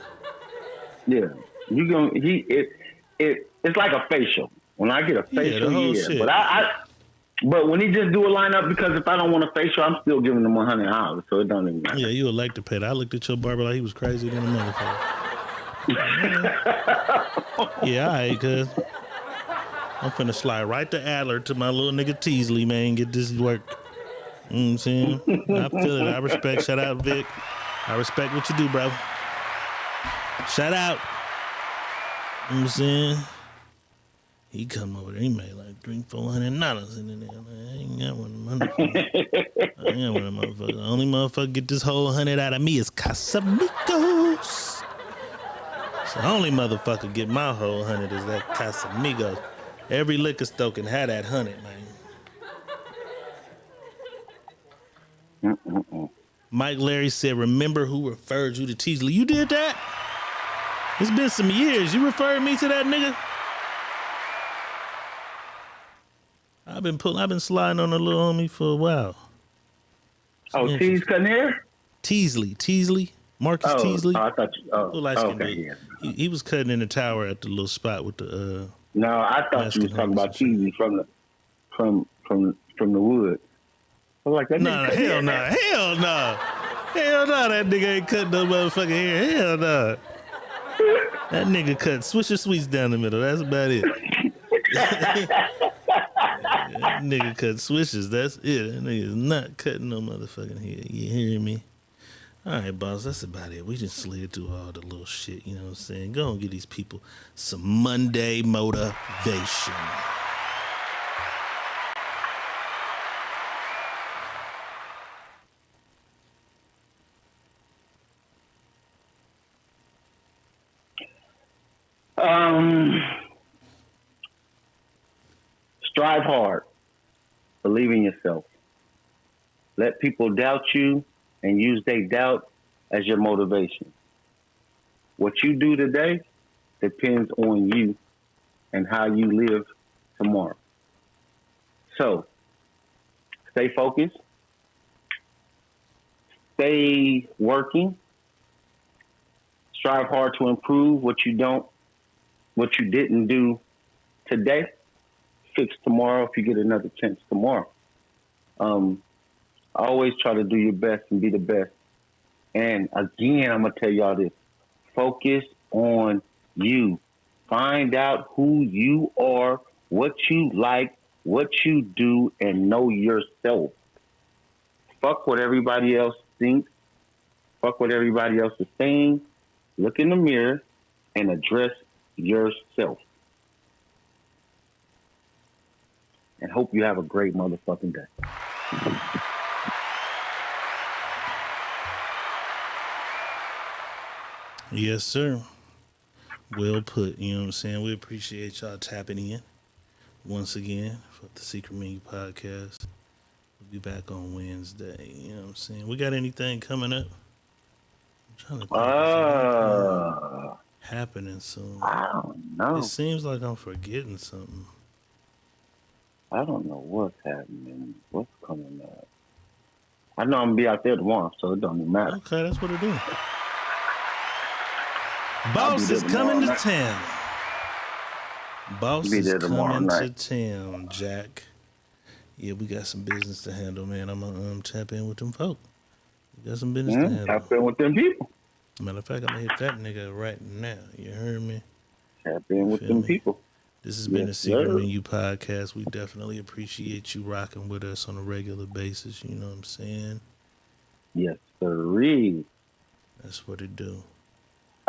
Yeah, it's like a facial. When I get a facial, shit. But when he just do a lineup, because if I don't want a facial, I'm still giving him $100, so it don't even matter. Yeah, you would like to pay that. I looked at your barber like he was crazy than a motherfucker. Yeah, all right, cuz. I'm finna slide right to Adler to my little nigga Teasley, man, get this work. You know what I'm saying? I feel it. I respect. Shout out, Vic. I respect what you do, bro. Shout out. You know what I'm saying? He come over there, he made like $300-400 in there. I ain't got one of them motherfuckers. The only motherfucker get this whole 100 out of me is Casamigos. So the only motherfucker get my whole 100 is that Casamigos. Every liquor store can have that 100, man. Mike Larry said, remember who referred you to Teasley? You did that? It's been some years. You referred me to that nigga? I've been sliding on the little homie for a while. Oh, T's cutting hair? Teasley. Marcus Teasley. I thought you. Oh, okay. yeah. He was cutting in the tower at the little spot with the. No, I thought you was talking about Teasley from the wood. I was like, that No, hell no. That nigga ain't cutting no motherfucking hair. Hell no. That nigga cut Swisher Sweets down the middle. That's about it. That nigga cut Swishers. That's it. That nigga's not cutting no motherfucking hair. You hear me? All right, boss. That's about it. We just slid through all the little shit. You know what I'm saying? Go and get these people some Monday motivation. Strive hard. Believe in yourself. Let people doubt you and use their doubt as your motivation. What you do today depends on you and how you live tomorrow. So, stay focused. Stay working. Strive hard to improve what you didn't do today. Fix tomorrow if you get another chance tomorrow. Always try to do your best and be the best. And again, I'm going to tell y'all this. Focus on you. Find out who you are, what you like, what you do, and know yourself. Fuck what everybody else thinks. Fuck what everybody else is saying. Look in the mirror and address yourself. And hope you have a great motherfucking day. Yes, sir. Well put. You know what I'm saying? We appreciate y'all tapping in once again for the Secret Menu Podcast. We'll be back on Wednesday. You know what I'm saying? We got anything coming up? I'm trying to think happening soon. I don't know. It seems like I'm forgetting something. I don't know what's happening. What's coming up? I know I'm going to be out there tomorrow, so it don't even matter. Okay, that's what it is. Boss is coming to town. Boss is coming to town, Jack. Yeah, we got some business to handle, man. I'm going to tap in with them folk. We got some business to handle. Tap in with them people. Matter of fact, I'm going to hit that nigga right now. You heard me? Tap in with them people. This has been the Secret Menu Podcast. We definitely appreciate you rocking with us on a regular basis. You know what I'm saying? Yes, sirree. That's what it do.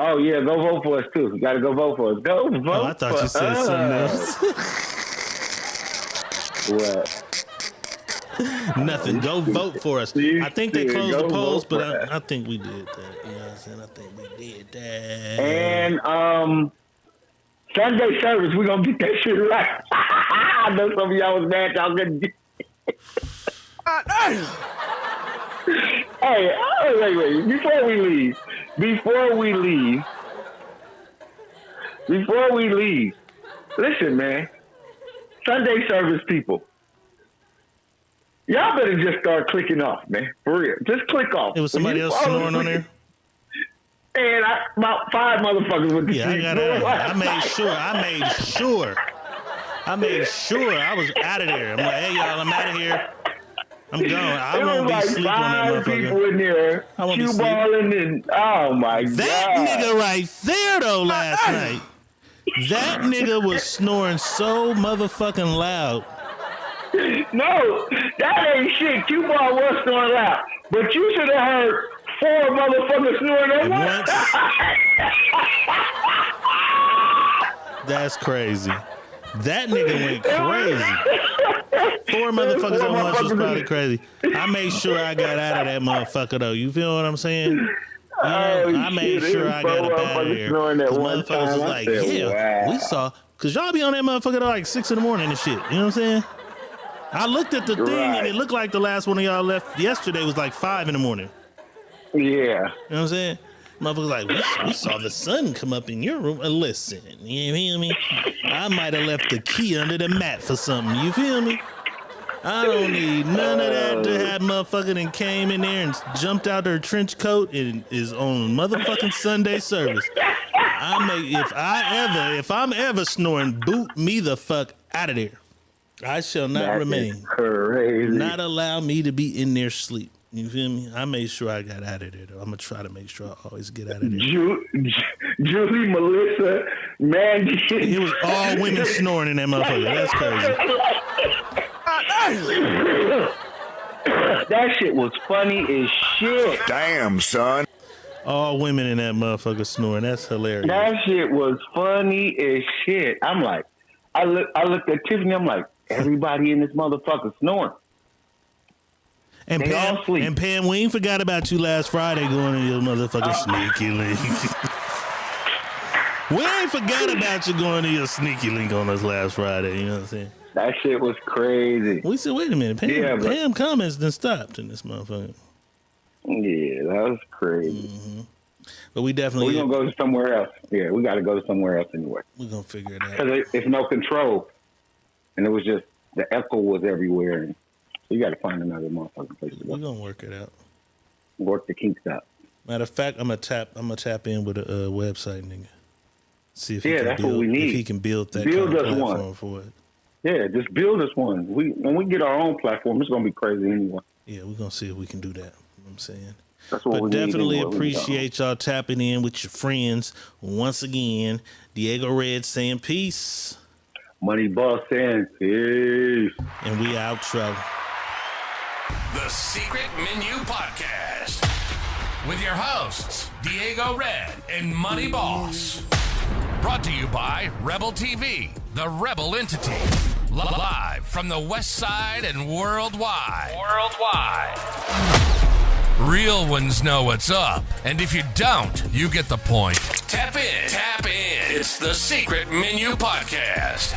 Oh, yeah, go vote for us, too. You got to go vote for us. Go vote for us. Oh, I thought you said something else. Nothing. Go vote for us. I think they closed the polls, but I think we did that. You know what I'm saying? I think we did that. And Sunday service, we're going to get that shit right. I know some of y'all was mad y'all couldn't get it. Hey, wait. Before we leave, listen, man. Sunday service people, y'all better just start clicking off, man. For real. Just click off. It was somebody else snoring on there? And about 5 motherfuckers with the Yeah, I got it. I made sure I was out of there. I'm like, hey, y'all, I'm out of here. I'm gone. I won't be sleeping on that motherfucker. People in there, cue balling and oh my god. That nigga right there though last night. That nigga was snoring so motherfucking loud. No, that ain't shit. Cue ball was snoring loud, but you should have heard 4 motherfuckers snoring at once. That's crazy. That nigga went crazy. 4 motherfuckers at once was probably crazy. I made sure I got out of that motherfucker though. You feel what I'm saying? I made sure I got up out of there. Motherfuckers was like, we saw, cause y'all be on that motherfucker at like 6 in the morning and shit. You know what I'm saying? I looked at the thing and it looked like the last one of y'all left yesterday was like 5 in the morning. Yeah. You know what I'm saying? Motherfuckers like, we saw the sun come up in your room. Listen, you feel me? I might have left the key under the mat for something. You feel me? I don't need none of that to have motherfucker and came in there and jumped out her trench coat and is on motherfucking Sunday service. If I'm ever snoring, boot me the fuck out of there. I shall not remain. Crazy. Not allow me to be in there sleep. You feel me? I made sure I got out of there, though. I'm going to try to make sure I always get out of there. Julie, Melissa, Maggie. It was all women snoring in that motherfucker. That's crazy. That shit was funny as shit. Damn, son. All women in that motherfucker snoring. That's hilarious. That shit was funny as shit. I'm like, I looked at Tiffany. I'm like, everybody in this motherfucker snoring. And they all sleep. And Pam, we ain't forgot about you last Friday going to your motherfucking sneaky link. We ain't forgot about you going to your sneaky link on us last Friday. You know what I'm saying? That shit was crazy. We said, wait a minute. Pam comments done stopped in this motherfucker. Yeah, that was crazy. Mm-hmm. But we definitely... We're going to go to somewhere else. Yeah, we got to go to somewhere else anyway. We're going to figure it out. Because it's no control. And it was just, the echo was everywhere. And you got to find another motherfucking place to go. We're going to work it out. Work the kinks out. Matter of fact, I'm gonna tap in with a website, nigga. See if that's what we need. If he can build that build kind of us platform one for it. Yeah, just build us one. When we get our own platform, it's gonna be crazy anyway. Yeah, we're gonna see if we can do that. You know what I'm saying? That's what we definitely need appreciate y'all tapping in with your friends. Once again, Diego Red saying peace. Money Boss saying peace. And we outro. The Secret Menu Podcast with your hosts, Diego Red and Money Boss. Brought to you by Rebel TV, the Rebel entity. Live from the West Side and worldwide. Real ones know what's up. And if you don't, you get the point. Tap in. It's the Secret Menu Podcast.